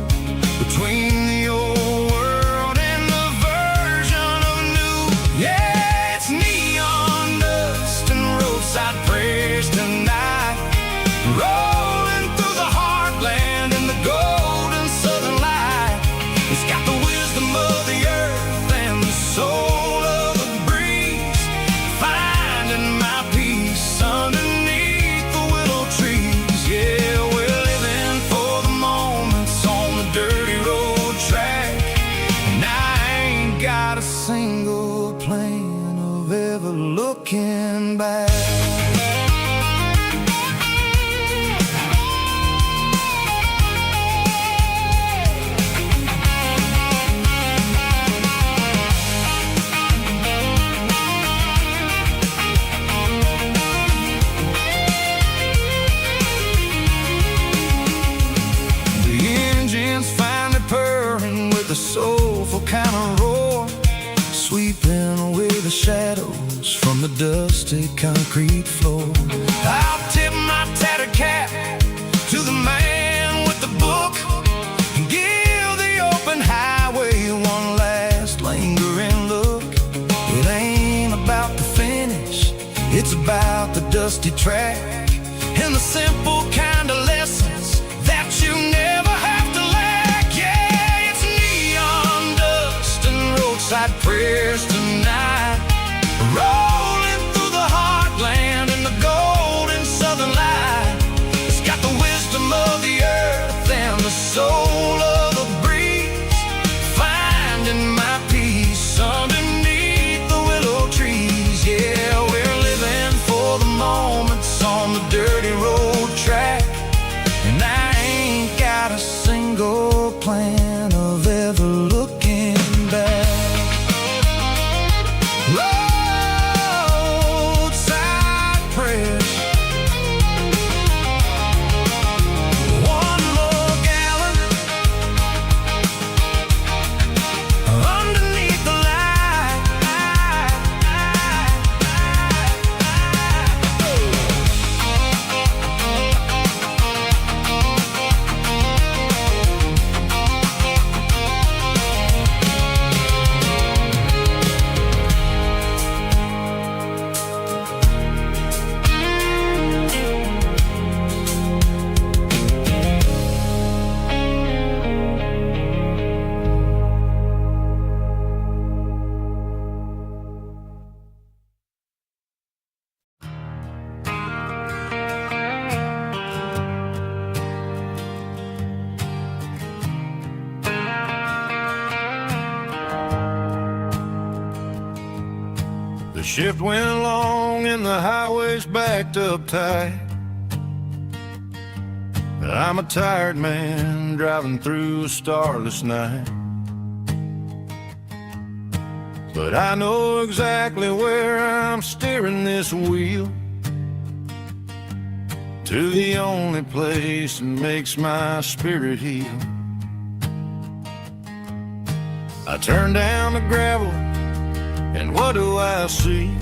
between the old world and the version of new. Yeah, it's neon dust and roadside prayers tonight, rolling through the heartland in the golden southern light. It's got the wisdom of the earth and the soul of the breeze, finding my peace underneath the willow trees. Yeah, we're living for the moments on the dirty road track, and I ain't got a single plan of ever looking back. The soulful kind of roar, sweeping away the shadows from the dusty concrete floor. I'll tip my tattered cap to the man with the book and give the open highway one last lingering look. It ain't about the finish, it's about the dusty track and the simple kind of lessons that you never have to lack. Yeah, it's neon dust and roadside prayers tonight, rolling through the heartland in the golden southern light. It's got the wisdom of the earth and the soul of the breeze, finding my peace underneath the willow trees. Yeah, we're living for the moments on the dirty road track, and I ain't got a single plan of ever looking back. Roadside prayers, one more gallon underneath the light. shift went long and the highway's backed up tight. I'm a tired man driving through a starless night, but I know exactly where I'm steering this wheel, to the only place that makes my spirit heal. I turn down the gravel, and what do I see?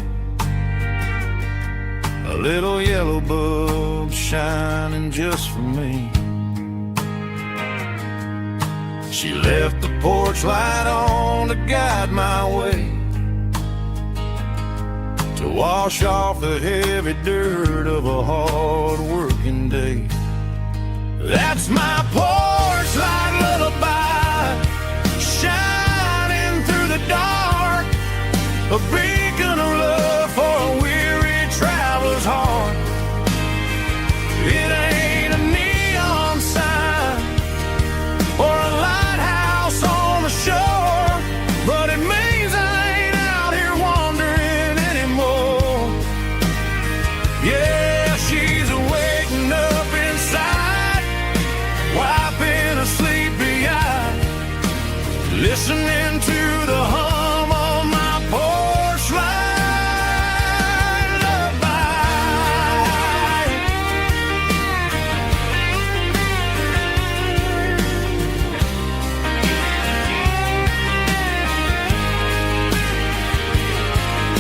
A little yellow bulb shining just for me. She left the porch light on to guide my way, to wash off the heavy dirt of a hard-working day. That's my porch light lullaby, shining through the dark, a beacon of love for a weary traveler's heart. It ain't a neon sign or a lighthouse on the shore, but it means I ain't out here wandering anymore. Yeah, she's waking up inside, wiping a sleepy eye, listening to the hum of my porch light lullaby.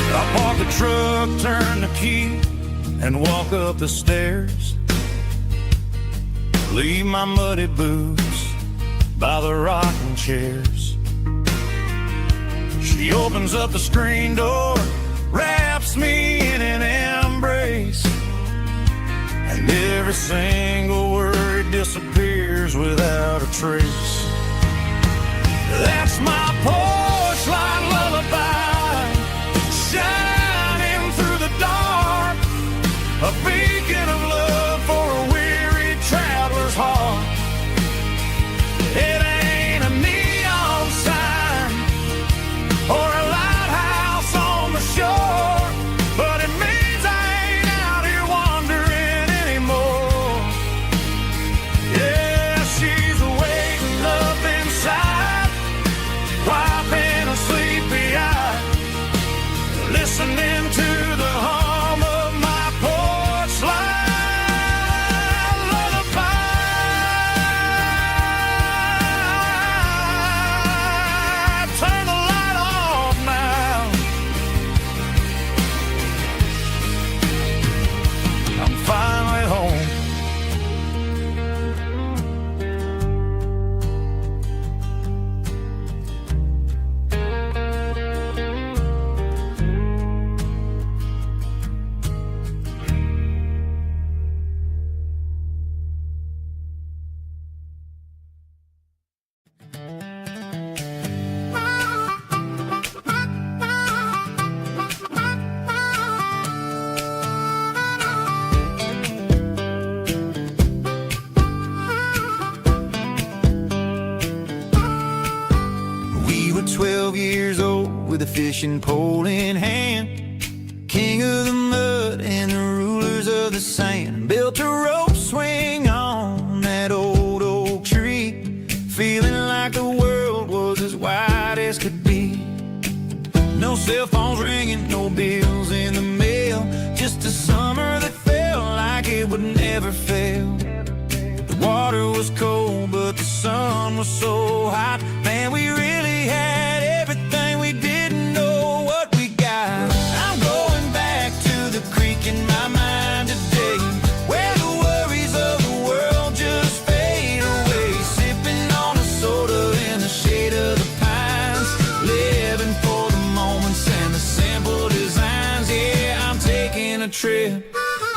I park the truck, turn the key, and walk up the stairs. Leave my muddy boots by the rocking chairs. She opens up the screen door, wraps me in an embrace, and every single word disappears without a trace. That's my porch light lullaby, shining through the dark, a beacon of love for a weary traveler's heart. It ain't a neon sign or a lighthouse on the shore, but it means I ain't out here wandering anymore. Yeah, she's waking up inside, wiping a sleepy eye, listening to the hum of my porch light lullaby. Turn the light off now. I'm finally home. We were 12 years old with a fishing pole in hand, king of the mud and the rulers of the sand. Built a rope swing on that old oak tree, feeling like the world was as wide as could be. No cell phones ringing, no bills in the mail, just a summer that felt like it would never fail. The water was cold, but the sun was so hot. Man, we really had everything, we didn't know what we got. I'm going back to the creek in my mind today, where the worries of the world just fade away. Sipping on a soda in the shade of the pines, living for the moments and the simple designs. Yeah, I'm taking a trip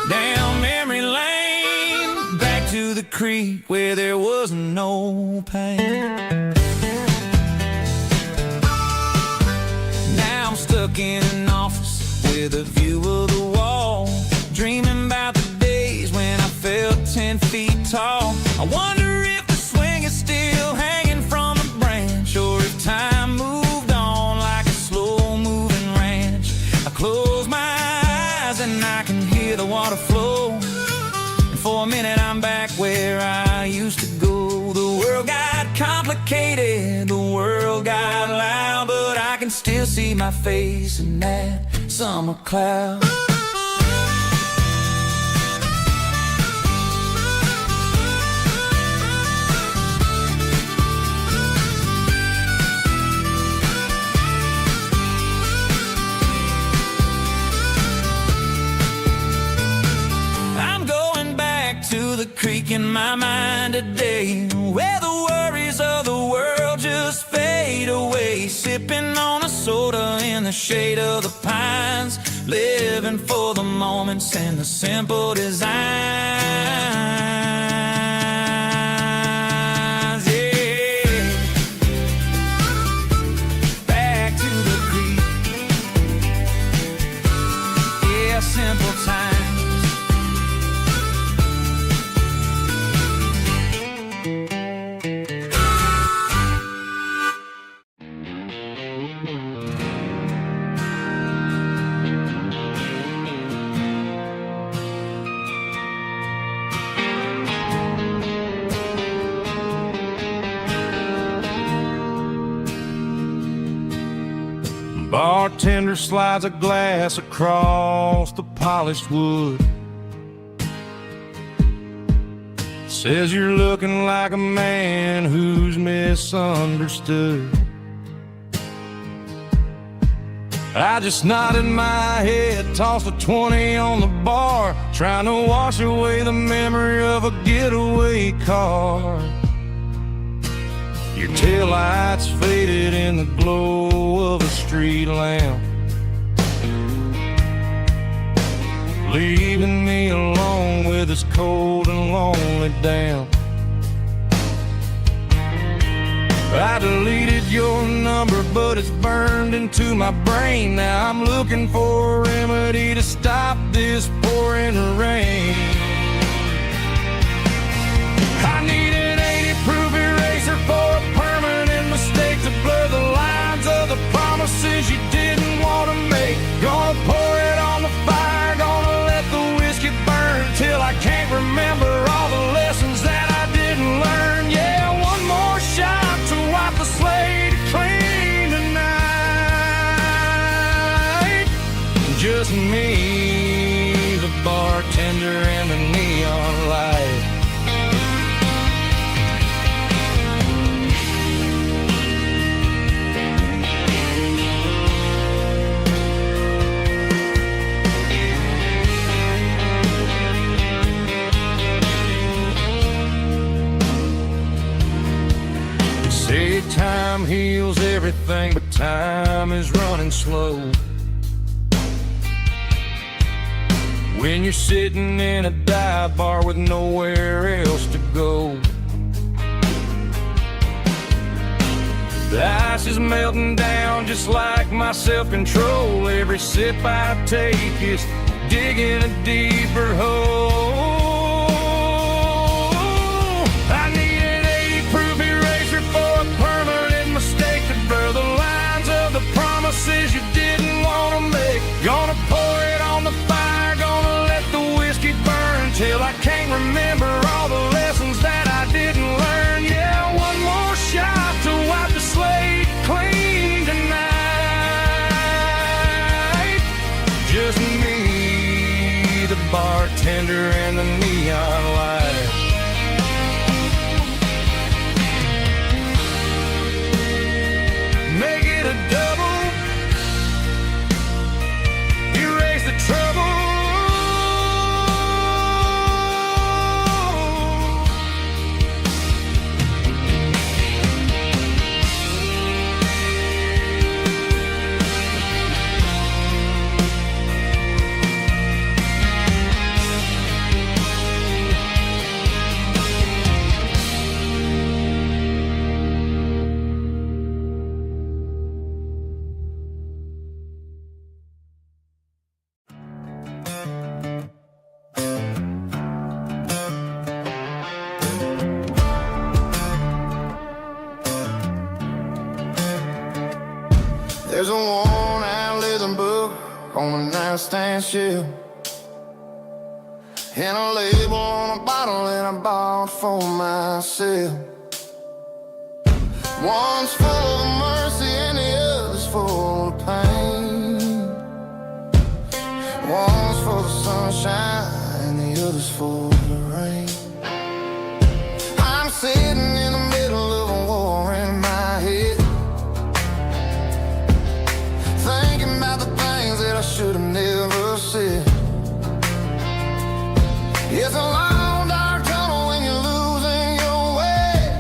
down memory lane, back to the creek where there was no pain. Now I'm stuck in an office with a view of the wall, dreaming about the days when I felt 10 feet tall. I wonder if the swing is still hanging from a branch, or if time moved on like a slow-moving ranch. I close complicated, the world got loud, but I can still see my face in that summer cloud. The creek in my mind today, where the worries of the world just fade away, sipping on a soda in the shade of the pines, living for the moments and the simple designs. Yeah, back to the creek. Yeah, simple times. Bartender slides a glass across the polished wood. Says you're looking like a man who's misunderstood. I just nodded my head, tossed a 20 on the bar, trying to wash away the memory of a getaway car. Your taillights faded in the glow of a street lamp, leaving me alone with this cold and lonely damp. I deleted your number, but it's burned into my brain. Now I'm looking for a remedy to stop this pouring rain. I need an 80-proof eraser for a permanent mistake, to blur the lines of the promises you didn't want to make. Gonna pour it on the fire, gonna let the whiskey burn till I can't remember all the lessons that I didn't learn. Yeah, one more shot to wipe the slate clean tonight. Just me, the bartender, and the neon light. Say time heals everything, but time is running slow. When you're sitting in a dive bar with nowhere else to go, the ice is melting down just like my self-control. Every sip I take is digging a deeper hole. I need an 80-proof eraser for a permanent mistake, to blur the lines of the promises you didn't want to make. Gonna pour it on the fire, gonna let the whiskey burn till I can't remember all the lessons that I didn't learn. Yeah, one more shot to wipe the slate clean tonight. Just me, the bartender, and the neon light. Make it a double, erase the trouble. There's a worn-out leather book on the nightstand shelf, and a label on a bottle that I bought for myself. One's full of mercy and the other's full of pain. One's full of sunshine and the other's full of rain. I'm sitting in the middle of a war in my head, thinking about the things that I should have never said. It's a long dark tunnel when you're losing your way,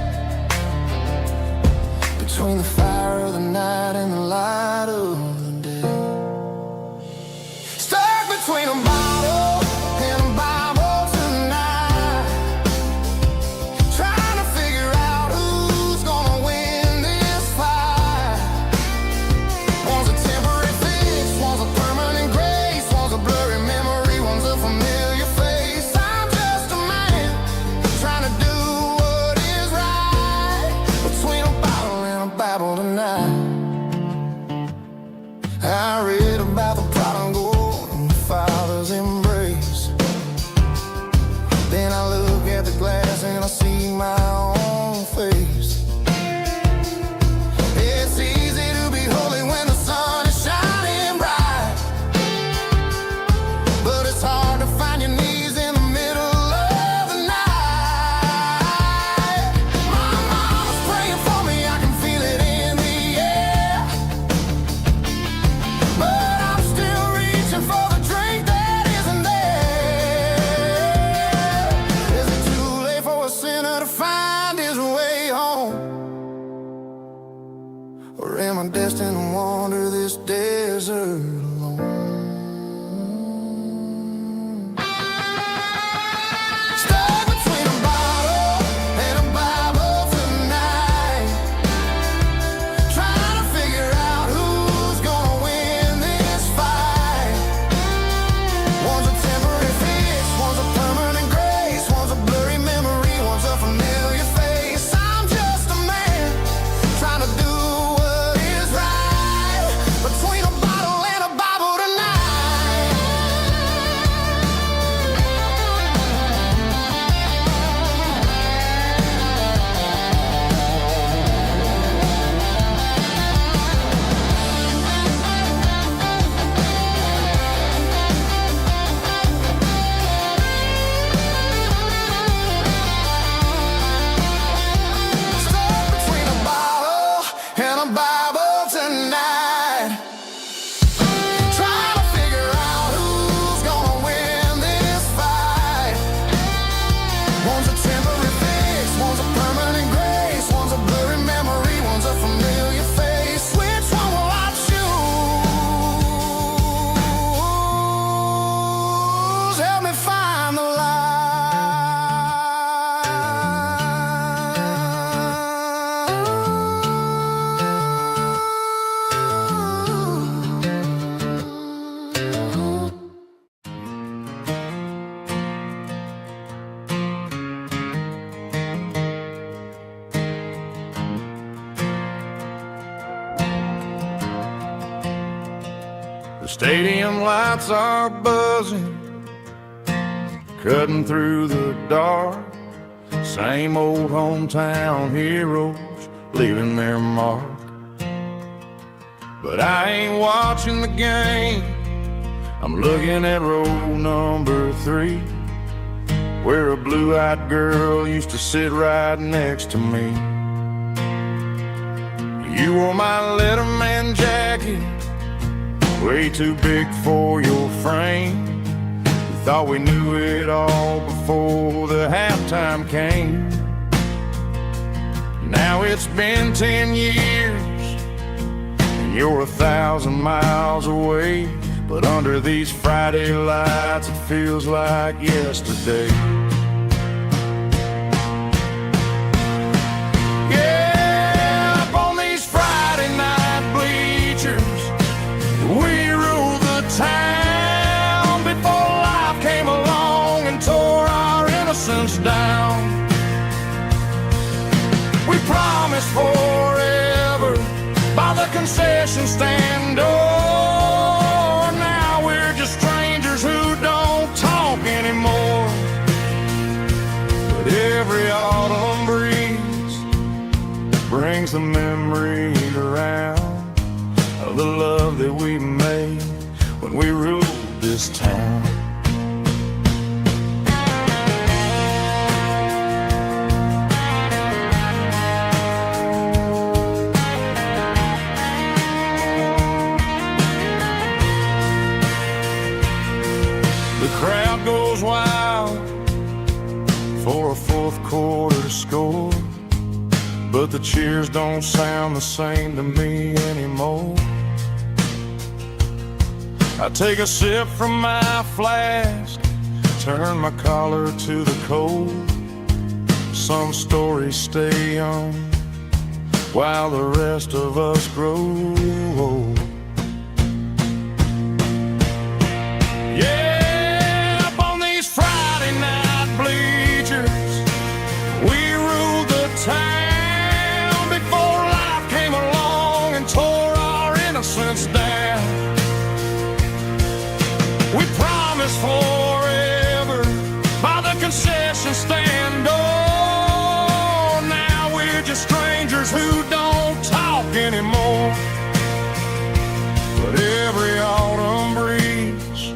between the fire of the night and the light of the day. Stuck between a bottle and a Bible tonight, trying to figure out who's gonna win this fight. One's a temporary fix, one's a permanent grace, one's a blurry memory, one's a familiar face. I'm just a man trying to do what is right, between a bottle and a Bible tonight. I read about the prodigal and the father's embrace. Then I look at the glass and I see my own face. It's easy to be holy when the sun is shining bright, but it's hard to find your knees in the middle of the night. My mama's praying for me, I can feel it in the air, but I'm still reaching for the drink that isn't there. Is it too late for a sinner to find his way home? Or am I destined to wander this desert alone? Stuck between a bottle and a Bible tonight, trying to figure out who's gonna win this fight. One's a temporary fix, one's a permanent grace, one's a blurry memory, one's a familiar face. I'm just a man trying to do what is right, between a bottle and a Bible tonight. Stuck between a bottle and a Bible tonight, trying to figure out who's gonna win this fight. One's a temporary fix, one's a permanent grace, one's a blurry memory, one's a familiar face. Which one will I choose? Help me find the light. The stadium lights are buzzing, cutting through the dark. Same old hometown heroes leaving their mark. But I ain't watching the game, I'm looking at row number 3, where a blue-eyed girl used to sit right next to me. You wore my Letterman jacket, way too big for your frame. We thought we knew it all before the halftime came. Now it's been 10 years and you're 1,000 miles away, but under these Friday lights it feels like yesterday. Yeah, up on these Friday night bleachers, we ruled the town before life came along and tore our innocence down. We promised forever by the concession stand door. Now we're just strangers who don't talk anymore. But every autumn breeze brings the memory around of the love that we made when we ruled this town. The crowd goes wild for a fourth quarter score, but the cheers don't sound the same to me anymore. I take a sip from my flask, turn my collar to the cold. Some stories stay young while the rest of us grow old. Yeah, up on these Friday night bleachers, we ruled the town before life came along and tore our innocence down. We promised forever by the concession stand door. Now we're just strangers who don't talk anymore. But every autumn breeze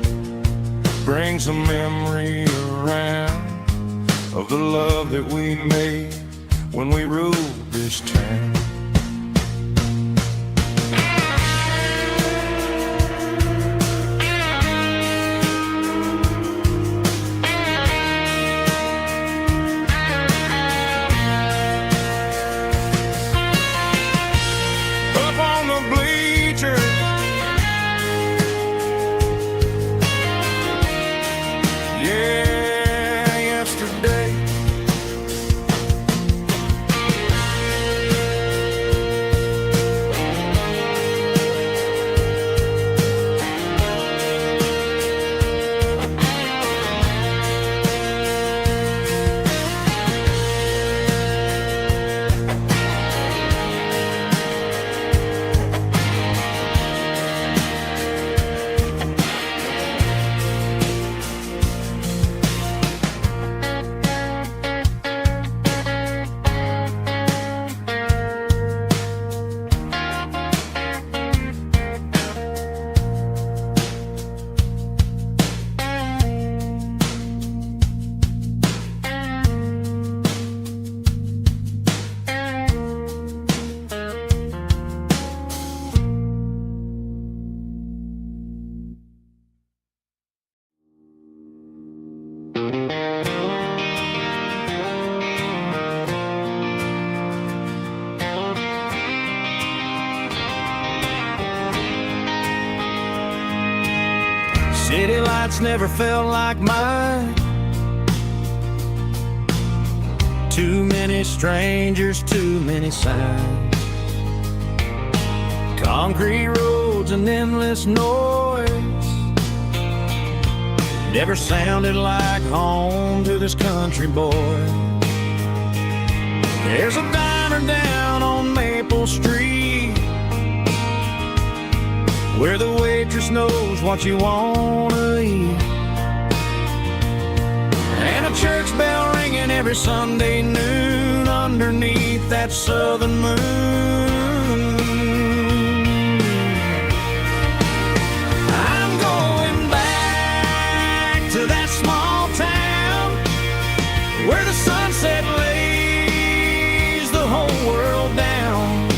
brings a memory around of the love that we made when we ruled this town. City lights never felt like mine. Too many strangers, too many signs. Concrete roads and endless noise never sounded like home to this country boy. There's a diner down on Maple Street where the waitress knows what you wanna eat, and a church bell ringing every Sunday noon underneath that southern moon. I'm going back to that small town where the sunset lays the whole world down,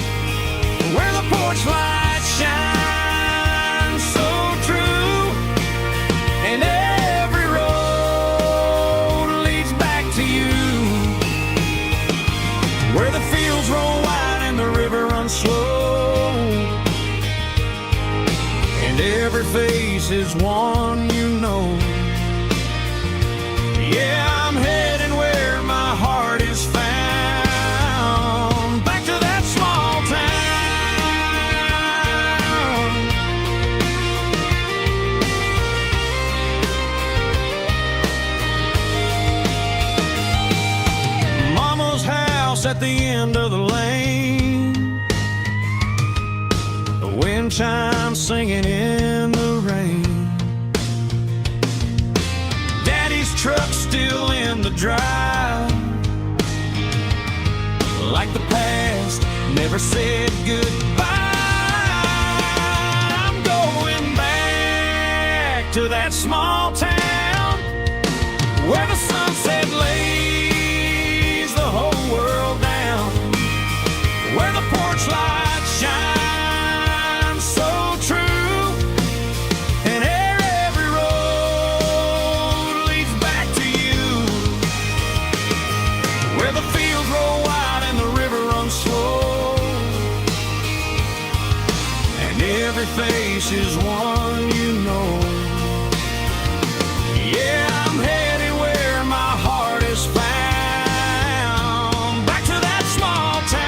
where the porch lights shine slow, and every face is one you know. Yeah, I'm heading where my heart is found, back to that small town. Mama's house at the end of the lane, wind chimes singing in the rain. Daddy's truck still in the drive, like the past never said goodbye. I'm going back to that small town where the sunset lays the whole world down, where the porch lights shine so true, and every road leads back to you, where the fields roll wide and the river runs slow, and every face is one you know. Yeah, I'm headed where my heart is found, back to that small town.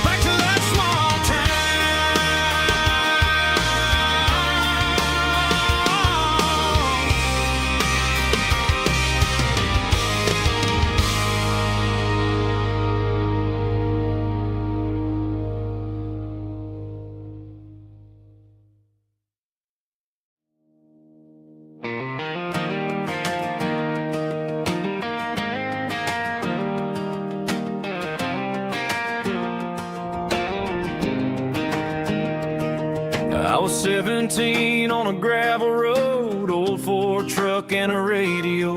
Back to that small I was 17 on a gravel road, old Ford truck and a radio,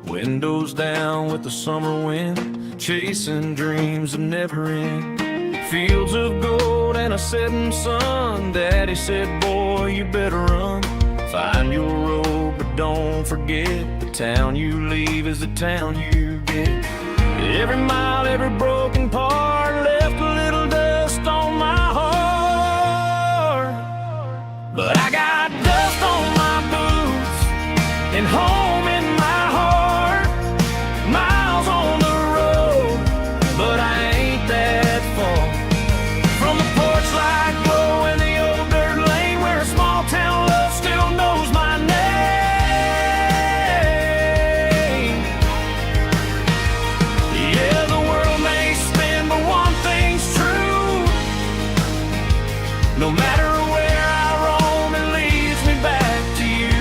windows down with the summer wind, chasing dreams that never end. Fields of gold and a setting sun. Daddy said, boy, you better run. Find your road, but don't forget, the town you leave is the town you get. Every mile, every broken part left a little dust on my heart. But I got dust on my boots and home in my heart. Miles on the road, but I ain't that far from the porch light glow and the old dirt lane where a small town love still knows my name. Yeah, the world may spin, but one thing's true. No matter where I roam, it leads me back to you.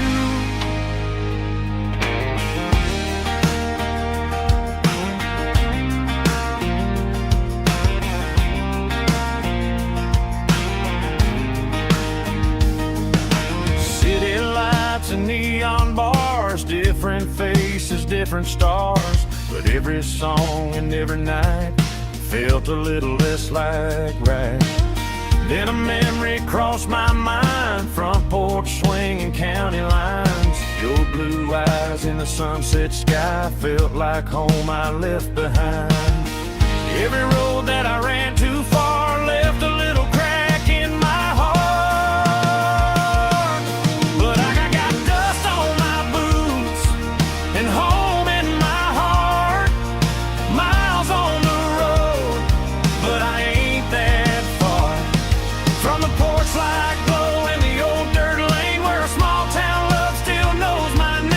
City lights and neon bars, different faces, different stars, but every song and every night felt a little less like right. Then a memory crossed my mind, front porch swinging county lines. Your blue eyes in the sunset sky felt like home I left behind. Every road that I ran too far left a little crack in my heart. But I got dust on my boots and home in my heart. Miles on the road, but I ain't that far from the porch light glow and the old dirt lane where a small town love still knows my name.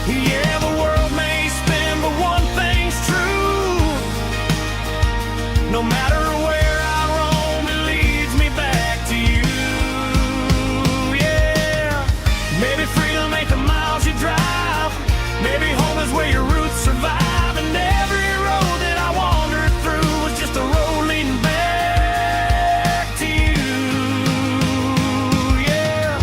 Yeah, the world may spin, but one thing's true. No matter where I roam, it leads me back to you. Yeah, maybe freedom ain't the miles you drive. Maybe home is where your roots survive. And every road that I wandered through was just a road leading back to you. Yeah.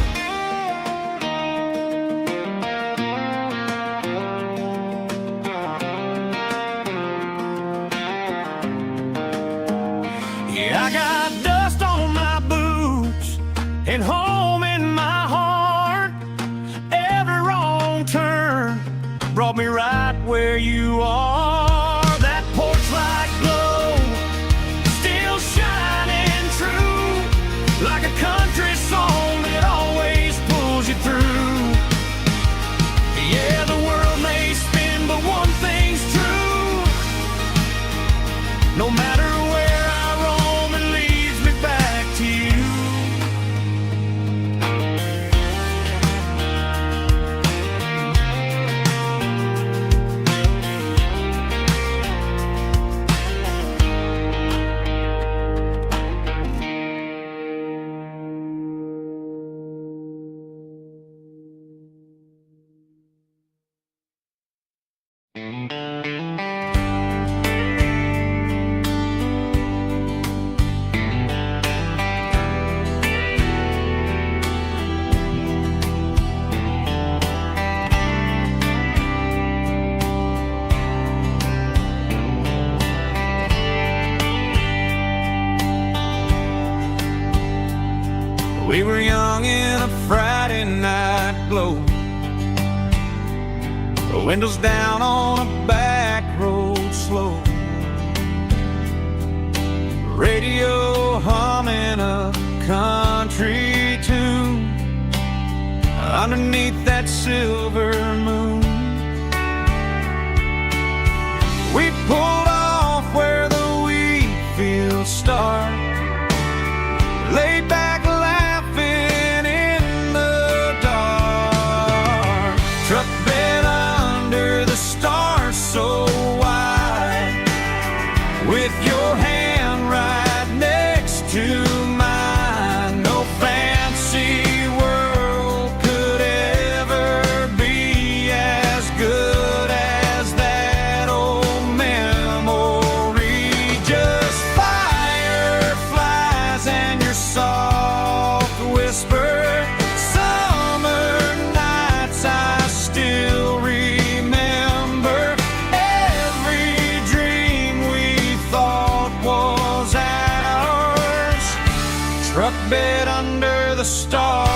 Yeah, I got dust on my boots and home in my heart. Every wrong turn brought me right where you are. That porch light glow still shining true, like a country song that always pulls you through. Yeah, the world may spin, but one thing's true. No matter where I roam, it leads me back to you. We were young in a Friday night glow, the windows down on a back road slow, radio humming a country tune underneath that silver moon. We pulled off where the wheat fields start, laid back laughing in the dark. Truck bed under the stars so wide, with your hand right next to mine. No fancy world could ever be as good as that old memory. Just fireflies and your soft whisper. Summer nights I still remember. Every dream we thought was ours. Truck bed under the stars.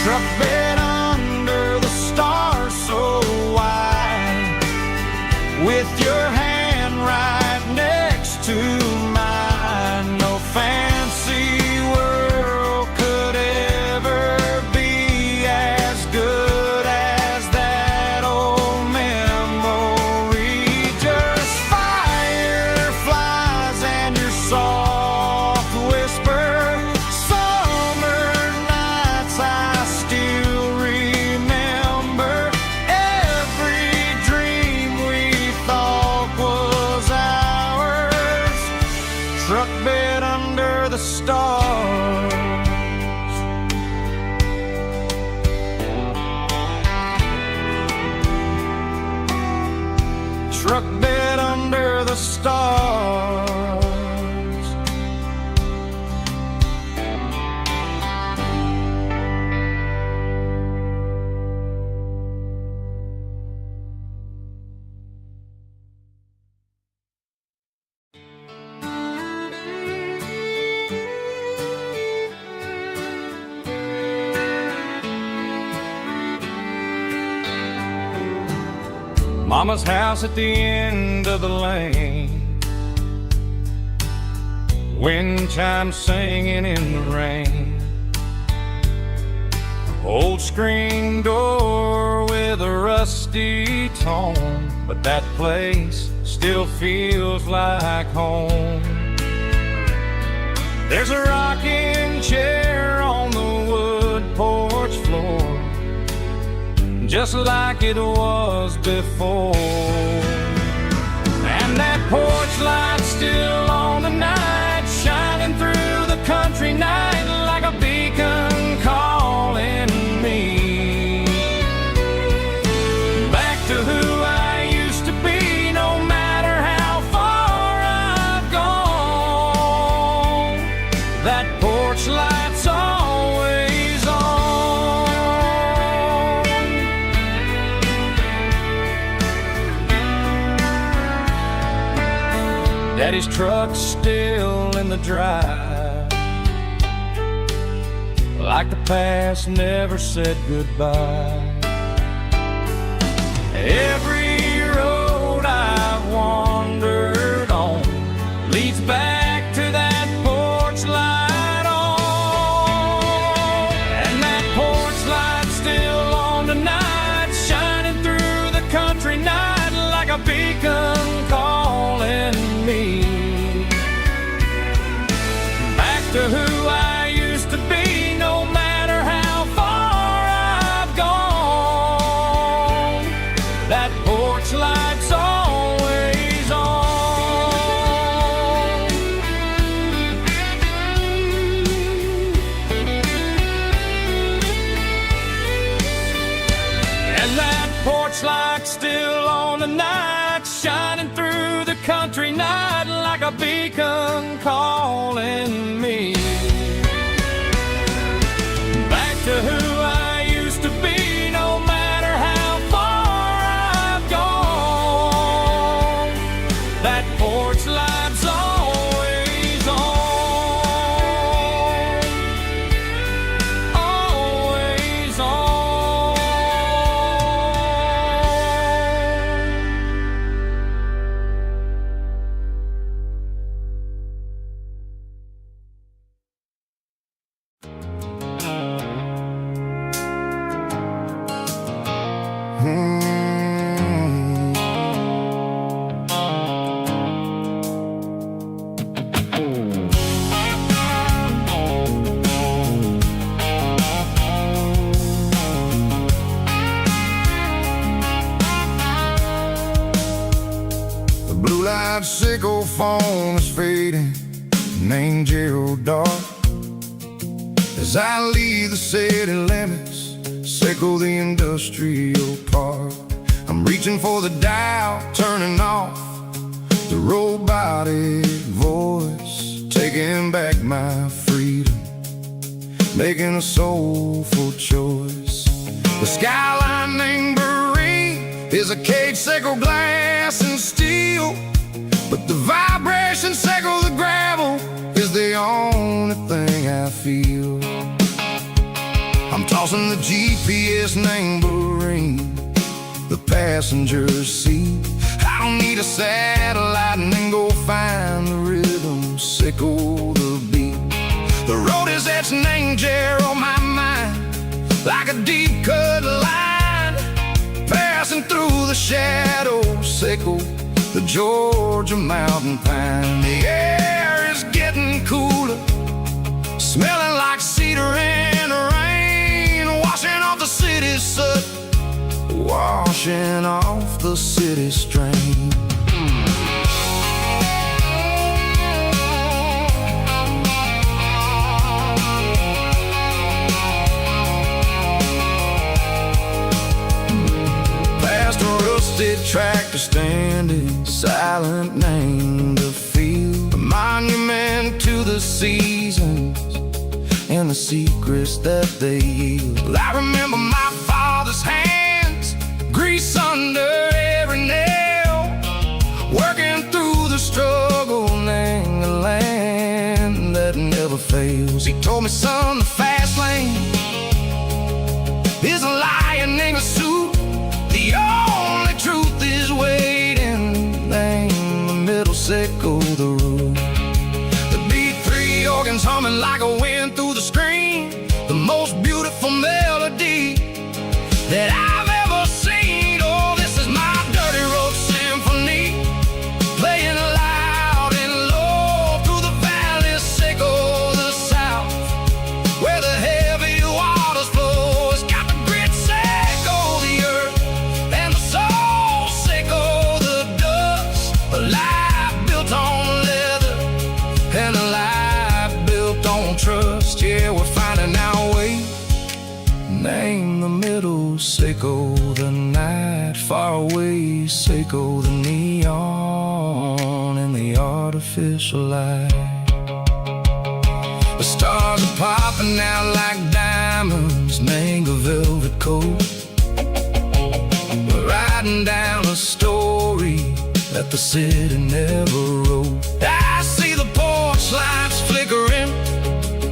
Truck bed under the stars so wide, with your hand right next to mine. No fancy world could ever be as good as that old memory. Just fireflies and your soft whisper. Summer nights I still remember. Every dream we thought was ours. Truck bed under the stars. Truck bed under the stars. Mama's house at the end of the lane, wind chimes singing in the rain. Old screen door with a rusty tone, but that place still feels like home. There's a rocking chair on the wood porch floor, just like it was before. And that porch light still on the night, shining through the country night like a beacon calling me back to who I used to be. No matter how far I've gone, that porch light's always on. Daddy's truck's still in the drive, like the past never said goodbye. Every road I've wandered on leads back to that porch light on. And that porch light's still on tonight, shining through the country night like a beacon calling me back to who I used to be. No matter how far I've gone, that porch light's always on. And that porch light's still on tonight, shining through night like a beacon calling me back to who I used to be, no matter how far I've gone. That porch light's always on, always on. The blue light sickle phone is fading, named Geralkyo. As I leave the city limits, sickle the industrial park. I'm reaching for the dial, turning off the robotic voice, taking back my freedom, making a soulful choice. The skyline named Bryan is a cage, sickle glass and steel, but the vibration sickle the gravel is the only thing I feel. I'm tossing the GPS named Bryan, the passenger seat. I don't need a satellite and then go find the rhythm, sickle the beat. The road is etched named Jer on my mind, like a deep cut line, passing through the shadows, sickle the Georgia mountain pine. The air is getting cooler, smelling like cedar in the rain, washing off the city's soot, washing off the city strain. Past a rusted tractor standing silent, named a field, a monument to the seasons and the secrets that they yield. I remember my father's hands, grease under every nail, working through the struggle, name the land that never fails. He told me, son, the fast lane is a lion in a suit. The only truth is waiting, name the middle, sickle the root. The B3 organs humming like a wind through the screen, the most beautiful melody that I've ever seen. Oh, this is my dirty road symphony, playing loud and low through the valleys, sickle the south, where the heavy waters flow. It's got the grit, sickle the earth, and the soul, sickle the dust. A life built on leather and a life built on trust. Yeah, we're finding our way, name the middle, sickle the night far away, sickle the neon and the artificial light. The stars are popping out like diamonds, mango velvet coat. We're riding down a story that the city never wrote. I see the porch lights flickering,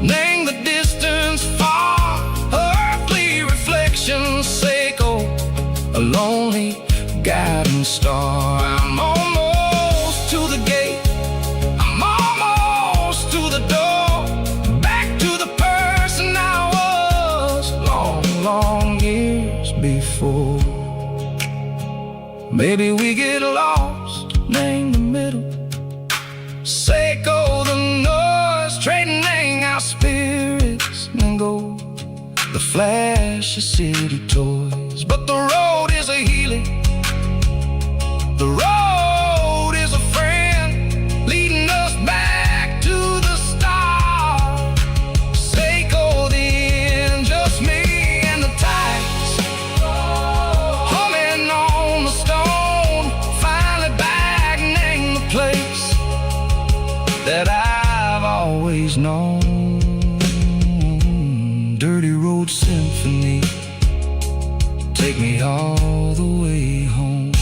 name the distance far, earthly reflections, sickle a lonely guiding star. I'm almost to the gate, I'm almost to the door, back to the person I was long, long years before. Maybe we get lost, name the middle, sickle the noise, trading our spirits and go the flash of city toys. But the road is a healing, the road is a friend, leading us back to the start. Seiko the end, just me and the tides, humming on the stone, finally back, name the place was known. Dirty Road Symphony, take me all the way home.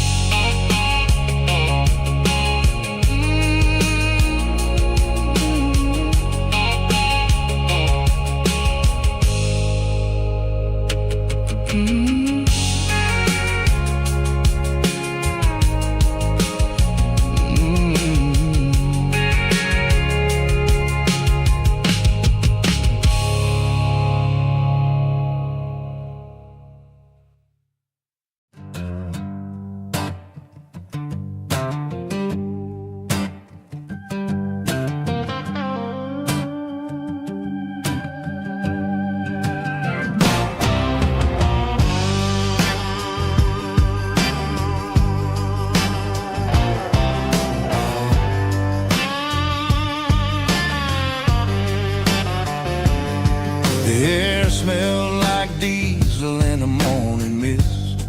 The air smelled like diesel in the morning mist,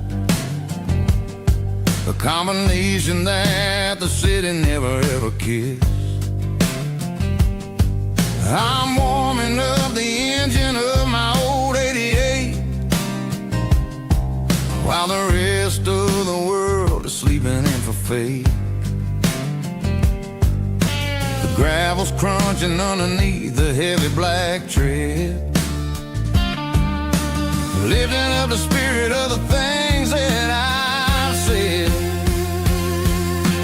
a combination that the city never ever kissed. I'm warming up the engine of my old 88, while the rest of the world is sleeping in for fate. The gravel's crunching underneath the heavy black tread, lifting up the spirit of the things that I've said.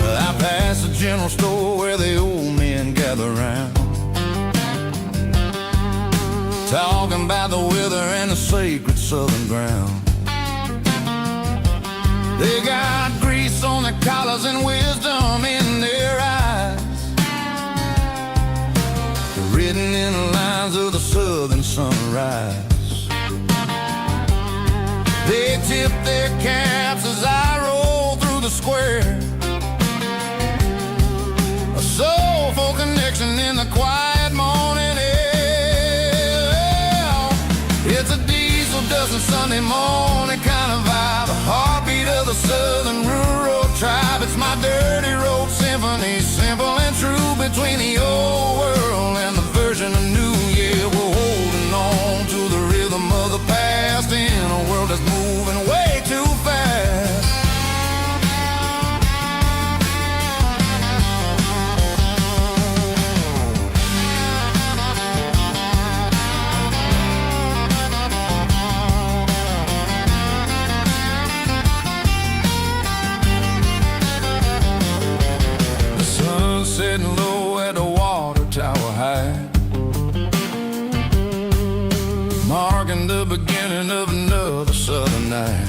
I passed the general store where the old men gather round, talking about the weather and the sacred southern ground. They got grease on their collars and wisdom in their eyes, written in the lines of the southern sunrise. They tip their caps as I roll through the square, a soulful connection in the quiet morning air. It's a diesel dusting Sunday morning kind of vibe, a heartbeat of the southern rural tribe. It's my dirty road symphony, simple and true, between the old world and the version of new. Yeah, we're holding on to the rhythm of the past in a world that's moving way too fast. The sun's setting low at the water tower high, marking the beginning of another southern night.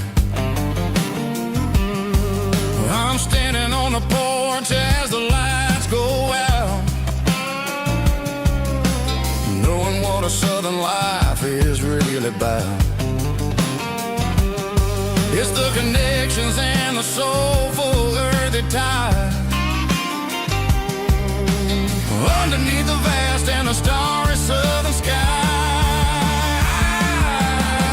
I'm standing on the porch as the lights go out, knowing what a southern life is really about. It's the connections and the soulful earthy tide, underneath the vast and the starry southern skies.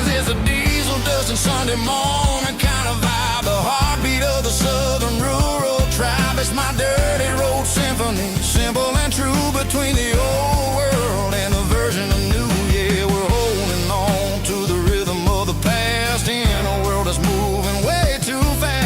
It's a diesel dusting Sunday morning kind of vibe, the heartbeat of the southern rural tribe. It's my dirty road symphony, simple and true, between the old world and the version of new. Yeah, we're holding on to the rhythm of the past in a world that's moving way too fast.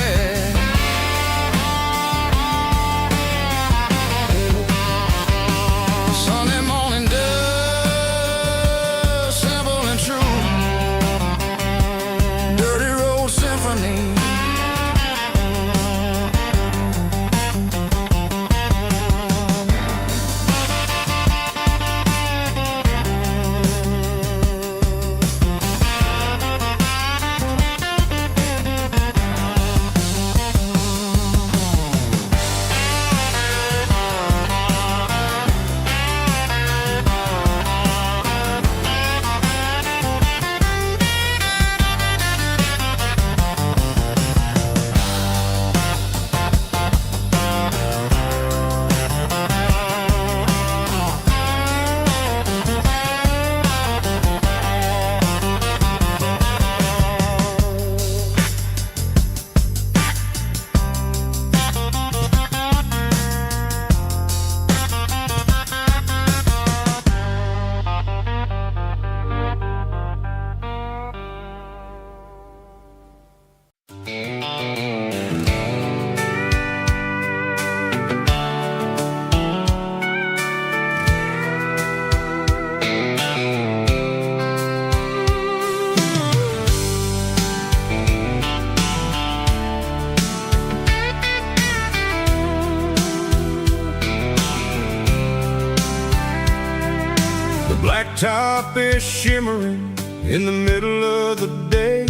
top is shimmering in the middle of the day.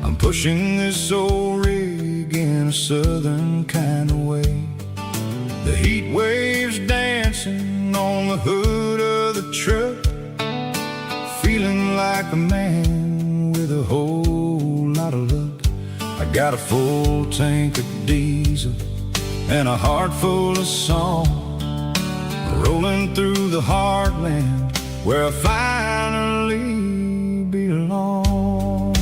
I'm pushing this old rig in a southern kind of way. The heat waves dancing on the hood of the truck, feeling like a man with a whole lot of luck. I got a full tank of diesel and a heart full of song, rolling through the heartland where I finally belong.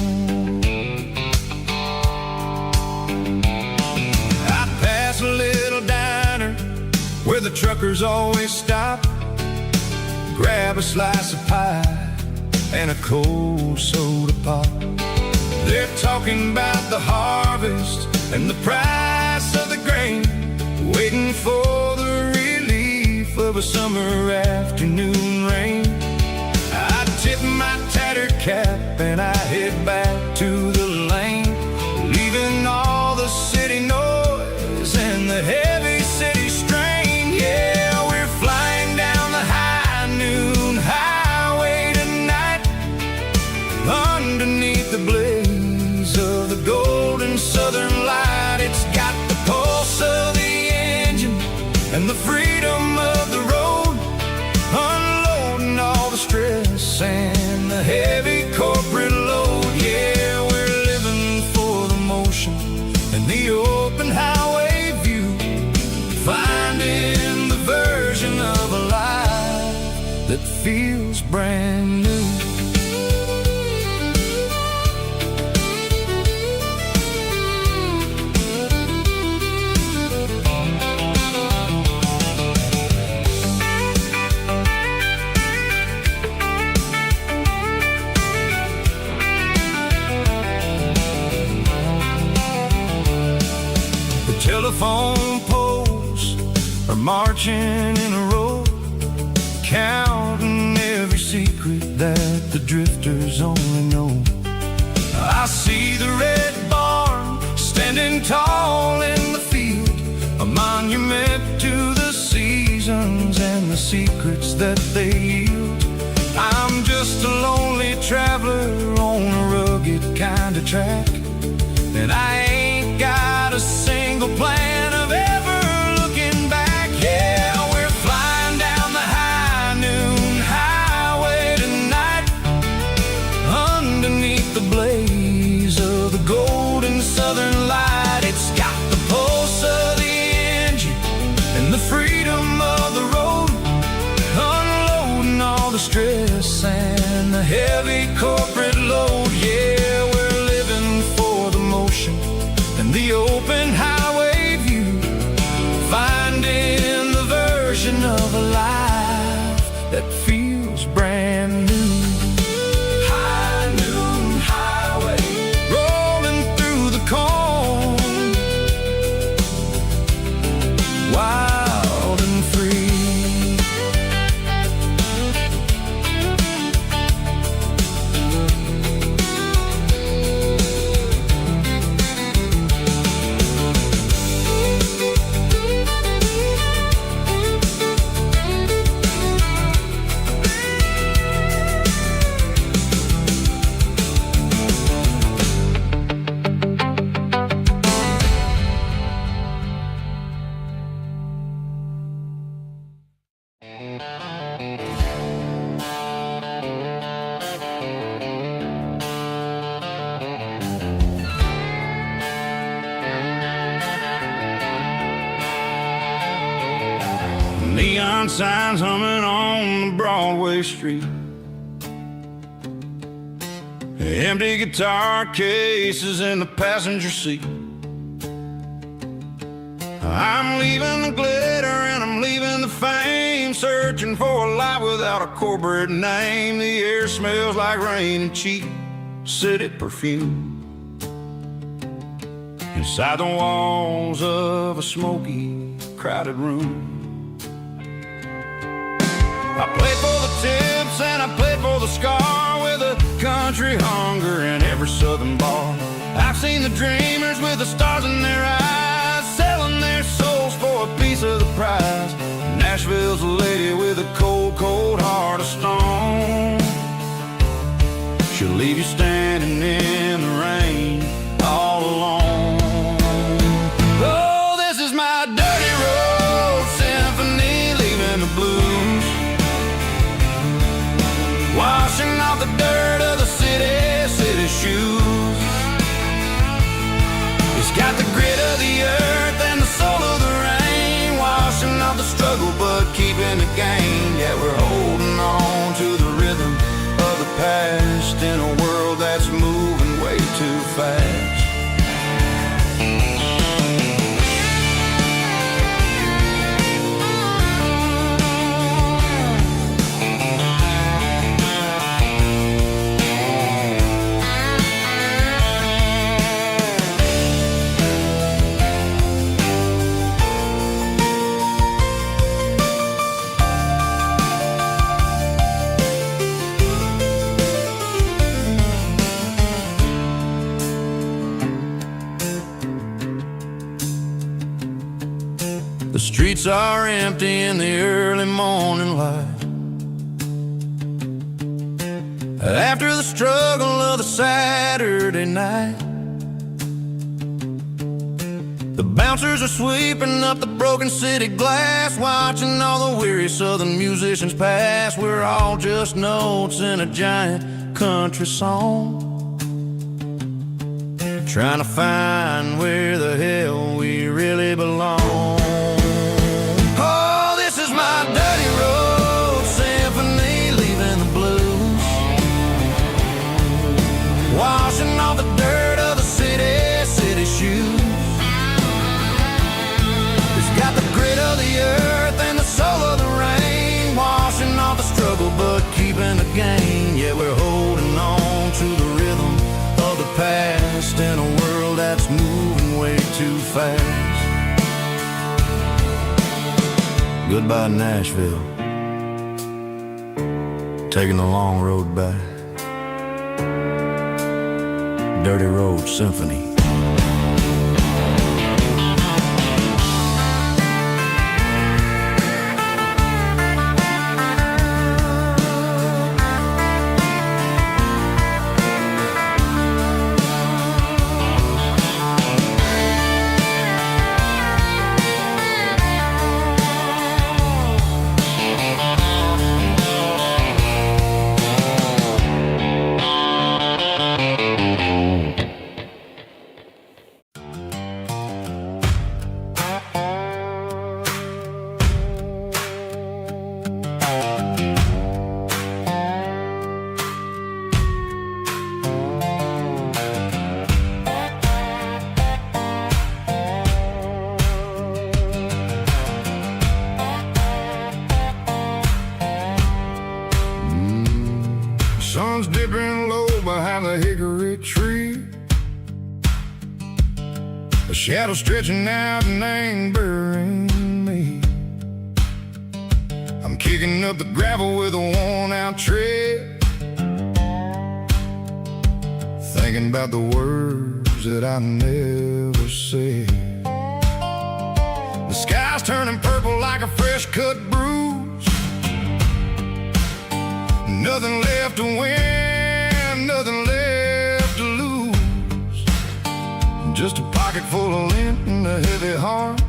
I pass a little diner where the truckers always stop, grab a slice of pie and a cold soda pop. They're talking about the harvest and the price of the grain, waiting for the relief of a summer afternoon rain. I tip my tattered cap and I head back to the lane, leaving all the city noise and the heavy city strain. Yeah, we're flying down the high noon highway tonight, underneath the blaze of the golden southern light. It's got the pulse of the engine and the freedom of the road, unloading all the stress and the heavy corporate load. Yeah, we're living for the motion and the open highway view, finding the version of a life that feels brand new. Telephone poles are marching in a row, counting every secret that the drifters only know. I see the red barn standing tall in the field, a monument to the seasons and the secrets that they yield. I'm just a lonely traveler on a rugged kind of track, and I ain't got a single plan of ever looking back. Yeah, we're flying down the high noon highway tonight, underneath the blaze of the golden southern light. It's got the pulse of the engine and the freedom of the road, unloading all the stress and the heavy corporate load. Yeah, we're living for the motion and the open highway view, finding the version of a life that feels brand new. High noon highway, rolling through the corn, wild and free. Neon signs humming on the Broadway street, empty guitar cases in the passenger seat. I'm leaving the glitter and I'm leaving the fame, searching for a life without a corporate name. The air smells like rain and cheap city perfume inside the walls of a smoky, crowded room. I played for the tips and I played for the scar, with a country hunger in every southern bar. I've seen the dreamers with the stars in their eyes, selling their souls for a piece of the prize. Nashville's a lady with a cold, cold heart of stone. The streets are empty in the early morning light. After the struggle of the Saturday night, the bouncers are sweeping up the broken city glass, watching all the weary southern musicians pass. We're all just notes in a giant country song, trying to find where the hell we really belong. Oh, this is my dirty road symphony, leaving the blues, washing off the dirt of the city shoes. Got the grit of the earth and the soul of the rain, washing off the struggle but keeping the gain. Yeah, we're holding on to the rhythm of the past in a world that's moving way too fast. Goodbye Nashville, taking the long road back. Dirty Road Symphony. Sun's dipping low behind the hickory tree, a shadow stretching out and ain't burying me. I'm kicking up the gravel with a worn-out tread, thinking about the words that I never said. The sky's turning purple like a fresh-cut bruise. Nothing left to win, nothing left to lose. Just a pocket full of lint and a heavy heart,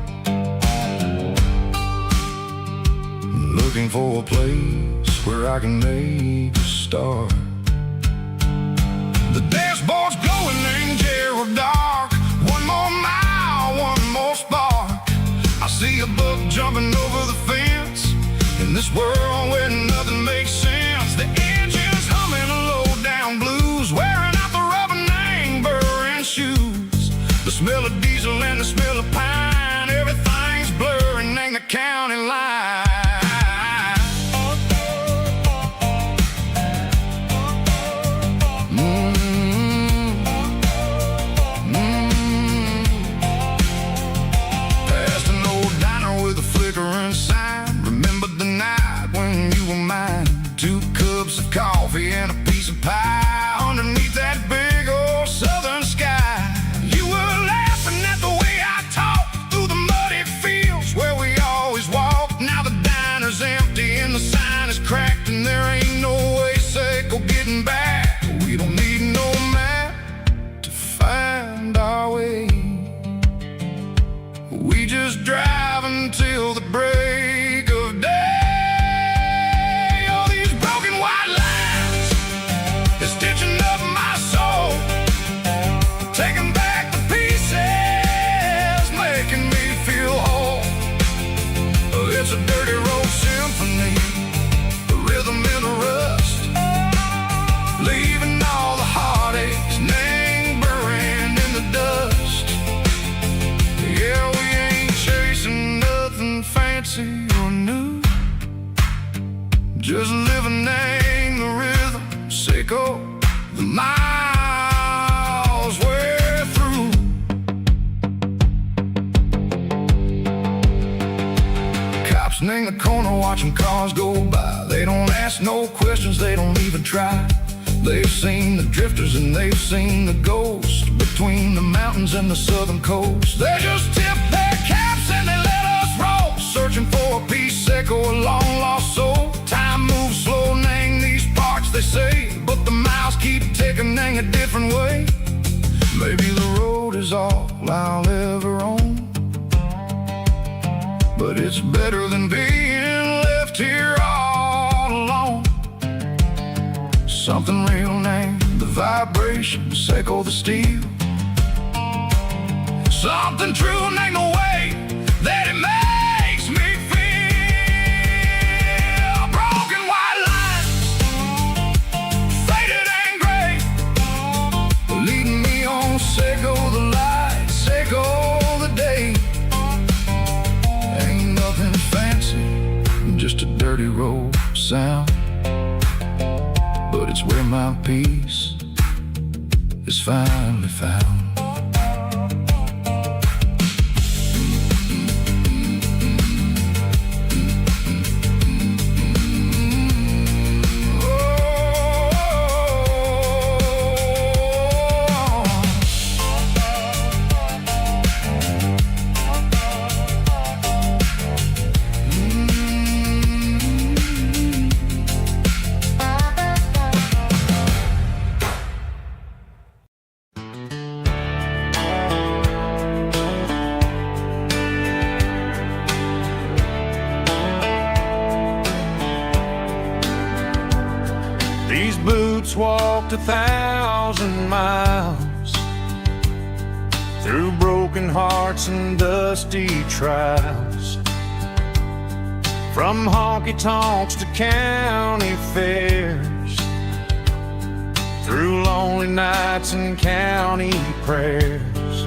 looking for a place where I can make a start. The dashboard's glowing, ain't Gerald dark. One more mile, one more spark. I see a buck jumping over the fence in this world where nothing makes sense. The engine's humming a low-down blues, wearing out the rubber name burring shoes. The smell of diesel and the smell of pine, everything's blurring, ain't the county line. Past an old diner with a flickering sign, remember the night when you were mine. 2 cups of coffee and a piece of pie underneath that big old southern sky. You were laughing at the way I talked through the muddy fields where we always walked. Now the diner's empty and the sign is cracked, and there ain't no way safe or getting back. We don't need no map to find our way. We just drive until the break of day. It's a dirty road symphony, a rhythm in the rust, leaving all the heartaches, name burning in the dust. Yeah, we ain't chasing nothing fancy or new, just living in the rhythm, sicko, the miles we're through. In the corner watching cars go by, they don't ask no questions, they don't even try. They've seen the drifters and they've seen the ghosts between the mountains and the southern coast. They just tip their caps and they let us roll. a different way. Maybe the road is all I'll ever own, but it's better than being left here all alone. Something real named the vibrations echo the steel. Something true named the way that it makes me feel. Broken white lines, faded and gray, leading me on. Say go the light, say go the day. Ain't nothing fancy, just a dirty road sound, but it's where my peace is finally found. These boots walked 1,000 miles through broken hearts and dusty trials, from honky-tonks to county fairs, through lonely nights and county prayers.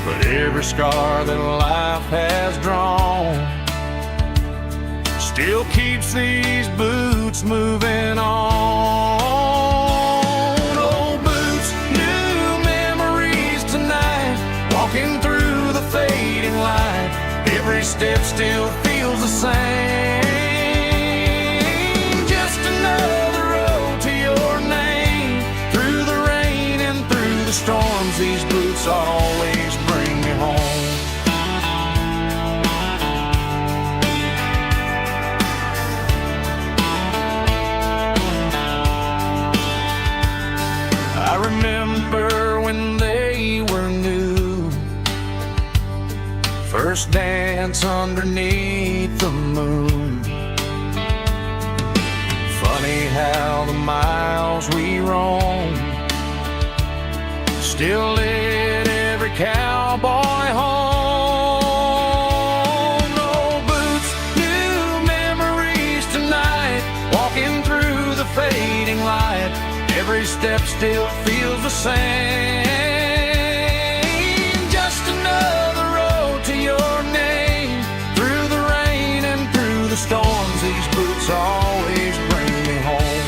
But every scar that life has drawn still keeps these boots moving on. Old boots, new memories tonight, walking through the fading light. Every step still feels the same. Just another road to your name. Through the rain and through the storms, these boots always bring me home. I remember when they were new, first dance underneath the moon. Funny how the miles we roam still lit every cowboy home. Old boots, new memories tonight, walking through the fading light. Every step still feels the same. Just another road to your name. Through the rain and through the storms, these boots always bring me home.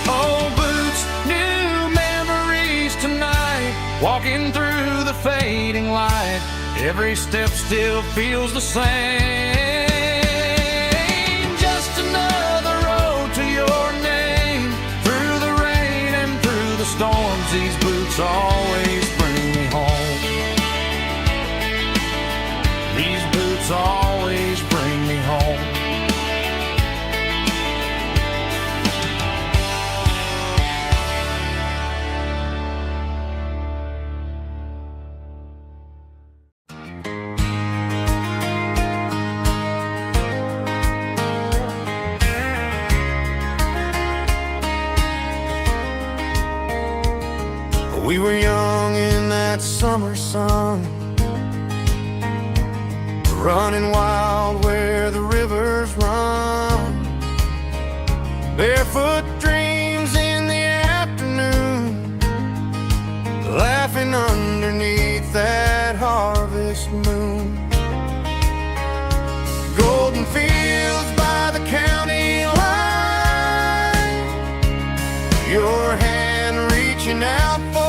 Old boots, new memories tonight, walking through the fading light. Every step still feels the same. Just another road to your name. Through the rain and through the storms, these boots always bring me home. These boots always bring me home. We were young in that summer sun, running wild where the rivers run, barefoot dreams in the afternoon, laughing underneath that harvest moon. Golden fields by the county line, your hand reaching out for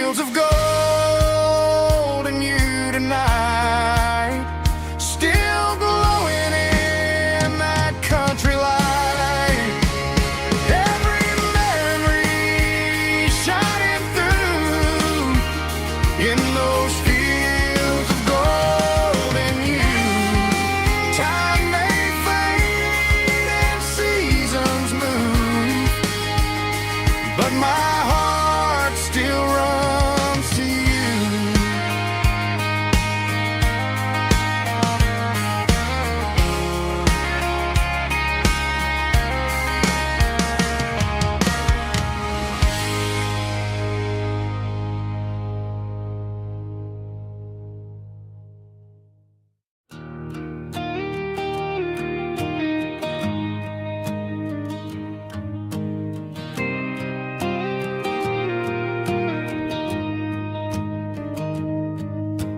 fields of gold and you tonight, still glowing in that country light. Every memory shining through in those fields of gold and you. Time may fade and seasons move, but my heart still runs to you.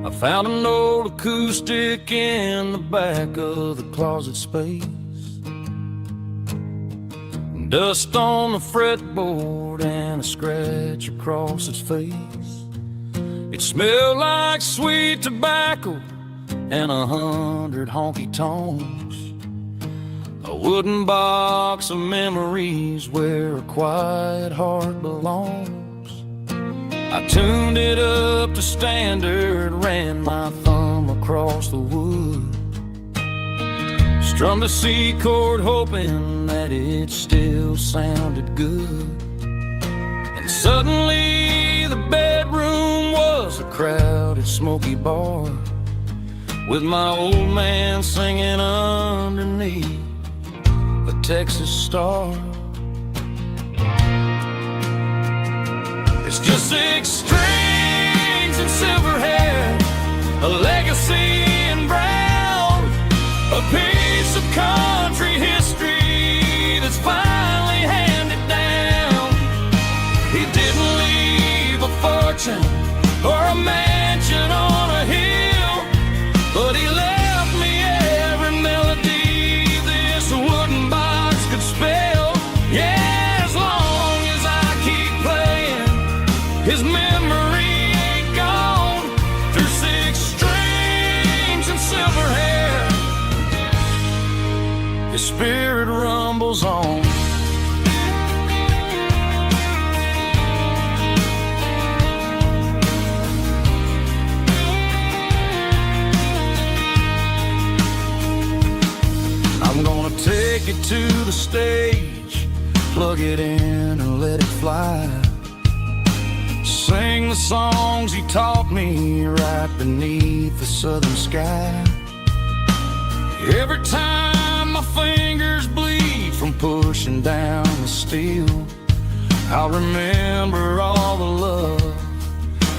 I found an old acoustic in the back of the closet space. Dust on the fretboard and a scratch across its face. It smelled like sweet tobacco and 100 honky tonks. A wooden box of memories where a quiet heart belongs. I tuned it up to standard, ran my thumb across the wood, strummed a C chord hoping that it still sounded good. And suddenly the bedroom was a crowded smoky bar, with my old man singing underneath a Texas star. It's just 6 strings and silver hair, a legacy in brown, a piece of country history that's finally handed down. He didn't leave a fortune or a mansion on a hill, but he left me every melody this wooden box could spell. Yeah, as long as I keep playing, his memory ain't gone. Through 6 strings and silver hair, his spirit rumbles on. I'm gonna take it to the stage, plug it in and let it fly. Sing the songs he taught me right beneath the southern sky. Every time my fingers bleed from pushing down the steel, I'll remember all the love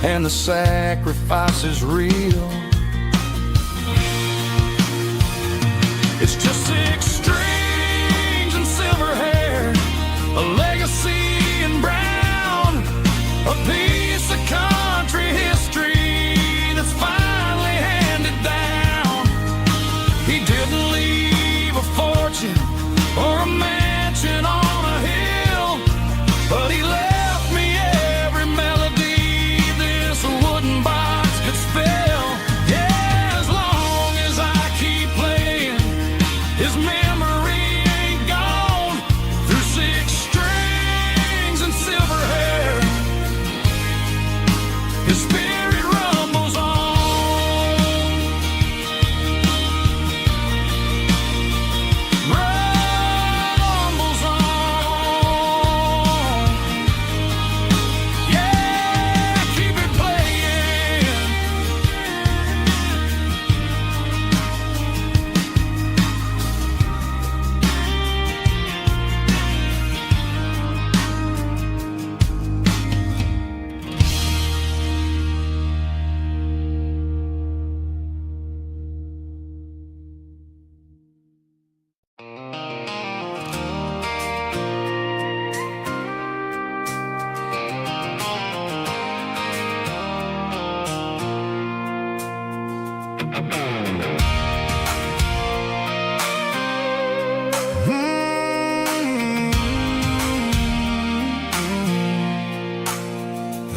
and the sacrifices real. It's just 6 strings and silver hair, a legacy in brown, a piece of country history that's finally handed down. He didn't leave a fortune or a mansion on a hill, but he left me every melody this wooden box could spell.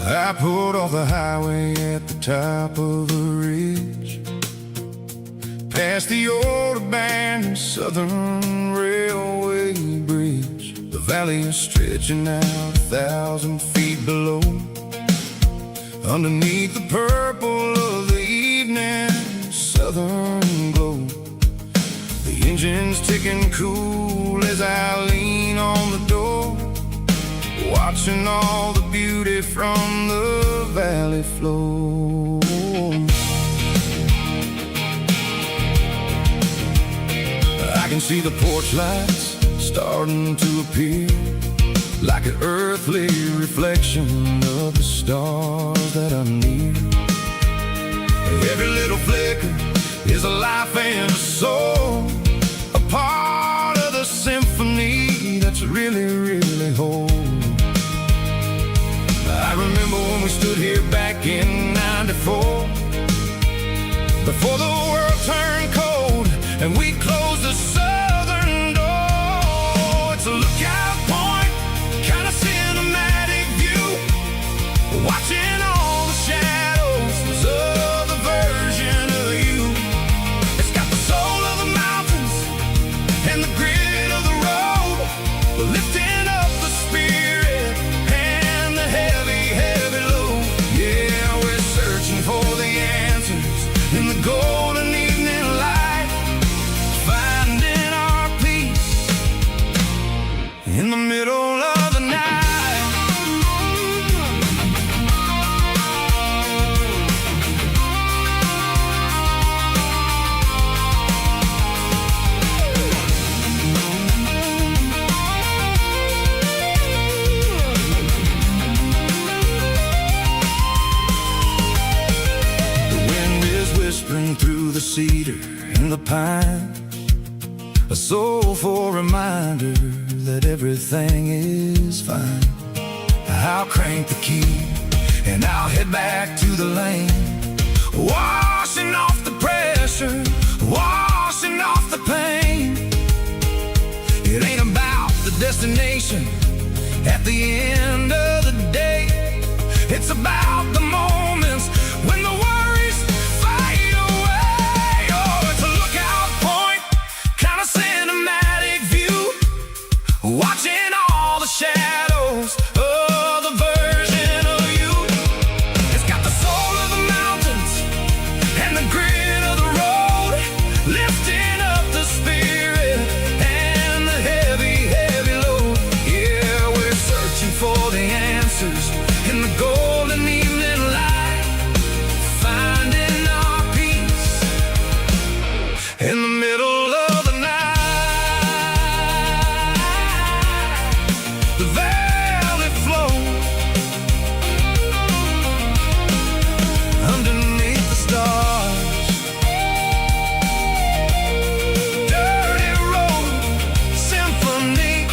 I pulled off the highway at the top of a ridge, past the old abandoned Southern Railway bridge. The valley is stretching out 1,000 feet below, underneath the purple of the evening southern glow. The engine's ticking cool as I lean on the door, watching all the beauty from the valley flow. I can see the porch lights starting to appear, like an earthly reflection of the stars that are near. Every little flicker is a life and a soul, a part of the symphony that's really, really whole. I remember when we stood here back in '94, before the world turned cold and we closed the southern door. It's a lookout point, kind of cinematic view, watching all the shadows of the version of you. It's got the soul of the mountains and the grit of the road, lifting up the spirit and the heavy, heavy load. Yeah, we're searching for the answers in the golden evening light, finding our peace in the middle of the night. Whispering through the cedar and the pine, a soulful reminder that everything is fine. I'll crank the key and I'll head back to the lane, washing off the pressure, washing off the pain. It ain't about the destination at the end of the day, it's about the moments when the worries fade away. Oh, it's a lookout point, kind of cinematic view, watching all the shadows of the version of you. It's got the soul of the mountains and the grit of the road, lifting up the spirit and the heavy, heavy load. Yeah, we're searching for the answers in the golden evening light, finding our peace in the middle of the night. The valley flow underneath the stars, dirty road symphony.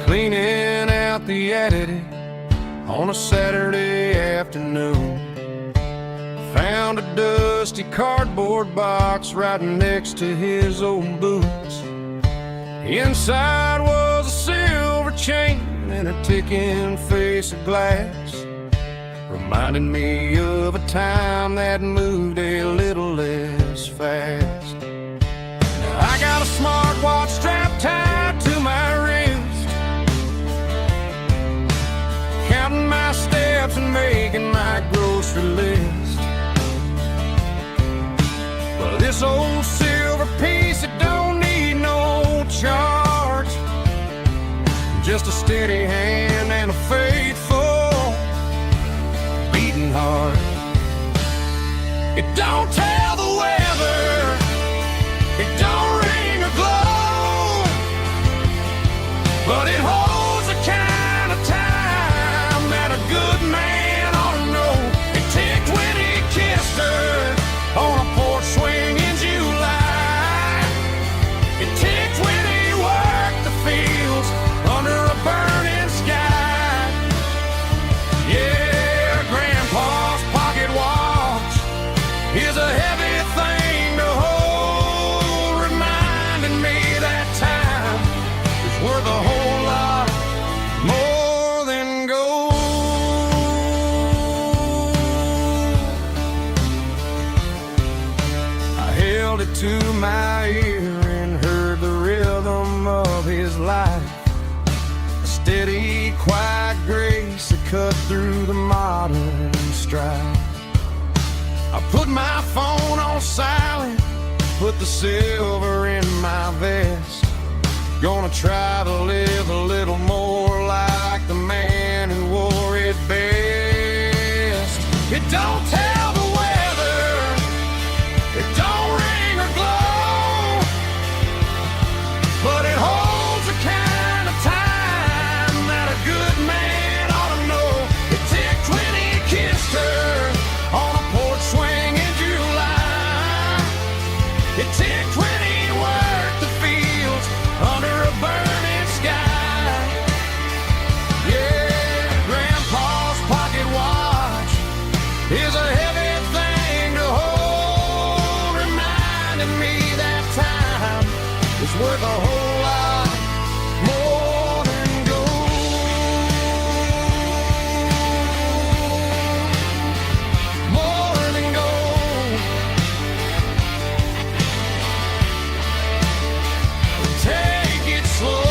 Cleaning out the attic on a Saturday afternoon, found a dusty cardboard box right next to his old boots. Inside was a silver chain and a ticking face of glass, reminding me of a time that moved a little less fast. Now I got a smartwatch strapped tied to my wrist, counting my steps and making my grocery list. Well, this old silver piece, it don't need no charge, just a steady hand and a faithful It don't tell the weather, it don't ring or glow, but it holds the kind of time that a good man ought to know. It ticked when he kissed her on a porch swing in July. It ticked when he worked the fields under a burning sky. Yeah, Grandpa's pocket watch is a heavy thing to hold, reminding me that time is worth a whole lot more than gold. I held it to my ear and heard the rhythm of his life, a steady, quiet grace that cut through the modern strife. I put my phone on silent, put the silver in my vest. Gonna try to live a little more like the man who wore it best. It don't tell the weather, it don't ring or glow, but it holds the kind of time that a good man ought to know. It ticked when he kissed her on a porch swing in July. It ticked when he worked the fields under a burning sky. Yeah, Grandpa's pocket watch is a heavy thing to hold, reminding me that time is worth a whole lot more than gold. More than gold. Take it slow.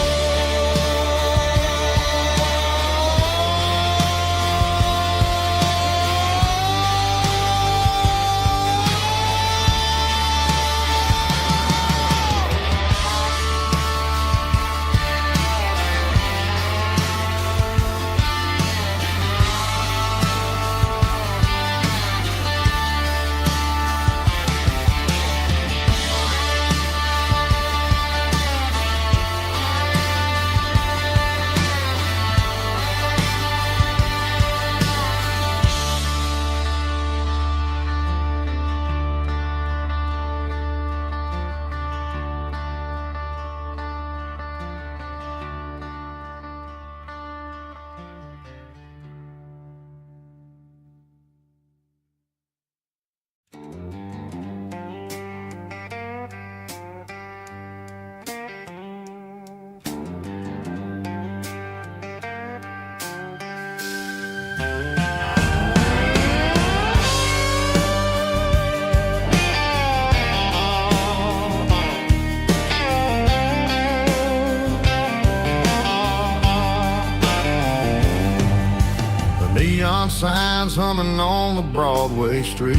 Neon signs humming on the Broadway street,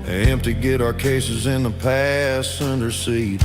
empty guitar cases in the passenger seat.